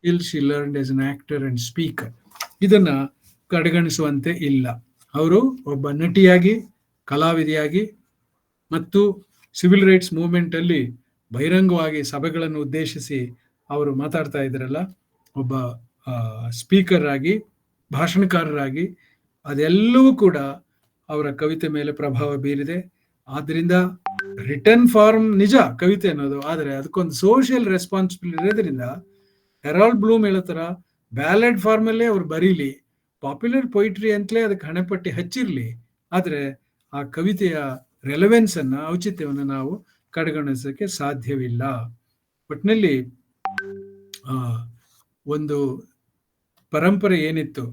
till she learned as an actor and speaker. ಇದನ್ನ ಕಡೆಗಣಿಸುವಂತೆ ಇಲ್ಲ. ಅವರು ಒಬ್ಬ ನಟಿಯಾಗಿ, ಕಲಾವಿದೆಯಾಗಿ ಮತ್ತು ಸಿವಿಲ್ ರೈಟ್ಸ್ ಮೂವ್ಮೆಂಟ್ ಅಲ್ಲಿ ಬಹಿರಂಗವಾಗಿ ಸಭೆಗಳನ್ನು ಉದ್ದೇಶಿಸಿ ಅವರು ಮಾತಾಡ್ತಾ ಇದ್ರಲ್ಲ, ಒಬ್ಬ ಸ್ಪೀಕರ್ ಆಗಿ, ಭಾಷಣಕಾರರಾಗಿ, ಅದೆಲ್ಲವೂ ಕೂಡ ಅವರ ಕವಿತೆ ಮೇಲೆ ಪ್ರಭಾವ ಬೀರಿದೆ. ಆದ್ರಿಂದ ರಿಟರ್ನ್ ಫಾರ್ಮ್ ನಿಜ ಕವಿತೆ ಅನ್ನೋದು, ಆದರೆ ಅದಕ್ಕೊಂದು ಸೋಷಿಯಲ್ ರೆಸ್ಪಾನ್ಸಿಬಿಲಿಟಿ ಇರೋದ್ರಿಂದ ಹೆರಾಲ್ಡ್ ಬ್ಲೂಮ್ ಹೇಳೋ ತರ ಬ್ಯಾಲೆಡ್ ಫಾರ್ಮ್ ಅಲ್ಲೇ ಅವ್ರು ಬರೀಲಿ, ಪಾಪ್ಯುಲರ್ ಪೊಯಿಟ್ರಿ ಅಂತಲೇ ಅದಕ್ಕೆ ಹಣೆಪಟ್ಟಿ ಹಚ್ಚಿರ್ಲಿ, ಆದ್ರೆ ಆ ಕವಿತೆಯ ರೆಲೆವೆನ್ಸ್ ಅನ್ನ, ಔಚಿತ್ಯವನ್ನು ನಾವು ಕಡೆಗಣಿಸೋಕೆ ಸಾಧ್ಯವಿಲ್ಲ. ಒಟ್ಟಿನಲ್ಲಿ ಒಂದು ಪರಂಪರೆ ಏನಿತ್ತು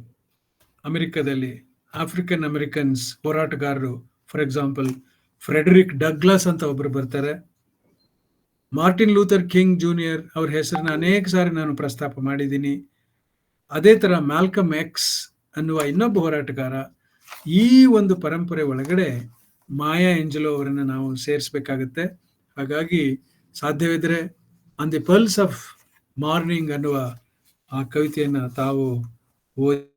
ಅಮೆರಿಕದಲ್ಲಿ, ಆಫ್ರಿಕನ್ ಅಮೆರಿಕನ್ಸ್ ಹೋರಾಟಗಾರರು, ಫಾರ್ ಎಕ್ಸಾಂಪಲ್ ಫ್ರೆಡರಿಕ್ ಡಗ್ಲಾಸ್ ಅಂತ ಒಬ್ರು ಬರ್ತಾರೆ. ಮಾರ್ಟಿನ್ ಲೂಥರ್ ಕಿಂಗ್ ಜೂನಿಯರ್ ಅವ್ರ ಹೆಸರನ್ನ ಅನೇಕ ಸಾರಿ ನಾನು ಪ್ರಸ್ತಾಪ ಮಾಡಿದ್ದೀನಿ. ಅದೇ ತರ ಮ್ಯಾಲ್ಕಮ್ ಎಕ್ಸ್ ಅನ್ನುವ ಇನ್ನೊಬ್ಬ ಹೋರಾಟಗಾರ. ಈ ಒಂದು ಪರಂಪರೆ ಒಳಗಡೆ ಮಾಯಾ ಏಂಜಲೋ ಅವರನ್ನು ನಾವು ಸೇರಿಸಬೇಕಾಗತ್ತೆ. ಹಾಗಾಗಿ ಸಾಧ್ಯವಿದ್ರೆ on the pulse of morning ಅನ್ನುವ ಆ ಕವಿತೆಯನ್ನ ತಾವು ಓದಿ,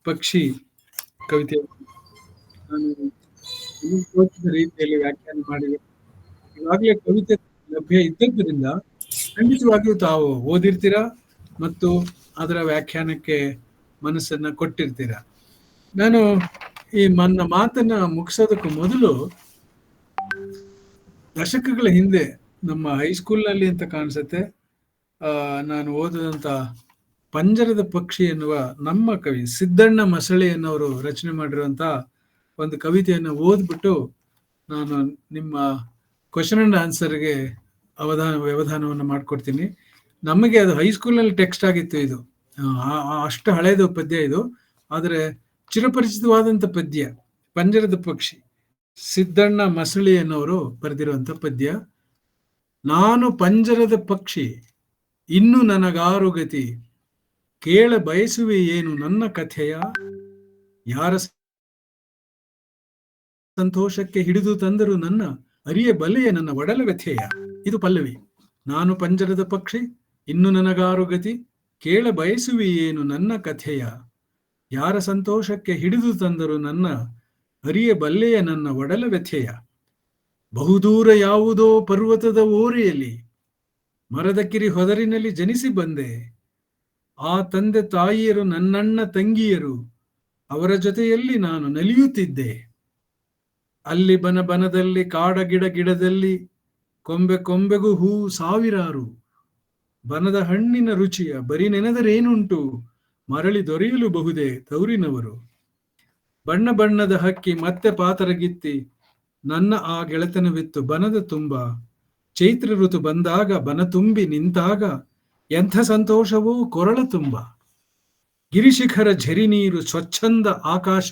ಪಕ್ಷಿ ಕವಿತೆ ರೀತಿಯಲ್ಲಿ ವ್ಯಾಖ್ಯಾನ ಮಾಡಿದೆ. ಈಗಾಗಲೇ ಕವಿತೆ ಲಭ್ಯ ಇದ್ದದ್ದರಿಂದ ಖಂಡಿತವಾಗಿಯೂ ತಾವು ಓದಿರ್ತೀರಾ ಮತ್ತು ಅದರ ವ್ಯಾಖ್ಯಾನಕ್ಕೆ ಮನಸ್ಸನ್ನ ಕೊಟ್ಟಿರ್ತೀರಾ. ನಾನು ಈ ನನ್ನ ಮಾತನ್ನ ಮುಗಿಸೋದಕ್ಕೂ ಮೊದಲು, ದಶಕಗಳ ಹಿಂದೆ ನಮ್ಮ ಹೈಸ್ಕೂಲ್ನಲ್ಲಿ ಅಂತ ಕಾಣಿಸುತ್ತೆ, ನಾನು ಓದಿದಂತ ಪಂಜರದ ಪಕ್ಷಿ ಎನ್ನುವ ನಮ್ಮ ಕವಿ ಸಿದ್ದಣ್ಣ ಮಸಳೆ ಎನ್ನುವರು ರಚನೆ ಮಾಡಿರುವಂತ ಒಂದು ಕವಿತೆಯನ್ನು ಓದ್ಬಿಟ್ಟು ನಾನು ನಿಮ್ಮ ಕ್ವಶನ್ ಅಂಡ್ ಆನ್ಸರ್ಗೆ ವ್ಯವಧಾನವನ್ನು ಮಾಡ್ಕೊಡ್ತೀನಿ. ನಮಗೆ ಅದು ಹೈಸ್ಕೂಲ್ನಲ್ಲಿ ಟೆಕ್ಸ್ಟ್ ಆಗಿತ್ತು. ಇದು ಅಷ್ಟು ಹಳೇದು ಪದ್ಯ ಇದು, ಆದರೆ ಚಿರಪರಿಚಿತವಾದಂಥ ಪದ್ಯ. ಪಂಜರದ ಪಕ್ಷಿ, ಸಿದ್ದಣ್ಣ ಮಸಳಿ ಎನ್ನುವರು ಬರೆದಿರುವಂಥ ಪದ್ಯ. ನಾನು ಪಂಜರದ ಪಕ್ಷಿ, ಇನ್ನು ನನಗಾರು ಗತಿ, ಕೇಳ ಬಯಸುವೆ ಏನು ನನ್ನ ಕಥೆಯ, ಯಾರ ಸಂತೋಷಕ್ಕೆ ಹಿಡಿದು ತಂದರು ನನ್ನ ಅರಿಯ ಬಲೆಯ ನನ್ನ ಒಡಲ ವ್ಯಥೆಯ. ಇದು ಪಲ್ಲವಿ. ನಾನು ಪಂಜರದ ಪಕ್ಷಿ, ಇನ್ನು ನನಗಾರು ಗತಿ, ಕೇಳ ಬಯಸುವೆ ಏನು ನನ್ನ ಕಥೆಯ, ಯಾರ ಸಂತೋಷಕ್ಕೆ ಹಿಡಿದು ತಂದರು ನನ್ನ ಅರಿಯ ಬಲ್ಲೆಯ ನನ್ನ ಒಡಲ ವ್ಯಥೆಯ. ಬಹುದೂರ ಯಾವುದೋ ಪರ್ವತದ ಓರೆಯಲ್ಲಿ, ಮರದ ಕಿರಿ ಹೊದರಿನಲ್ಲಿ ಜನಿಸಿ ಬಂದೆ, ಆ ತಂದೆ ತಾಯಿಯರು ನನ್ನಣ್ಣ ತಂಗಿಯರು, ಅವರ ಜೊತೆಯಲ್ಲಿ ನಾನು ನಲಿಯುತ್ತಿದ್ದೆ. ಅಲ್ಲಿ ಬನ ಬನದಲ್ಲಿ, ಕಾಡ ಗಿಡ ಗಿಡದಲ್ಲಿ, ಕೊಂಬೆ ಕೊಂಬೆಗೂ ಹೂ ಸಾವಿರಾರು, ಬನದ ಹಣ್ಣಿನ ರುಚಿಯ ಬರಿ ನೆನೆದರೇನುಂಟು, ಮರಳಿ ದೊರೆಯಲು ಬಹುದೇ ತೌರಿನವರು. ಬಣ್ಣ ಬಣ್ಣದ ಹಕ್ಕಿ ಮತ್ತೆ ಪಾತರಗಿತ್ತಿ, ನನ್ನ ಆ ಗೆಳೆತನವಿತ್ತು ಬನದ ತುಂಬ, ಚೈತ್ರ ಋತು ಬಂದಾಗ ಬನ ತುಂಬಿ ನಿಂತಾಗ, ಎಂಥ ಸಂತೋಷವೂ ಕೊರಳ ತುಂಬ. ಗಿರಿಶಿಖರ ಝರಿ ನೀರು ಸ್ವಚ್ಛಂದ ಆಕಾಶ,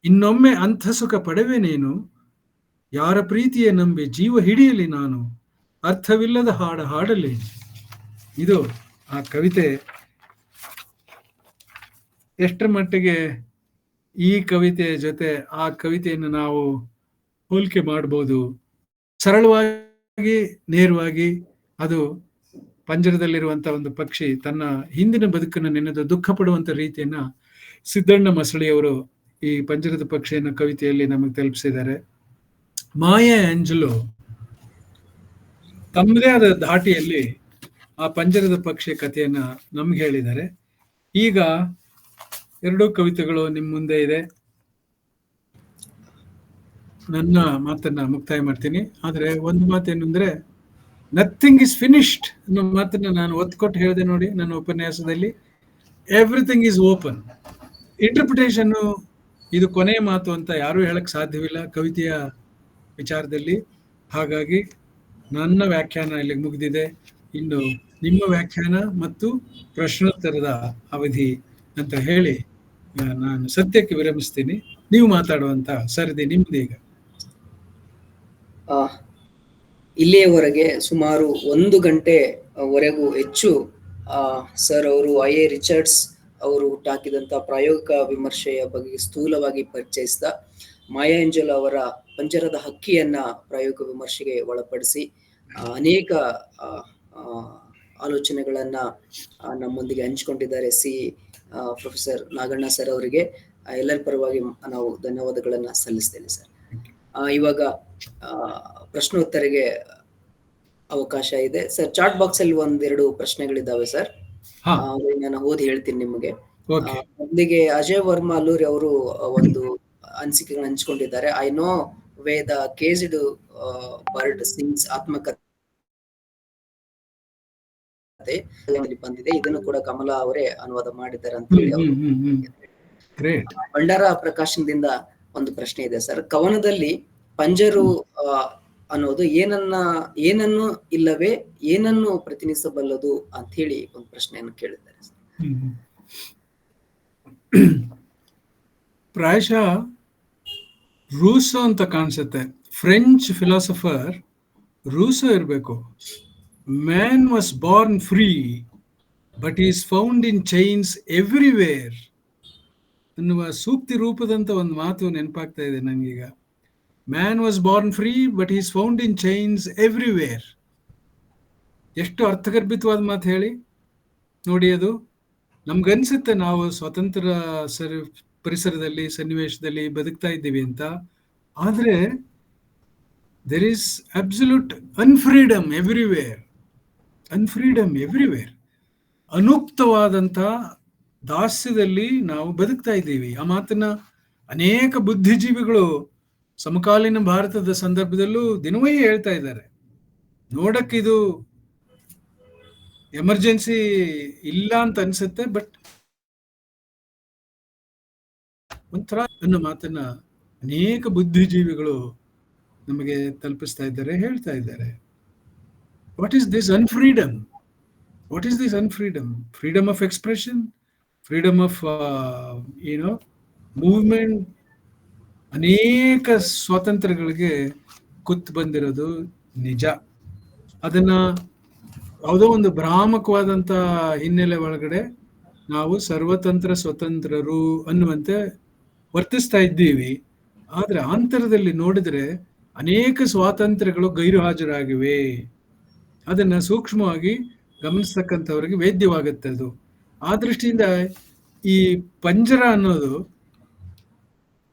ಇನ್ನೊಮ್ಮೆ ಅಂಥ ಸುಖ ಪಡೆವೆನೇನು, ಯಾರ ಪ್ರೀತಿಯ ನಂಬಿ ಜೀವ ಹಿಡಿಯಲಿ ನಾನು, ಅರ್ಥವಿಲ್ಲದ ಹಾಡ ಹಾಡಲೇನು. ಇದು ಆ ಕವಿತೆ. ಎಷ್ಟರ ಮಟ್ಟಿಗೆ ಈ ಕವಿತೆಯ ಜೊತೆ ಆ ಕವಿತೆಯನ್ನು ನಾವು ಹೋಲಿಕೆ ಮಾಡಬಹುದು? ಸರಳವಾಗಿ ನೇರವಾಗಿ ಅದು ಪಂಜರದಲ್ಲಿರುವಂತ ಒಂದು ಪಕ್ಷಿ ತನ್ನ ಹಿಂದಿನ ಬದುಕನ್ನು ನೆನೆದು ದುಃಖ ಪಡುವಂತ ರೀತಿಯನ್ನ ಸಿದ್ದಣ್ಣ ಮಸಳಿಯವರು ಈ ಪಂಜರದ ಪಕ್ಷಿಯನ್ನ ಕವಿತೆಯಲ್ಲಿ ನಮಗೆ ತಲುಪಿಸಿದ್ದಾರೆ. ಮಾಯಾ ಆಂಜಲೋ ತಮ್ಮದೇ ಆದ ಧಾಟಿಯಲ್ಲಿ ಆ ಪಂಜರದ ಪಕ್ಷಿಯ ಕಥೆಯನ್ನ ನಮ್ಗೆ ಹೇಳಿದ್ದಾರೆ. ಈಗ ಎರಡೂ ಕವಿತೆಗಳು ನಿಮ್ ಮುಂದೆ ಇದೆ. ನನ್ನ ಮಾತನ್ನ ಮುಕ್ತಾಯ ಮಾಡ್ತೀನಿ. ಆದ್ರೆ ಒಂದು ಮಾತೇನಂದ್ರೆ, ನಥಿಂಗ್ ಇಸ್ ಫಿನಿಶ್ಡ್ ಅನ್ನೋ ಮಾತನ್ನ ನಾನು ಒತ್ಕೊಟ್ಟು ಹೇಳಿದೆ ನೋಡಿ ನನ್ನ ಉಪನ್ಯಾಸದಲ್ಲಿ. Everything is open. ಇಂಟರ್ಪ್ರಿಟೇಷನ್ ಇದು ಕೊನೆಯ ಮಾತು ಅಂತ ಯಾರೂ ಹೇಳಕ್ ಸಾಧ್ಯವಿಲ್ಲ ಕವಿತೆಯ ವಿಚಾರದಲ್ಲಿ. ಹಾಗಾಗಿ ನನ್ನ ವ್ಯಾಖ್ಯಾನ ಇಲ್ಲಿಗೆ ಮುಗಿದಿದೆ. ಇನ್ನು ನಿಮ್ಮ ವ್ಯಾಖ್ಯಾನ ಮತ್ತು ಪ್ರಶ್ನೋತ್ತರದ ಅವಧಿ ಅಂತ ಹೇಳಿ ನಾನು ಸದ್ಯಕ್ಕೆ ವಿರಮಿಸ್ತೀನಿ. ನೀವು ಮಾತಾಡುವಂತ ಸರದಿ ನಿಮ್ದೀಗ. ಇಲ್ಲಿಯವರೆಗೆ ಸುಮಾರು 1 ಗಂಟೆವರೆಗೂ ಹೆಚ್ಚು ಸರ್ ಅವರು ಐ.ಎ. ರಿಚರ್ಡ್ಸ್ ಅವರು ಹುಟ್ಟಾಕಿದಂತ ಪ್ರಾಯೋಗಿಕ ವಿಮರ್ಶೆಯ ಬಗ್ಗೆ ಸ್ಥೂಲವಾಗಿ ಪರಿಚಯಿಸಿದ ಮಾಯಾ ಆಂಜಲೋ ಅವರ ಪಂಜರದ ಹಕ್ಕಿಯನ್ನ ಪ್ರಾಯೋಗಿಕ ವಿಮರ್ಶೆಗೆ ಒಳಪಡಿಸಿ ಅನೇಕ ಆಲೋಚನೆಗಳನ್ನ ನಮ್ಮೊಂದಿಗೆ ಹಂಚಿಕೊಂಡಿದ್ದಾರೆ ಪ್ರೊಫೆಸರ್ ನಾಗಣ್ಣ ಸರ್ ಅವರಿಗೆ ಎಲ್ಲರ ಪರವಾಗಿ ನಾವು ಧನ್ಯವಾದಗಳನ್ನ ಸಲ್ಲಿಸ್ತೇನೆ ಸರ್. ಇವಾಗ ಪ್ರಶ್ನೋತ್ತರಿಗೆ ಅವಕಾಶ ಇದೆ ಸರ್. ಚಾಟ್ ಬಾಕ್ಸ್ ಅಲ್ಲಿ 1-2 ಪ್ರಶ್ನೆಗಳಿದ್ದಾವೆ ಸರ್. ನಾನು ಓದಿ ಹೇಳ್ತೀನಿ ನಿಮಗೆ. ಮೊದಲಿಗೆ ಅಜಯ್ ವರ್ಮಾ ಅಲ್ಲೂರಿ ಅವರು ಒಂದು ಅನಿಸಿಕೆಗಳನ್ನ ಹಂಚಿಕೊಂಡಿದ್ದಾರೆ. I know why the caged bird sings ಆತ್ಮಕಥೆ ಬಂದಿದೆ. ಇದನ್ನು ಕೂಡ ಕಮಲಾ ಅವರೇ ಅನುವಾದ ಮಾಡಿದ್ದಾರೆ ಅಂತ ಹೇಳಿ. ಭಂಡಾರ ಪ್ರಕಾಶನದಿಂದ ಒಂದು ಪ್ರಶ್ನೆ ಇದೆ ಸರ್. ಕವನದಲ್ಲಿ ಪಂಜರು ಅನ್ನೋದು ಏನನ್ನು ಇಲ್ಲವೇ ಏನನ್ನು ಪ್ರತಿನಿಧಿಸಬಲ್ಲದು ಅಂತ ಹೇಳಿ ಒಂದು ಪ್ರಶ್ನೆಯನ್ನು ಕೇಳಿದ್ದಾರೆ. ಪ್ರಾಯಶಃ ರೂಸೋ ಅಂತ ಕಾಣಿಸುತ್ತೆ. ಫ್ರೆಂಚ್ ಫಿಲಾಸಫರ್ ರೂಸೋ ಇರಬೇಕು. Man was Born free but is found in chains everywhere ಅನ್ನುವ ಸೂಕ್ತಿ ರೂಪದಂತ ಒಂದು ಮಾತು ನೆನಪಾಗ್ತಾ ಇದೆ ನನಗೀಗ. Man was Born free but is found in chains everywhere. ಎಷ್ಟು ಅರ್ಥಗರ್ಭಿತವಾದ ಮಾತು ಹೇಳಿ ನೋಡಿ. ಅದು ನಮ್ಗನ್ಸುತ್ತೆ ನಾವು ಸ್ವತಂತ್ರ ಪರಿಸರದಲ್ಲಿ ಸನ್ನಿವೇಶದಲ್ಲಿ ಬದುಕ್ತಾ ಇದ್ದೀವಿ ಅಂತ. ಆದ್ರೆ there is absolute unfreedom everywhere. Unfreedom everywhere. ಅನುಕ್ತವಾದಂಥ ದಾಸ್ಯದಲ್ಲಿ ನಾವು ಬದುಕ್ತಾ ಇದ್ದೀವಿ. ಆ ಮಾತನ್ನ ಅನೇಕ ಬುದ್ಧಿಜೀವಿಗಳು ಸಮಕಾಲೀನ ಭಾರತದ ಸಂದರ್ಭದಲ್ಲೂ ದಿನವೇ ಹೇಳ್ತಾ ಇದ್ದಾರೆ. ನೋಡಕ್ಕಿದು ಎಮರ್ಜೆನ್ಸಿ ಇಲ್ಲ ಅಂತ ಅನ್ಸುತ್ತೆ, ಬಟ್ ಒಂಥರ ಅನ್ನೋ ಮಾತನ್ನ ಅನೇಕ ಬುದ್ಧಿಜೀವಿಗಳು ನಮಗೆ ತಲುಪಿಸ್ತಾ ಇದ್ದಾರೆ, ಹೇಳ್ತಾ ಇದ್ದಾರೆ. What is this unfreedom? What is this unfreedom? Freedom of expression, freedom of movement, ಅನೇಕ ಸ್ವಾತಂತ್ರ್ಯಗಳಿಗೆ ಕುತ್ತು ಬಂದಿರೋದು ನಿಜ. ಅದನ್ನ ಯಾವುದೋ ಒಂದು ಭ್ರಾಮಕವಾದಂಥ ಹಿನ್ನೆಲೆ ಒಳಗಡೆ ನಾವು ಸರ್ವತಂತ್ರ ಸ್ವತಂತ್ರರು ಅನ್ನುವಂತೆ ವರ್ತಿಸ್ತಾ ಇದ್ದೀವಿ. ಆದ್ರೆ ಆಂತರದಲ್ಲಿ ನೋಡಿದ್ರೆ ಅನೇಕ ಸ್ವಾತಂತ್ರ್ಯಗಳು ಗೈರು ಹಾಜರಾಗಿವೆ. ಅದನ್ನ ಸೂಕ್ಷ್ಮವಾಗಿ ಗಮನಿಸ್ತಕ್ಕಂಥವ್ರಿಗೆ ವೇದ್ಯವಾಗುತ್ತೆ ಅದು. ಆ ದೃಷ್ಟಿಯಿಂದ ಈ ಪಂಜರ ಅನ್ನೋದು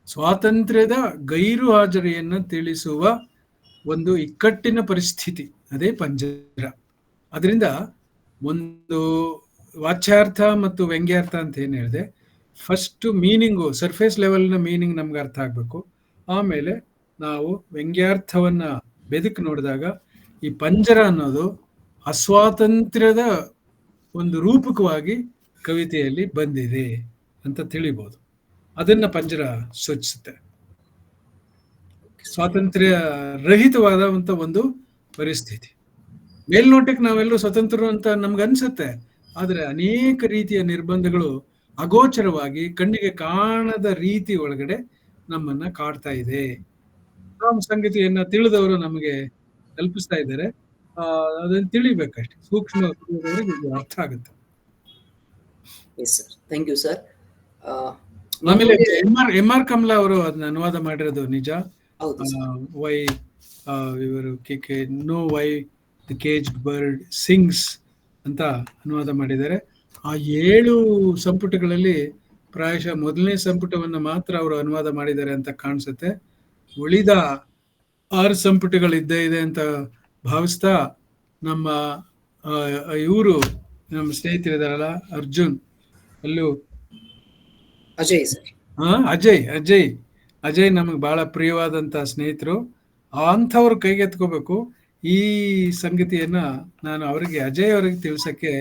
ಸ್ವಾತಂತ್ರ್ಯದ ಗೈರು ಹಾಜರಿಯನ್ನು ತಿಳಿಸುವ ಒಂದು ಇಕ್ಕಟ್ಟಿನ ಪರಿಸ್ಥಿತಿ, ಅದೇ ಪಂಜರ. ಅದರಿಂದ ಒಂದು ವಾಚ್ಯಾರ್ಥ ಮತ್ತು ವ್ಯಂಗ್ಯಾರ್ಥ ಅಂತ ಏನು ಹೇಳಿದೆ, ಫಸ್ಟ್ ಮೀನಿಂಗು ಸರ್ಫೇಸ್ ಲೆವೆಲ್ನ ಮೀನಿಂಗ್ ನಮ್ಗೆ ಅರ್ಥ ಆಗಬೇಕು. ಆಮೇಲೆ ನಾವು ವ್ಯಂಗ್ಯಾರ್ಥವನ್ನ ಬೆದಕು ನೋಡಿದಾಗ ಈ ಪಂಜರ ಅನ್ನೋದು ಅಸ್ವಾತಂತ್ರ್ಯದ ಒಂದು ರೂಪಕವಾಗಿ ಕವಿತೆಯಲ್ಲಿ ಬಂದಿದೆ ಅಂತ ತಿಳಿಬಹುದು. ಅದನ್ನ ಪಂಜರ ಸೂಚಿಸುತ್ತೆ. ಸ್ವಾತಂತ್ರ್ಯ ರಹಿತವಾದಂಥ ಒಂದು ಪರಿಸ್ಥಿತಿ. ಮೇಲ್ನೋಟಕ್ಕೆ ನಾವೆಲ್ಲರೂ ಸ್ವತಂತ್ರರು ಅಂತ ನಮ್ಗೆ ಅನ್ಸುತ್ತೆ, ಆದ್ರೆ ಅನೇಕ ರೀತಿಯ ನಿರ್ಬಂಧಗಳು ಅಗೋಚರವಾಗಿ ಕಣ್ಣಿಗೆ ಕಾಣದ ರೀತಿ ಒಳಗಡೆ ನಮ್ಮನ್ನ ಕಾಡ್ತಾ ಇದೆ. ಆ ಸಂಗತಿಯನ್ನ ತಿಳಿದವರು ನಮಗೆ ಕಲ್ಪಿಸ್ತಾ ಇದ್ದಾರೆ. ಅದನ್ನ ತಿಳಿಬೇಕಷ್ಟೇ, ಸೂಕ್ಷ್ಮ ಅರ್ಥ ಆಗುತ್ತೆ. Thank you sir. ಆಮೇಲೆ ಎಂ ಆರ್ ಕಮಲಾ ಅವರು ಅದನ್ನ ಅನುವಾದ ಮಾಡಿರೋದು ನಿಜ. ವೈ ಇವರು know why the caged bird sings ಅಂತ ಅನುವಾದ ಮಾಡಿದ್ದಾರೆ. ಆ 7 ಸಂಪುಟಗಳಲ್ಲಿ ಪ್ರಾಯಶಃ ಮೊದಲನೇ ಸಂಪುಟವನ್ನು ಮಾತ್ರ ಅವರು ಅನುವಾದ ಮಾಡಿದ್ದಾರೆ ಅಂತ ಕಾಣಿಸುತ್ತೆ. ಉಳಿದ 6 ಸಂಪುಟಗಳು ಇದೆ ಅಂತ ಭಾವಿಸ್ತಾ ನಮ್ಮ ಇವರು ನಮ್ಮ ಸ್ನೇಹಿತರಿದಾರಲ್ಲ ಅರ್ಜುನ್ ಅಲ್ಲೂ ಅಜಯ್ ಸರ್. ಅಜಯ್ ನಮಗೆ ಬಹಳ ಪ್ರಿಯವಾದಂತ ಸ್ನೇಹಿತರು. ಅಂಥವ್ರು ಕೈಗೆತ್ಕೋಬೇಕು. ಈ ಸಂಗತಿಯನ್ನ ನಾನು ಅಜಯ್ ಅವರಿಗೆ ತಿಳಿಸಕ್ಕೆ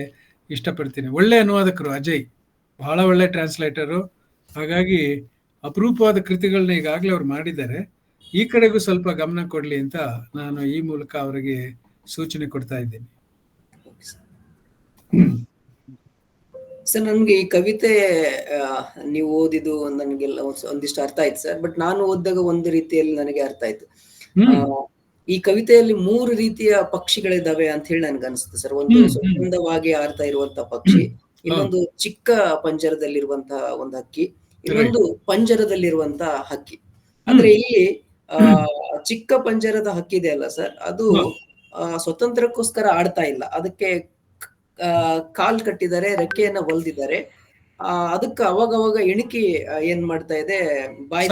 ಇಷ್ಟಪಡ್ತೀನಿ. ಒಳ್ಳೆ ಅನುವಾದಕರು ಅಜಯ್, ಬಹಳ ಒಳ್ಳೆ ಟ್ರಾನ್ಸ್ಲೇಟರು. ಹಾಗಾಗಿ ಅಪರೂಪವಾದ ಕೃತಿಗಳನ್ನ ಈಗಾಗಲೇ ಅವ್ರು ಮಾಡಿದ್ದಾರೆ. ಈ ಕಡೆಗೂ ಸ್ವಲ್ಪ ಗಮನ ಕೊಡ್ಲಿ ಅಂತ ನಾನು ಈ ಮೂಲಕ ಅವರಿಗೆ ಸೂಚನೆ ಕೊಡ್ತಾ ಇದ್ದೀನಿ. ಸರ್, ನನ್ಗೆ ಈ ಕವಿತೆ ನೀವು ಓದಿದ್ದು ನನಗೆಲ್ಲ ಒಂದಿಷ್ಟು ಅರ್ಥ ಆಯ್ತು ಸರ್. ಬಟ್ ನಾನು ಓದಿದಾಗ ಒಂದು ರೀತಿಯಲ್ಲಿ ನನಗೆ ಅರ್ಥ ಆಯ್ತು. ಈ ಕವಿತೆಯಲ್ಲಿ 3 ರೀತಿಯ ಪಕ್ಷಿಗಳಿದಾವೆ ಅಂತ ಹೇಳಿ ನನ್ಗೆ ಅನಿಸುತ್ತೆ ಸರ್. ಒಂದು ಸ್ವಚ್ಛಂದವಾಗಿ ಹಾರ್ತಾ ಇರುವಂತ ಪಕ್ಷಿ, ಇನ್ನೊಂದು ಚಿಕ್ಕ ಪಂಜರದಲ್ಲಿರುವಂತಹ ಒಂದು ಹಕ್ಕಿ, ಇನ್ನೊಂದು ಪಂಜರದಲ್ಲಿರುವಂತ ಹಕ್ಕಿ. ಅಂದ್ರೆ ಇಲ್ಲಿ ಚಿಕ್ಕ ಪಂಜರದ ಹಕ್ಕಿ ಇದೆ ಅಲ್ಲ ಸರ್, ಅದು ಸ್ವತಂತ್ರಕ್ಕೋಸ್ಕರ ಆಡ್ತಾ ಇಲ್ಲ. ಅದಕ್ಕೆ ಕಾಲ್ ಕಟ್ಟಿದ್ದಾರೆ, ರೆಕ್ಕೆಯನ್ನ ಹೊಲ್ದಿದ್ದಾರೆ. ಅದಕ್ಕೆ ಅವಾಗವಾಗ ಎಣಿಕೆ ಏನ್ ಮಾಡ್ತಾ ಇದೆ, ಬಾಯಿ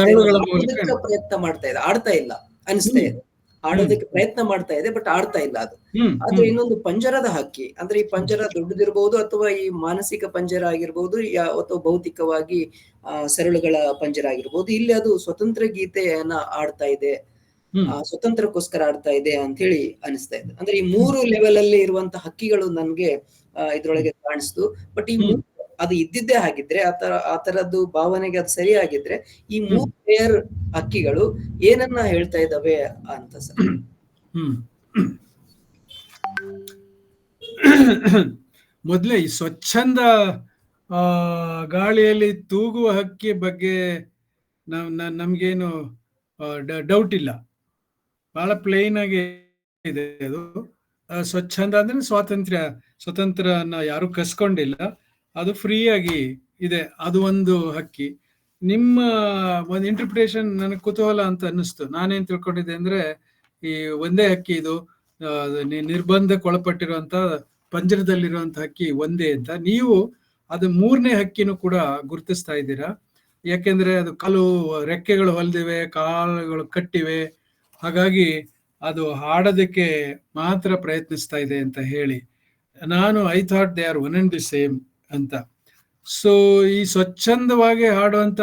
ಪ್ರಯತ್ನ ಮಾಡ್ತಾ ಇದೆ, ಆಡ್ತಾ ಇಲ್ಲ ಅನಿಸ್ತಾ ಇದೆ. ಆಡೋದಕ್ಕೆ ಪ್ರಯತ್ನ ಮಾಡ್ತಾ ಇದೆ, ಬಟ್ ಆಡ್ತಾ ಇಲ್ಲ ಅದು. ಅದು ಇನ್ನೊಂದು ಪಂಜರದ ಹಕ್ಕಿ. ಅಂದ್ರೆ ಈ ಪಂಜರ ದೊಡ್ಡದಿರ್ಬಹುದು, ಅಥವಾ ಈ ಮಾನಸಿಕ ಪಂಜರ ಆಗಿರ್ಬಹುದು, ಅಥವಾ ಭೌತಿಕವಾಗಿ ಸರಳುಗಳ ಪಂಜರ ಆಗಿರ್ಬಹುದು. ಇಲ್ಲಿ ಅದು ಸ್ವತಂತ್ರ ಗೀತೆಯನ್ನ ಆಡ್ತಾ ಇದೆ, ಸ್ವತಂತ್ರಕ್ಕೋಸ್ಕರ ಆಡ್ತಾ ಇದೆ ಅಂತ ಹೇಳಿ ಅನಿಸ್ತಾ ಇದೆ. ಅಂದ್ರೆ ಈ 3 ಲೆವೆಲ್ ಅಲ್ಲಿ ಇರುವಂತ ಹಕ್ಕಿಗಳು ನನ್ಗೆ ಇದ್ರೊಳಗೆ ಕಾಣಿಸ್ತು. ಬಟ್ ಈ ಅದು ಇದ್ದಿದ್ದೇ ಆಗಿದ್ರೆ, ಆ ತರದ್ದು ಭಾವನೆಗೆ ಅದು ಸರಿಯಾಗಿದ್ರೆ, ಈ 3 ಲೇಯರ್ ಹಕ್ಕಿಗಳು ಏನನ್ನ ಹೇಳ್ತಾ ಇದ್ದಾವೆ ಅಂತ ಸರ್. ಮೊದಲೇ ಈ ಸ್ವಚ್ಛಂದ ಗಾಳಿಯಲ್ಲಿ ತೂಗುವ ಹಕ್ಕಿ ಬಗ್ಗೆ ನಮ್ಗೇನು ಡೌಟ್ ಇಲ್ಲ. ಬಹಳ ಪ್ಲೇನ್ ಆಗಿ ಇದೆ ಅದು. ಸ್ವಚ್ಛಂದ ಅಂದ್ರೆ ಸ್ವತಂತ್ರನ ಯಾರು ಕಸ್ಕೊಂಡಿಲ್ಲ, ಅದು ಫ್ರೀ ಆಗಿ ಇದೆ. ಅದು ಒಂದು ಹಕ್ಕಿ. ನಿಮ್ಮ ಒಂದು ಇಂಟರ್ಪ್ರಿಟೇಷನ್ ನನಗೆ ಕುತೂಹಲ ಅಂತ ಅನ್ನಿಸ್ತು. ನಾನೇನ್ ತಿಳ್ಕೊಂಡಿದ್ದೆ ಅಂದ್ರೆ, ಈ ಒಂದೇ ಹಕ್ಕಿ ಇದು, ನಿರ್ಬಂಧಕ್ಕೊಳಪಟ್ಟಿರುವಂತ ಪಂಜರದಲ್ಲಿರುವಂತ ಹಕ್ಕಿ ಒಂದೇ ಅಂತ. ನೀವು ಅದು 3ನೇ ಹಕ್ಕಿನೂ ಕೂಡ ಗುರುತಿಸ್ತಾ ಇದ್ದೀರಾ. ಯಾಕೆಂದ್ರೆ ಅದು ರೆಕ್ಕೆಗಳು ಹೊಲ್ದಿವೆ, ಕಾಲುಗಳು ಕಟ್ಟಿವೆ, ಹಾಗಾಗಿ ಅದು ಹಾಡೋದಕ್ಕೆ ಮಾತ್ರ ಪ್ರಯತ್ನಿಸ್ತಾ ಇದೆ ಅಂತ ಹೇಳಿ I thought they are one and the same ಅಂತ. ಸೊ ಈ ಸ್ವಚ್ಛಂದವಾಗಿ ಹಾಡುವಂತ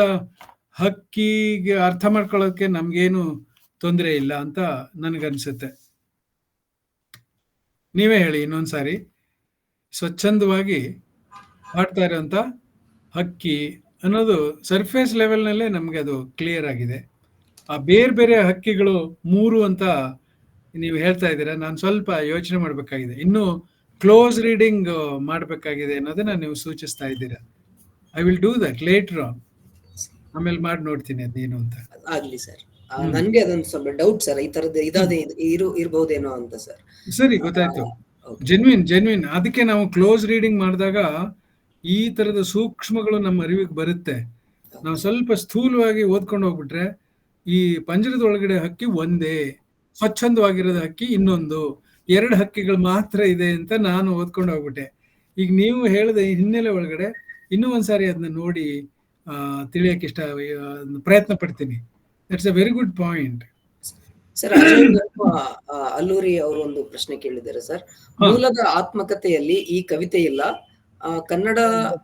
ಹಕ್ಕಿಗೆ ಅರ್ಥ ಮಾಡ್ಕೊಳ್ಳೋಕೆ ನಮ್ಗೇನು ತೊಂದರೆ ಇಲ್ಲ ಅಂತ ನನ್ಗನ್ಸುತ್ತೆ. ನೀವೇ ಹೇಳಿ ಇನ್ನೊಂದ್ಸಾರಿ. ಸ್ವಚ್ಛಂದವಾಗಿ ಹಾಡ್ತಾ ಇರೋಂಥ ಹಕ್ಕಿ ಅನ್ನೋದು ಸರ್ಫೇಸ್ ಲೆವೆಲ್ನಲ್ಲೇ ನಮ್ಗೆ ಅದು ಕ್ಲಿಯರ್ ಆಗಿದೆ. ಆ ಬೇರೆ ಹಕ್ಕಿಗಳು 3 ಅಂತ ನೀವು ಹೇಳ್ತಾ ಇದ್ದೀರಾ. ನಾನು ಸ್ವಲ್ಪ ಯೋಚನೆ ಮಾಡ್ಬೇಕಾಗಿದೆ, ಇನ್ನು ಕ್ಲೋಸ್ ರೀಡಿಂಗ್ ಮಾಡ್ಬೇಕಾಗಿದೆ ಅನ್ನೋದನ್ನ ನೀವು ಸೂಚಿಸ್ತಾ ಇದ್ದೀರಾ. I will do that later on. ಆಮೇಲೆ ಮಾಡಿ ನೋಡ್ತೀನಿ ಅದೇನು ಅಂತ. ಆಗ್ಲಿ ಸರ್. ನನ್ಗೆ ಅದೊಂದು ಸ್ವಲ್ಪ ಡೌಟ್ ಸರ್, ಈ ತರದ್ದು ಇರ್ಬಹುದೇನೋ ಅಂತ ಸರ್. ಸರಿ, ಗೊತ್ತಾಯ್ತು. ಜೆನ್ವಿನ್. ಅದಕ್ಕೆ ನಾವು ಕ್ಲೋಸ್ ರೀಡಿಂಗ್ ಮಾಡಿದಾಗ ಈ ತರದ ಸೂಕ್ಷ್ಮಗಳು ನಮ್ಮ ಅರಿವಿಗೆ ಬರುತ್ತೆ. ನಾವು ಸ್ವಲ್ಪ ಸ್ಥೂಲವಾಗಿ ಓದ್ಕೊಂಡು ಹೋಗ್ಬಿಟ್ರೆ, ಈ ಪಂಜರದ ಒಳಗಡೆ ಹಕ್ಕಿ ಒಂದೇ, ಸ್ವಚ್ಛಂದವಾಗಿರೋದ ಹಕ್ಕಿ ಇನ್ನೊಂದು, 2 ಹಕ್ಕಿಗಳು ಮಾತ್ರ ಇದೆ ಅಂತ ನಾನು ಓದ್ಕೊಂಡು ಹೋಗ್ಬಿಟ್ಟೆ. ಈಗ ನೀವು ಹೇಳಿದ ಹಿನ್ನೆಲೆ ಒಳಗಡೆ ಇನ್ನೂ ಒಂದ್ಸಾರಿ ಅದನ್ನ ನೋಡಿ ತಿಳಿಯಕ್ಕೆ ಪ್ರಯತ್ನ ಪಡ್ತೀನಿ. That's a very good point. Sir, Alluri ಅವರು ಒಂದು ಪ್ರಶ್ನೆ ಕೇಳಿದ್ದಾರೆ ಸರ್. ಮೂಲದ ಆತ್ಮಕತೆಯಲ್ಲಿ ಈ ಕವಿತೆ ಇಲ್ಲ, ಕನ್ನಡ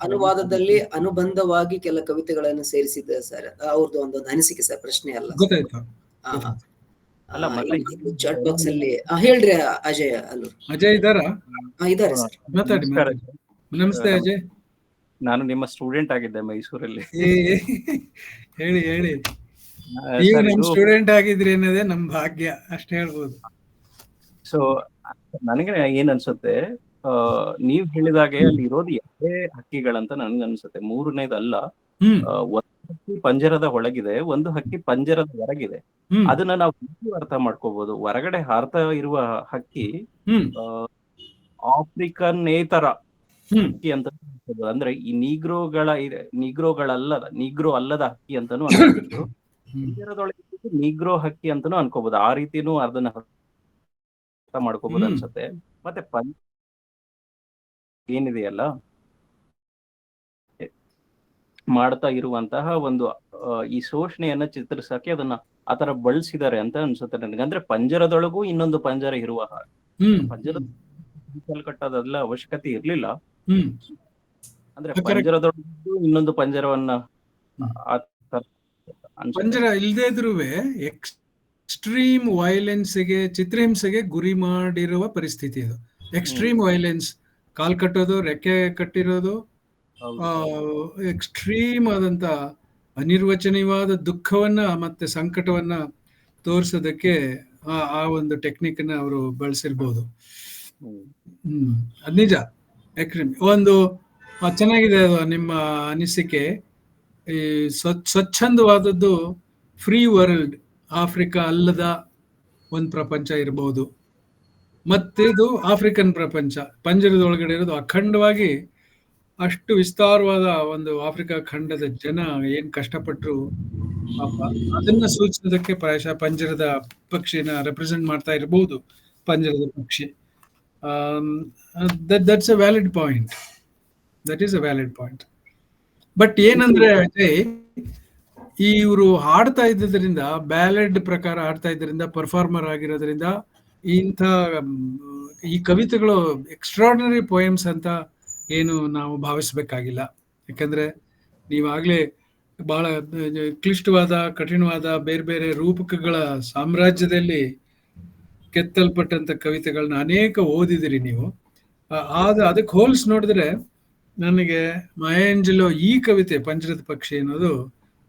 ಅನುವಾದದಲ್ಲಿ ಅನುಬಂಧವಾಗಿ ಕೆಲ ಕವಿತೆಗಳನ್ನು ಸೇರಿಸಿದ್ದಾರೆ ಸರ್. ಅವ್ರದ್ದು ಒಂದು ಅನಿಸಿಕೆ ಸರ್, ಪ್ರಶ್ನೆ ಅಲ್ಲ. ಗೊತ್ತಾಯ್ತು. ಚಾಟ್ ಬಾಕ್ಸ್ ಅಲ್ಲಿ ಹೇಳ್ರಿ ಅಜಯ್ ಇದ್ದಾರಾ? ಇದ್ದಾರೆ ಸರ್, ಮಾತಾಡಿ. ನಮಸ್ತೆ ಅಜಯ್. ನಾನು ನಿಮ್ಮ ಸ್ಟೂಡೆಂಟ್ ಆಗಿದ್ದೆ ಮೈಸೂರಲ್ಲಿ. ಹೇಳಿ. ನೀವು ನಮ್ ಸ್ಟೂಡೆಂಟ್ ಆಗಿದ್ರಿ ಅನ್ನೋದೇ ನಮ್ ಭಾಗ್ಯ, ಅಷ್ಟೇ ಹೇಳ್ಬೋದು. ಸೊ ನನಗೆ ಏನ್ ಅನ್ಸುತ್ತೆ, ನೀವ್ ಹೇಳಿದಾಗೆ ಅಲ್ಲಿ ಇರೋದು ಯಾವುದೇ ಹಕ್ಕಿಗಳಂತ ನನ್ಗೆ ಅನ್ಸುತ್ತೆ. 3ನೇದಲ್ಲ. ಒಂದು ಹಕ್ಕಿ ಪಂಜರದ ಒಳಗಿದೆ, ಒಂದು ಹಕ್ಕಿ ಪಂಜರದ ಹೊರಗಿದೆ. ಅದನ್ನ ನಾವು ಅರ್ಥ ಮಾಡ್ಕೋಬಹುದು. ಹೊರಗಡೆ ಹಾರ್ತಾ ಇರುವ ಹಕ್ಕಿ ಆಫ್ರಿಕನ್ನೇತರ ಹಕ್ಕಿ ಅಂತ, ಅಂದ್ರೆ ಈ ನೀಗ್ರೋ ಅಲ್ಲದ ಹಕ್ಕಿ ಅಂತಾನು ಅನ್ಬೋದು. ಪಂಜರದೊಳಗೆ ನೀಗ್ರೋ ಹಕ್ಕಿ ಅಂತಾನು ಅನ್ಕೋಬಹುದು. ಆ ರೀತಿನೂ ಅದನ್ನ ಅರ್ಥ ಮಾಡ್ಕೋಬಹುದು ಅನ್ಸುತ್ತೆ. ಮತ್ತೆ ಏನಿದೆಯಲ್ಲ ಮಾಡ್ತಾ ಇರುವಂತಹ ಒಂದು ಈ ಶೋಷಣೆಯನ್ನ ಚಿತ್ರಿಸಕ್ಕೆ ಅದನ್ನ ಆತರ ಬಳಸಿದ್ದಾರೆ ಅಂತ ಅನ್ಸುತ್ತೆ ನನಗೆ. ಅಂದ್ರೆ ಪಂಜರದೊಳಗೂ ಇನ್ನೊಂದು ಪಂಜರ ಇರುವ ಪಂಜರದ ಕಟ್ಟೋದೆಲ್ಲ ಅವಶ್ಯಕತೆ ಇರ್ಲಿಲ್ಲ. ಅಂದ್ರೆ ಪಂಜರದೊಳಗೂ ಇನ್ನೊಂದು ಪಂಜರವನ್ನ ಪಂಜರ ಇಲ್ಲದೆ ಇದ್ರೂ ಎಕ್ಸ್ಟ್ರೀಮ್ ವೈಲೆನ್ಸ್ಗೆ, ಚಿತ್ರಹಿಂಸೆಗೆ ಗುರಿ ಮಾಡಿರುವ ಪರಿಸ್ಥಿತಿ ಅದು. ಎಕ್ಸ್ಟ್ರೀಮ್ ವೈಲೆನ್ಸ್, ಕಾಲ್ ಕಟ್ಟೋದು, ರೆಕ್ಕೆ ಕಟ್ಟಿರೋದು, ಎಕ್ಸ್ಟ್ರೀಮ್ ಆದಂತ ಅನಿರ್ವಚನೀಯವಾದ ದುಃಖವನ್ನ ಮತ್ತೆ ಸಂಕಟವನ್ನ ತೋರಿಸೋದಕ್ಕೆ ಆ ಒಂದು ಟೆಕ್ನಿಕ್ ನ ಅವರು ಬಳಸಿರ್ಬೋದು. ಅದ್ ನಿಜ. ಒಂದು ಚೆನ್ನಾಗಿದೆ ಅದು ನಿಮ್ಮ ಅನಿಸಿಕೆ. ಈ ಸ್ವಚ್ಛಂದವಾದದ್ದು ಫ್ರೀ ವರ್ಲ್ಡ್, ಆಫ್ರಿಕಾ ಅಲ್ಲದ ಒಂದು ಪ್ರಪಂಚ ಇರಬಹುದು. ಮತ್ತಿದು ಆಫ್ರಿಕನ್ ಪ್ರಪಂಚ, ಪಂಜರದೊಳಗಡೆ ಇರೋದು ಅಖಂಡವಾಗಿ ಅಷ್ಟು ವಿಸ್ತಾರವಾದ ಒಂದು ಆಫ್ರಿಕಾ ಖಂಡದ ಜನ ಏನ್ ಕಷ್ಟಪಟ್ಟರು ಅದನ್ನ ಸೂಚಿಸೋದಕ್ಕೆ ಪ್ರಾಯಶಃ ಪಂಜರದ ಪಕ್ಷಿನ ರೆಪ್ರೆಸೆಂಟ್ ಮಾಡ್ತಾ ಇರಬಹುದು. ಪಂಜರದ ಪಕ್ಷಿ, that's a valid point. That is a valid point. But ಏನಂದ್ರೆ ಇವರು ಹಾಡ್ತಾ ಇದ್ದರಿಂದ, ಬ್ಯಾಲೆಡ್ ಪ್ರಕಾರ ಹಾಡ್ತಾ ಇದ್ದರಿಂದ, ಪರ್ಫಾರ್ಮರ್ ಆಗಿರೋದ್ರಿಂದ ಇಂಥ ಈ ಕವಿತೆಗಳು ಎಕ್ಸ್ಟ್ರಾರ್ಡಿನರಿ ಪೋಯಮ್ಸ್ ಅಂತ ಏನು ನಾವು ಭಾವಿಸ್ಬೇಕಾಗಿಲ್ಲ. ಯಾಕಂದ್ರೆ ನೀವಾಗ್ಲೇ ಬಹಳ ಕ್ಲಿಷ್ಟವಾದ, ಕಠಿಣವಾದ ಬೇರೆ ಬೇರೆ ರೂಪಕಗಳ ಸಾಮ್ರಾಜ್ಯದಲ್ಲಿ ಕೆತ್ತಲ್ಪಟ್ಟಂತ ಕವಿತೆಗಳನ್ನ ಅನೇಕ ಓದಿದಿರಿ ನೀವು. ಅದಕ್ಕೆ ಹೋಲ್ಸ್ ನೋಡಿದ್ರೆ ನನಗೆ ಮಯಾಂಜಲೋ ಈ ಕವಿತೆ ಪಂಜರದ ಪಕ್ಷಿ ಅನ್ನೋದು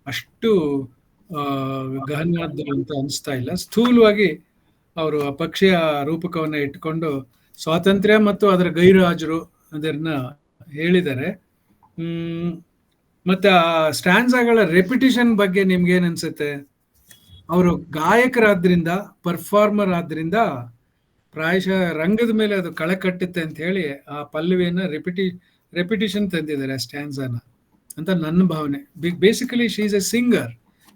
ಅಷ್ಟು ಗಹನವಾದ್ದು ಅಂತ ಅನಿಸ್ತಾ ಇಲ್ಲ. ಸ್ಥೂಲವಾಗಿ ಅವರು ಆ ಪಕ್ಷಿಯ ರೂಪಕವನ್ನ ಇಟ್ಕೊಂಡು ಸ್ವಾತಂತ್ರ್ಯ ಮತ್ತು ಅದರ ಗೈರುಹಾಜರು ಅದನ್ನ ಹೇಳಿದ್ದಾರೆ. ಮತ್ತೆ ಆ ಸ್ಟ್ಯಾನ್ಸಾಗಳ ರೆಪಿಟೇಷನ್ ಬಗ್ಗೆ ನಿಮ್ಗೆ ಏನ್ ಅನ್ಸುತ್ತೆ? ಅವರು ಗಾಯಕರಾದ್ರಿಂದ, ಪರ್ಫಾರ್ಮರ್ ಆದ್ರಿಂದ ಪ್ರಾಯಶಃ ರಂಗದ ಮೇಲೆ ಅದು ಕಳೆ ಕಟ್ಟುತ್ತೆ ಅಂತ ಹೇಳಿ ಆ ಪಲ್ಲವಿಯನ್ನ ರೆಪಿಟೇಷನ್ ತಂದಿದ್ದಾರೆ ಆ ಸ್ಟ್ಯಾನ್ಸಾನ ಅಂತ ನನ್ನ ಭಾವನೆ. Basically she is A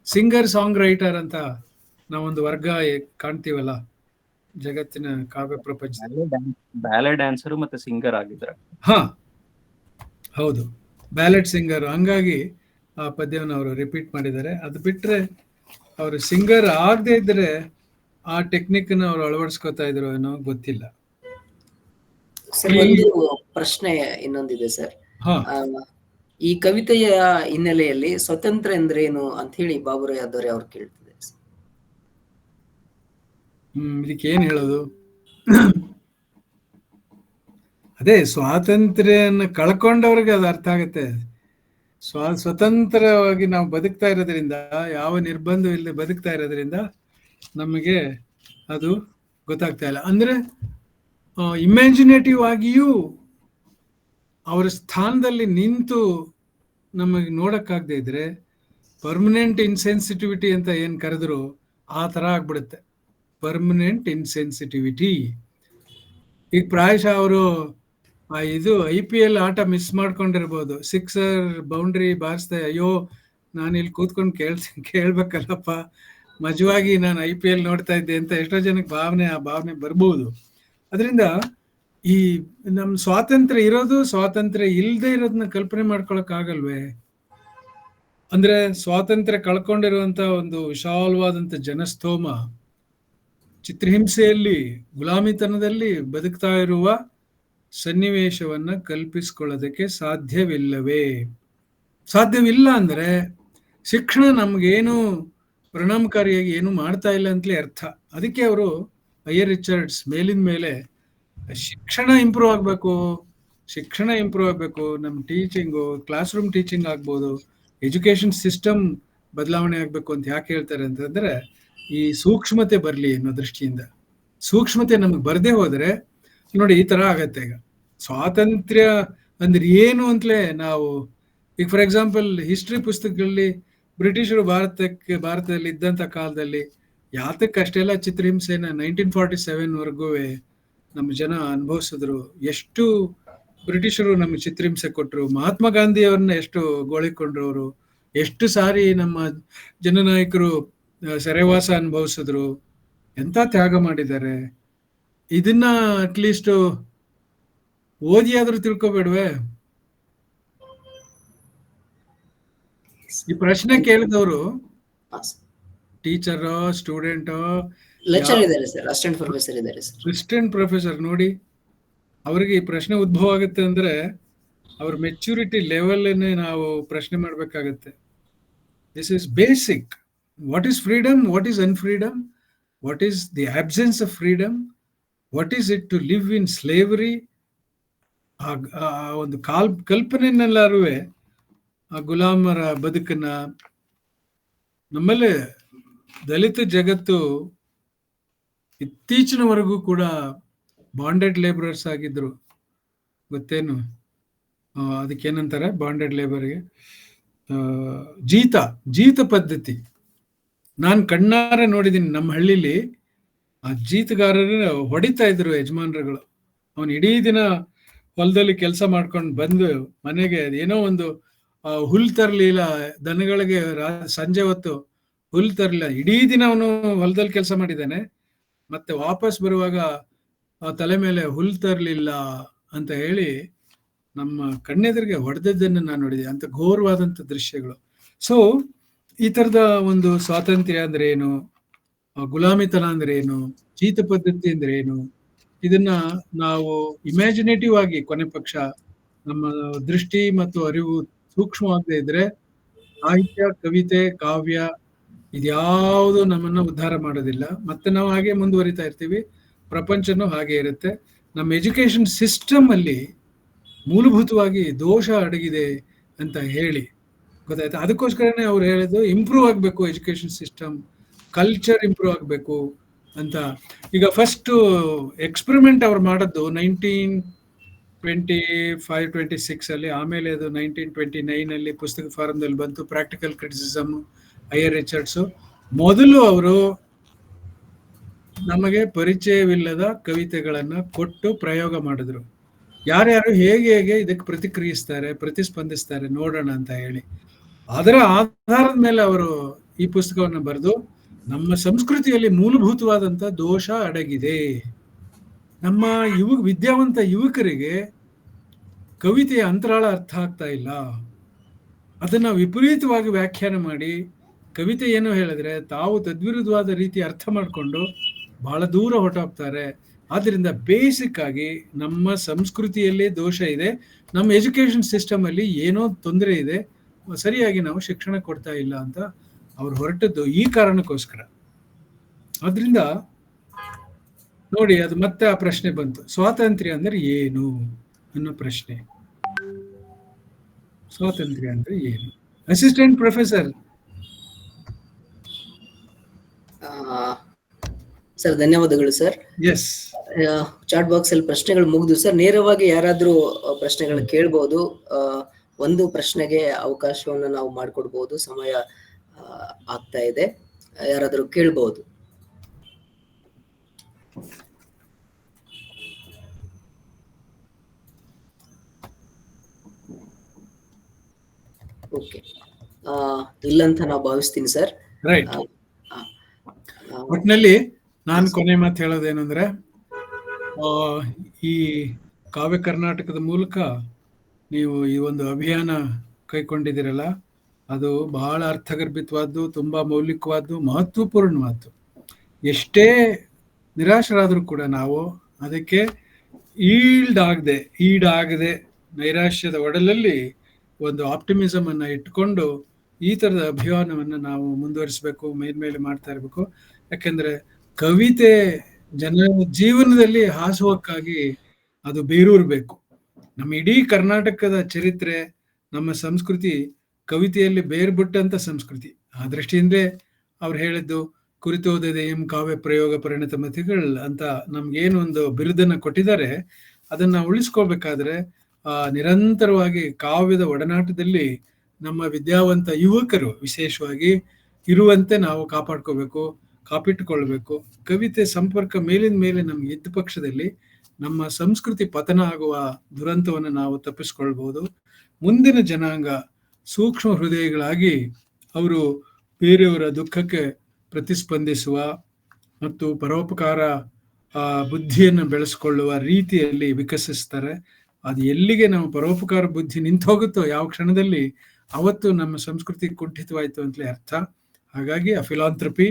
singer song writer ಅಂತ ನಾವೊಂದು ವರ್ಗ ಕಾಣ್ತೀವಲ್ಲ ಜಗತ್ತಿನ ಕಾವ್ಯ ಪ್ರಪಂಚದಲ್ಲಿ. ಬ್ಯಾಲೆಡ್ ಡ್ಯಾನ್ಸರ್ ಮತ್ತೆ ಸಿಂಗರ್ ಆಗಿದ್ದಾರೆ. ಹೌದು, ಬ್ಯಾಲೆಡ್ ಸಿಂಗರ್. ಹಂಗಾಗಿ ಆ ಪದ್ಯವನ್ನು ಅವರು ರಿಪೀಟ್ ಮಾಡಿದ್ದಾರೆ. ಅದು ಬಿಟ್ರೆ ಅವರು ಸಿಂಗರ್ ಆಗದೆ ಇದ್ರೆ ಆ ಟೆಕ್ನಿಕ್ ನ ಅವರು ಅಳವಡಿಸ್ಕೊತಾ ಇದ್ರು ಏನೋ ಗೊತ್ತಿಲ್ಲ. ಸರ್, ಒಂದು ಪ್ರಶ್ನೆ ಇನ್ನೊಂದಿದೆ ಸರ್. ಈ ಕವಿತೆಯ ಹಿನ್ನೆಲೆಯಲ್ಲಿ ಸ್ವತಂತ್ರ ಎಂದ್ರೇನು ಅಂತ ಹೇಳಿ ಬಾಬುರಾವ್ ಯಾದವ್ ಅವ್ರು ಕೇಳ್ತಿದ್ದಾರೆ. ಇದಕ್ಕೆ ಏನ್ ಹೇಳೋದು? ಅದೇ ಸ್ವಾತಂತ್ರ್ಯನ ಕಳ್ಕೊಂಡವ್ರಿಗೆ ಅದು ಅರ್ಥ ಆಗುತ್ತೆ. ಸ್ವತಂತ್ರವಾಗಿ ನಾವು ಬದುಕ್ತಾ ಇರೋದ್ರಿಂದ, ಯಾವ ನಿರ್ಬಂಧ ಇಲ್ಲದೆ ಬದುಕ್ತಾ ಇರೋದ್ರಿಂದ ನಮಗೆ ಅದು ಗೊತ್ತಾಗ್ತಾ ಇಲ್ಲ. ಅಂದ್ರೆ ಇಮ್ಯಾಜಿನೇಟಿವ್ ಆಗಿಯೂ ಅವರ ಸ್ಥಾನದಲ್ಲಿ ನಿಂತು ನಮಗೆ ನೋಡಕ್ಕಾಗದೆ ಇದ್ರೆ ಪರ್ಮನೆಂಟ್ ಇನ್ಸೆನ್ಸಿಟಿವಿಟಿ ಅಂತ ಏನ್ ಕರೆದ್ರು ಆ ತರ ಆಗ್ಬಿಡುತ್ತೆ. ಪರ್ಮನೆಂಟ್ ಇನ್ಸೆನ್ಸಿಟಿವಿಟಿ. ಈಗ ಪ್ರಾಯಶಃ ಅವರು ಇದು IPL ಆಟ ಮಿಸ್ ಮಾಡ್ಕೊಂಡಿರ್ಬೋದು. ಸಿಕ್ಸರ್ ಬೌಂಡ್ರಿ ಬಾರಿಸ್ದೆ, ಅಯ್ಯೋ ನಾನು ಇಲ್ಲಿ ಕೂತ್ಕೊಂಡು ಕೇಳ್ಬೇಕಲ್ಲಪ್ಪ, ಮಜವಾಗಿ ನಾನು IPL ನೋಡ್ತಾ ಇದ್ದೆ ಅಂತ ಎಷ್ಟೋ ಜನಕ್ಕೆ ಆ ಭಾವನೆ ಬರ್ಬೋದು. ಅದರಿಂದ ಈ ನಮ್ ಸ್ವಾತಂತ್ರ್ಯ ಇರೋದು, ಸ್ವಾತಂತ್ರ್ಯ ಇಲ್ಲದೆ ಇರೋದನ್ನ ಕಲ್ಪನೆ ಮಾಡ್ಕೊಳಕ್ ಆಗಲ್ವೇ? ಅಂದ್ರೆ ಸ್ವಾತಂತ್ರ್ಯ ಕಳ್ಕೊಂಡಿರುವಂತ ಒಂದು ವಿಶಾಲವಾದಂತ ಜನಸ್ತೋಮ ಚಿತ್ರಹಿಂಸೆಯಲ್ಲಿ, ಗುಲಾಮಿತನದಲ್ಲಿ ಬದುಕ್ತಾ ಇರುವ ಸನ್ನಿವೇಶವನ್ನ ಕಲ್ಪಿಸ್ಕೊಳ್ಳೋದಕ್ಕೆ ಸಾಧ್ಯವಿಲ್ಲವೇ? ಸಾಧ್ಯವಿಲ್ಲ ಅಂದ್ರೆ ಶಿಕ್ಷಣ ನಮ್ಗೇನು ಪರಿಣಾಮಕಾರಿಯಾಗಿ ಏನು ಮಾಡ್ತಾ ಇಲ್ಲ ಅಂತಲೇ ಅರ್ಥ. ಅದಕ್ಕೆ ಅವರು ಅಯ್ಯರ್ ರಿಚರ್ಡ್ಸ್ ಮೇಲಿನ ಮೇಲೆ ಶಿಕ್ಷಣ ಇಂಪ್ರೂವ್ ಆಗ್ಬೇಕು, ನಮ್ಮ ಟೀಚಿಂಗು, ಕ್ಲಾಸ್ ರೂಮ್ ಟೀಚಿಂಗ್ ಆಗ್ಬೋದು, ಎಜುಕೇಶನ್ ಸಿಸ್ಟಮ್ ಬದಲಾವಣೆ ಆಗ್ಬೇಕು ಅಂತ ಯಾಕೆ ಹೇಳ್ತಾರೆ ಅಂತಂದ್ರೆ ಈ ಸೂಕ್ಷ್ಮತೆ ಬರ್ಲಿ ಅನ್ನೋ ದೃಷ್ಟಿಯಿಂದ. ಸೂಕ್ಷ್ಮತೆ ನಮಗೆ ಬರದೇ ಹೋದ್ರೆ ನೋಡಿ ಈ ತರ ಆಗತ್ತೆ. ಈಗ ಸ್ವಾತಂತ್ರ್ಯ ಅಂದ್ರೆ ಏನು ಅಂತಲೇ ನಾವು ಈಗ ಫಾರ್ ಎಕ್ಸಾಂಪಲ್ ಹಿಸ್ಟ್ರಿ ಪುಸ್ತಕಗಳಲ್ಲಿ ಬ್ರಿಟಿಷರು ಭಾರತದಲ್ಲಿ ಇದ್ದಂತ ಕಾಲದಲ್ಲಿ ಯಾತಕ್ಕೆ ಅಷ್ಟೆಲ್ಲ ಚಿತ್ರಹಿಂಸೆನ 1947 ವರ್ಗೂ ನಮ್ಮ ಜನ ಅನುಭವಿಸಿದ್ರು, ಎಷ್ಟು ಬ್ರಿಟಿಷರು ನಮ್ಮ ಚಿತ್ರಹಿಂಸೆ ಕೊಟ್ಟರು, ಮಹಾತ್ಮ ಗಾಂಧಿ ಅವ್ರನ್ನ ಎಷ್ಟು ಗೋಳಿಕೊಂಡ್ರು ಅವರು, ಎಷ್ಟು ಸಾರಿ ನಮ್ಮ ಜನನಾಯಕರು ಸೆರೆವಾಸ ಅನುಭವಿಸಿದ್ರು, ಎಂತ ತ್ಯಾಗ ಮಾಡಿದ್ದಾರೆ. ಇದನ್ನ ಅಟ್ಲೀಸ್ಟ್ ಓದಿ ಆದ್ರೂ ತಿಳ್ಕೊಬೇಡ್ವೆ? ಈ ಪ್ರಶ್ನೆ ಕೇಳಿದವರು ಟೀಚರ್, ಸ್ಟೂಡೆಂಟ್, ಲೆಕ್ಚರ್ ಇದ್ದಾರೆ ಸರ್, ಅಸಿಸ್ಟೆಂಟ್ ಪ್ರೊಫೆಸರ್ ಇದ್ದಾರೆ ಸರ್. Assistant professor. ನೋಡಿ, ಅವ್ರಿಗೆ ಈ ಪ್ರಶ್ನೆ ಉದ್ಭವ ಆಗುತ್ತೆ ಅಂದ್ರೆ ಅವ್ರ ಮೆಚುರಿಟಿ ಲೆವೆಲ್ ನಾವು ಪ್ರಶ್ನೆ ಮಾಡ್ಬೇಕಾಗತ್ತೆ. This is basic. What is freedom, what is unfreedom, what is the absence of freedom, what is it to live in slavery. ಆ ಒಂದು ಕಲ್ಪನೆಯನ್ನೆಲ್ಲರೂ ಆ ಗುಲಾಮರ ಬದುಕನ್ನ, ನಮ್ಮಲ್ಲಿ ದಲಿತ ಜಗತ್ತು ಇತ್ತೀಚಿನವರೆಗೂ ಕೂಡ ಬಾಂಡೆಡ್ ಲೇಬರರ್ಸ್ ಆಗಿದ್ರು. ಗೊತ್ತೇನು ಅದಕ್ಕೇನಂತಾರೆ ಬಾಂಡೆಡ್ ಲೇಬರ್ಗೆ? ಜೀತ ಪದ್ಧತಿ. ನಾನು ಕಣ್ಣಾರೆ ನೋಡಿದ್ದೀನಿ ನಮ್ಮ ಹಳ್ಳಿಲಿ. ಆ ಜೀತಗಾರರು ಹೊಡಿತಾ ಇದ್ರು ಯಜಮಾನ್ರುಗಳು. ಅವನು ಇಡೀ ದಿನ ಹೊಲದಲ್ಲಿ ಕೆಲಸ ಮಾಡ್ಕೊಂಡು ಬಂದು ಮನೆಗೆ ಏನೋ ಒಂದು ಹುಲ್ ತರ್ಲಿಲ್ಲ, ದನಗಳಿಗೆ ಸಂಜೆ ಹೊತ್ತು ಹುಲ್ ತರ್ಲಿಲ್ಲ, ಇಡೀ ದಿನ ಅವನು ಹೊಲದಲ್ಲಿ ಕೆಲಸ ಮಾಡಿದ್ದಾನೆ. ಮತ್ತೆ ವಾಪಸ್ ಬರುವಾಗ ತಲೆ ಮೇಲೆ ಹುಲ್ ತರ್ಲಿಲ್ಲ ಅಂತ ಹೇಳಿ ನಮ್ಮ ಕಣ್ಣೆದುರಿಗೆ ಹೊಡೆದದ್ದನ್ನು ನಾನು ನೋಡಿದೆ. ಅಂತ ಘೋರವಾದಂಥ ದೃಶ್ಯಗಳು. ಸೊ ಈ ತರದ ಒಂದು ಸ್ವಾತಂತ್ರ್ಯ ಅಂದ್ರೆ ಏನು, ಗುಲಾಮಿತನ ಅಂದ್ರೆ ಏನು, ಜೀತ ಪದ್ಧತಿ ಅಂದ್ರೆ ಏನು, ಇದನ್ನ ನಾವು ಇಮ್ಯಾಜಿನೇಟಿವ್ ಆಗಿ ಕೊನೆ ಪಕ್ಷ ನಮ್ಮ ದೃಷ್ಟಿ ಮತ್ತು ಅರಿವು ಸೂಕ್ಷ್ಮವಾಗದೇ ಇದ್ರೆ ಸಾಹಿತ್ಯ, ಕವಿತೆ, ಕಾವ್ಯ ಇದ್ಯಾವುದು ನಮ್ಮನ್ನ ಉದ್ಧಾರ ಮಾಡೋದಿಲ್ಲ. ಮತ್ತೆ ನಾವು ಹಾಗೆ ಮುಂದುವರಿತಾ ಇರ್ತೀವಿ. ಪ್ರಪಂಚನೂ ಹಾಗೆ ಇರುತ್ತೆ. ನಮ್ಮ ಎಜುಕೇಶನ್ ಸಿಸ್ಟಮ್ ಅಲ್ಲಿ ಮೂಲಭೂತವಾಗಿ ದೋಷ ಅಡಗಿದೆ ಅಂತ ಹೇಳಿ ಗೊತ್ತಾಯ್ತಾ. ಅದಕ್ಕೋಸ್ಕರನೇ ಅವ್ರು ಹೇಳಿದ್ದು ಇಂಪ್ರೂವ್ ಆಗಬೇಕು ಎಜುಕೇಶನ್ ಸಿಸ್ಟಮ್, ಕಲ್ಚರ್ ಇಂಪ್ರೂವ್ ಆಗಬೇಕು ಅಂತ. ಈಗ ಫಸ್ಟ್ ಎಕ್ಸ್ಪೆರಿಮೆಂಟ್ ಅವ್ರು ಮಾಡದ್ದು 1925-26 ಅಲ್ಲಿ. ಆಮೇಲೆ ಅದು 1929 ಅಲ್ಲಿ ಪುಸ್ತಕ ಫಾರಂದಲ್ಲಿ ಬಂತು, ಪ್ರಾಕ್ಟಿಕಲ್ ಕ್ರಿಟಿಸಿಸಮ್, ಐಯರ್ ರಿಚರ್ಡ್ಸು. ಮೊದಲು ಅವರು ನಮಗೆ ಪರಿಚಯವಿಲ್ಲದ ಕವಿತೆಗಳನ್ನ ಕೊಟ್ಟು ಪ್ರಯೋಗ ಮಾಡಿದ್ರು. ಯಾರ್ಯಾರು ಹೇಗೆ ಇದಕ್ಕೆ ಪ್ರತಿಕ್ರಿಯಿಸ್ತಾರೆ, ಪ್ರತಿಸ್ಪಂದಿಸ್ತಾರೆ ನೋಡೋಣ ಅಂತ ಹೇಳಿ. ಅದರ ಆಧಾರದ ಮೇಲೆ ಅವರು ಈ ಪುಸ್ತಕವನ್ನು ಬರೆದು, ನಮ್ಮ ಸಂಸ್ಕೃತಿಯಲ್ಲಿ ಮೂಲಭೂತವಾದಂಥ ದೋಷ ಅಡಗಿದೆ. ನಮ್ಮ ವಿದ್ಯಾವಂತ ಯುವಕರಿಗೆ ಕವಿತೆಯ ಅಂತರಾಳ ಅರ್ಥ ಆಗ್ತಾ ಇಲ್ಲ. ಅದನ್ನ ವಿಪರೀತವಾಗಿ ವ್ಯಾಖ್ಯಾನ ಮಾಡಿ, ಕವಿತೆ ಏನು ಹೇಳಿದ್ರೆ ತಾವು ತದ್ವಿರುದ್ಧವಾದ ರೀತಿ ಅರ್ಥ ಮಾಡಿಕೊಂಡು ಬಹಳ ದೂರ ಹೊರಟೋಗ್ತಾರೆ. ಆದ್ರಿಂದ ಬೇಸಿಕ್ ಆಗಿ ನಮ್ಮ ಸಂಸ್ಕೃತಿಯಲ್ಲಿ ದೋಷ ಇದೆ, ನಮ್ಮ ಎಜುಕೇಶನ್ ಸಿಸ್ಟಮ್ ಅಲ್ಲಿ ಏನೋ ತೊಂದರೆ ಇದೆ, ಸರಿಯಾಗಿ ನಾವು ಶಿಕ್ಷಣ ಕೊಡ್ತಾ ಇಲ್ಲ ಅಂತ ಅವ್ರು ಹೊರಟದ್ದು ಈ ಕಾರಣಕ್ಕೋಸ್ಕರ. ಆದ್ರಿಂದ ನೋಡಿ, ಅದು ಮತ್ತೆ ಆ ಪ್ರಶ್ನೆ ಬಂತು, ಸ್ವಾತಂತ್ರ್ಯ ಅಂದ್ರೆ ಏನು ಅನ್ನೋ ಪ್ರಶ್ನೆ. ಸ್ವಾತಂತ್ರ್ಯ ಅಂದ್ರೆ ಏನು? Assistant professor. ಸರ್ ಧನ್ಯವಾದಗಳು ಸರ್. ಎಸ್, ಚಾಟ್ ಬಾಕ್ಸ್ ಅಲ್ಲಿ ಪ್ರಶ್ನೆಗಳು ಮುಗಿದು ಸರ್. ನೇರವಾಗಿ ಯಾರಾದ್ರೂ ಪ್ರಶ್ನೆಗಳು ಕೇಳ್ಬೋದು. ಒಂದು ಪ್ರಶ್ನೆಗೆ ಅವಕಾಶವನ್ನು ನಾವು ಮಾಡಿಕೊಡ್ಬೋದು. ಸಮಯ ಆಗ್ತಾ ಇದೆ, ಯಾರಾದ್ರೂ ಕೇಳ್ಬಹುದು. ಓಕೆ, ಇಲ್ಲಂತ ನಾವು ಭಾವಿಸ್ತೀನಿ ಸರ್. ರೈಟ್. ಒಟ್ಟಿನಲ್ಲಿ ನಾನು ಕೊನೆ ಮಾತು ಹೇಳೋದೇನಂದ್ರೆ, ಈ ಕಾವ್ಯ ಕರ್ನಾಟಕದ ಮೂಲಕ ನೀವು ಈ ಒಂದು ಅಭಿಯಾನ ಕೈಕೊಂಡಿದ್ದೀರಲ್ಲ, ಅದು ಬಹಳ ಅರ್ಥಗರ್ಭಿತವಾದ್ದು, ತುಂಬಾ ಮೌಲಿಕವಾದ್ದು, ಮಹತ್ವಪೂರ್ಣವಾದ್ದು. ಎಷ್ಟೇ ನಿರಾಶರಾದರೂ ಕೂಡ ನಾವು ಅದಕ್ಕೆ ಈಡಾಗದೆ ನೈರಾಶ್ಯದ ಒಡಲಲ್ಲಿ ಒಂದು ಆಪ್ಟಿಮಿಸಮ್ ಅನ್ನ ಇಟ್ಕೊಂಡು ಈ ತರದ ಅಭಿಯಾನವನ್ನ ನಾವು ಮುಂದುವರಿಸಬೇಕು, ಮೇಲ್ಮೇಲೆ ಮಾಡ್ತಾ ಇರಬೇಕು. ಯಾಕೆಂದ್ರೆ ಕವಿತೆ ಜನ ಜೀವನದಲ್ಲಿ ಹಾಸುಹಕ್ಕಾಗಿ ಅದು ಬೇರೂರ್ಬೇಕು. ನಮ್ಮ ಇಡೀ ಕರ್ನಾಟಕದ ಚರಿತ್ರೆ, ನಮ್ಮ ಸಂಸ್ಕೃತಿ ಕವಿತೆಯಲ್ಲಿ ಬೇರ್ಬಿಟ್ಟಂತ ಸಂಸ್ಕೃತಿ. ಆ ದೃಷ್ಟಿಯಿಂದಲೇ ಅವ್ರು ಹೇಳಿದ್ದು ಕುರಿತೋದೆಯಂ ಕಾವ್ಯ ಪ್ರಯೋಗ ಪರಿಣತ ಮತಿಗಳು ಅಂತ ನಮ್ಗೇನು ಒಂದು ಬಿರುದನ್ನ ಕೊಟ್ಟಿದ್ದಾರೆ, ಅದನ್ನ ಉಳಿಸ್ಕೊಳ್ಬೇಕಾದ್ರೆ ನಿರಂತರವಾಗಿ ಕಾವ್ಯದ ಒಡನಾಟದಲ್ಲಿ ನಮ್ಮ ವಿದ್ಯಾವಂತ ಯುವಕರು ವಿಶೇಷವಾಗಿ ಇರುವಂತೆ ನಾವು ಕಾಪಿಟ್ಟುಕೊಳ್ಬೇಕು. ಕವಿತೆ ಸಂಪರ್ಕ ಮೇಲಿನ ಮೇಲೆ ನಮ್ಗೆ ಇದ್ದ ಪಕ್ಷದಲ್ಲಿ ನಮ್ಮ ಸಂಸ್ಕೃತಿ ಪತನ ಆಗುವ ದುರಂತವನ್ನು ನಾವು ತಪ್ಪಿಸ್ಕೊಳ್ಬಹುದು. ಮುಂದಿನ ಜನಾಂಗ ಸೂಕ್ಷ್ಮ ಹೃದಯಗಳಾಗಿ ಅವರು ಬೇರೆಯವರ ದುಃಖಕ್ಕೆ ಪ್ರತಿಸ್ಪಂದಿಸುವ ಮತ್ತು ಪರೋಪಕಾರ ಬುದ್ಧಿಯನ್ನು ಬೆಳೆಸ್ಕೊಳ್ಳುವ ರೀತಿಯಲ್ಲಿ ವಿಕಸಿಸ್ತಾರೆ. ಅದು ಎಲ್ಲಿಗೆ ನಮ್ಮ ಪರೋಪಕಾರ ಬುದ್ಧಿ ನಿಂತು ಹೋಗುತ್ತೋ ಯಾವ ಕ್ಷಣದಲ್ಲಿ, ಅವತ್ತು ನಮ್ಮ ಸಂಸ್ಕೃತಿ ಕುಂಠಿತವಾಯಿತು ಅಂತಲೇ ಅರ್ಥ. ಹಾಗಾಗಿ ಆ ಫಿಲಾಂಥ್ರಪಿ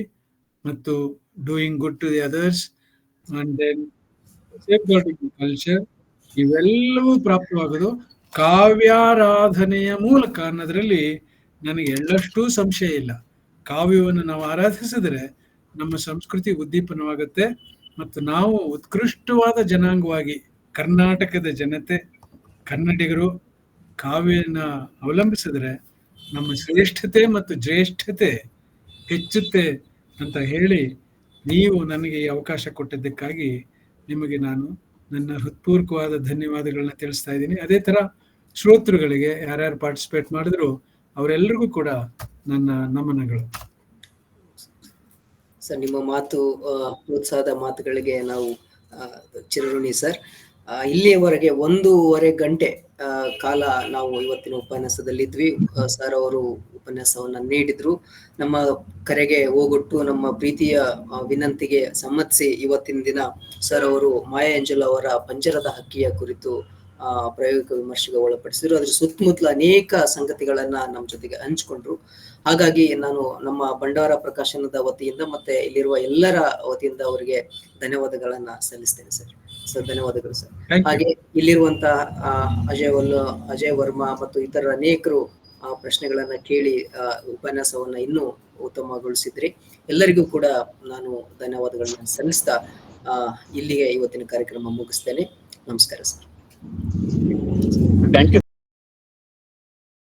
ಮತ್ತು doing good to the others and then safeguarding culture, ಇವೆಲ್ಲವೂ ಪ್ರಾಪ್ತವಾಗೋದು ಕಾವ್ಯಾರಾಧನೆಯ ಮೂಲಕ ಅನ್ನೋದ್ರಲ್ಲಿ ನನಗೆ ಎಳ್ಳಷ್ಟೂ ಸಂಶಯ ಇಲ್ಲ. ಕಾವ್ಯವನ್ನು ನಾವು ಆರಾಧಿಸಿದರೆ ನಮ್ಮ ಸಂಸ್ಕೃತಿ ಉದ್ದೀಪನವಾಗುತ್ತೆ ಮತ್ತು ನಾವು ಉತ್ಕೃಷ್ಟವಾದ ಜನಾಂಗವಾಗಿ, ಕರ್ನಾಟಕದ ಜನತೆ, ಕನ್ನಡಿಗರು ಕಾವ್ಯನ ಅವಲಂಬಿಸಿದ್ರೆ ನಮ್ಮ ಶ್ರೇಷ್ಠತೆ ಮತ್ತು ಜ್ಯೇಷ್ಠತೆ ಹೆಚ್ಚುತ್ತೆ ಅಂತ ಹೇಳಿ, ನೀವು ನನಗೆ ಈ ಅವಕಾಶ ಕೊಟ್ಟಿದ್ದಕ್ಕಾಗಿ ನಿಮಗೆ ನಾನು ನನ್ನ ಹೃತ್ಪೂರ್ವಕವಾದ ಧನ್ಯವಾದಗಳನ್ನ ತಿಳಿಸ್ತಾ ಇದ್ದೀನಿ. ಅದೇ ಥರ ಶ್ರೋತೃಗಳಿಗೆ, ಯಾರ್ಯಾರು ಪಾರ್ಟಿಸಿಪೇಟ್ ಮಾಡಿದ್ರು ಅವರೆಲ್ಲರಿಗೂ ಕೂಡ ನನ್ನ ನಮನಗಳು. ಸರ್, ನಿಮ್ಮ ಮಾತು, ಪ್ರೋತ್ಸಾಹದ ಮಾತುಗಳಿಗೆ ನಾವು ಚಿರಋಣಿ ಸರ್. ಇಲ್ಲಿಯವರೆಗೆ 1.5 ಗಂಟೆ ಕಾಲ ನಾವು ಇವತ್ತಿನ ಉಪನ್ಯಾಸದಲ್ಲಿದ್ವಿ. ಸರ್ ಅವರು ಉಪನ್ಯಾಸವನ್ನ ನೀಡಿದ್ರು. ನಮ್ಮ ಕರೆಗೆ ಹೋಗೊಟ್ಟು ನಮ್ಮ ಪ್ರೀತಿಯ ವಿನಂತಿಗೆ ಸಮ್ಮತಿಸಿ ಇವತ್ತಿನ ದಿನ ಸರ್ ಅವರು ಮಾಯಾ ಏಂಜಲ್ ಅವರ ಪಂಜರದ ಹಕ್ಕಿಯ ಕುರಿತು ಪ್ರಾಯೋಗಿಕ ವಿಮರ್ಶೆಗೆ ಒಳಪಡಿಸಿದ್ರು. ಅದ್ರ ಸುತ್ತಮುತ್ತಲ ಅನೇಕ ಸಂಗತಿಗಳನ್ನ ನಮ್ಮ ಜೊತೆಗೆ ಹಂಚ್ಕೊಂಡ್ರು. ಹಾಗಾಗಿ ನಾನು ನಮ್ಮ ಬಂಡಾರ ಪ್ರಕಾಶನದ ವತಿಯಿಂದ ಮತ್ತೆ ಇಲ್ಲಿರುವ ಎಲ್ಲರ ವತಿಯಿಂದ ಅವರಿಗೆ ಧನ್ಯವಾದಗಳನ್ನ ಸಲ್ಲಿಸ್ತೇನೆ ಸರ್. ಸರ್, ಧನ್ಯವಾದಗಳು ಸರ್. ಹಾಗೆ ಇಲ್ಲಿರುವಂತಹ ಅಜಯ್ ವರ್ಮಾ ಮತ್ತು ಇತರ ಅನೇಕರು ಪ್ರಶ್ನೆಗಳನ್ನ ಕೇಳಿ ಉಪನ್ಯಾಸವನ್ನ ಇನ್ನೂ ಉತ್ತಮಗೊಳಿಸಿದ್ರಿ. ಎಲ್ಲರಿಗೂ ಕೂಡ ನಾನು ಧನ್ಯವಾದಗಳನ್ನ ಸಲ್ಲಿಸ್ತಾ ಇಲ್ಲಿಗೆ ಇವತ್ತಿನ ಕಾರ್ಯಕ್ರಮ ಮುಗಿಸ್ತೇನೆ. ನಮಸ್ಕಾರ ಸರ್. Thank you.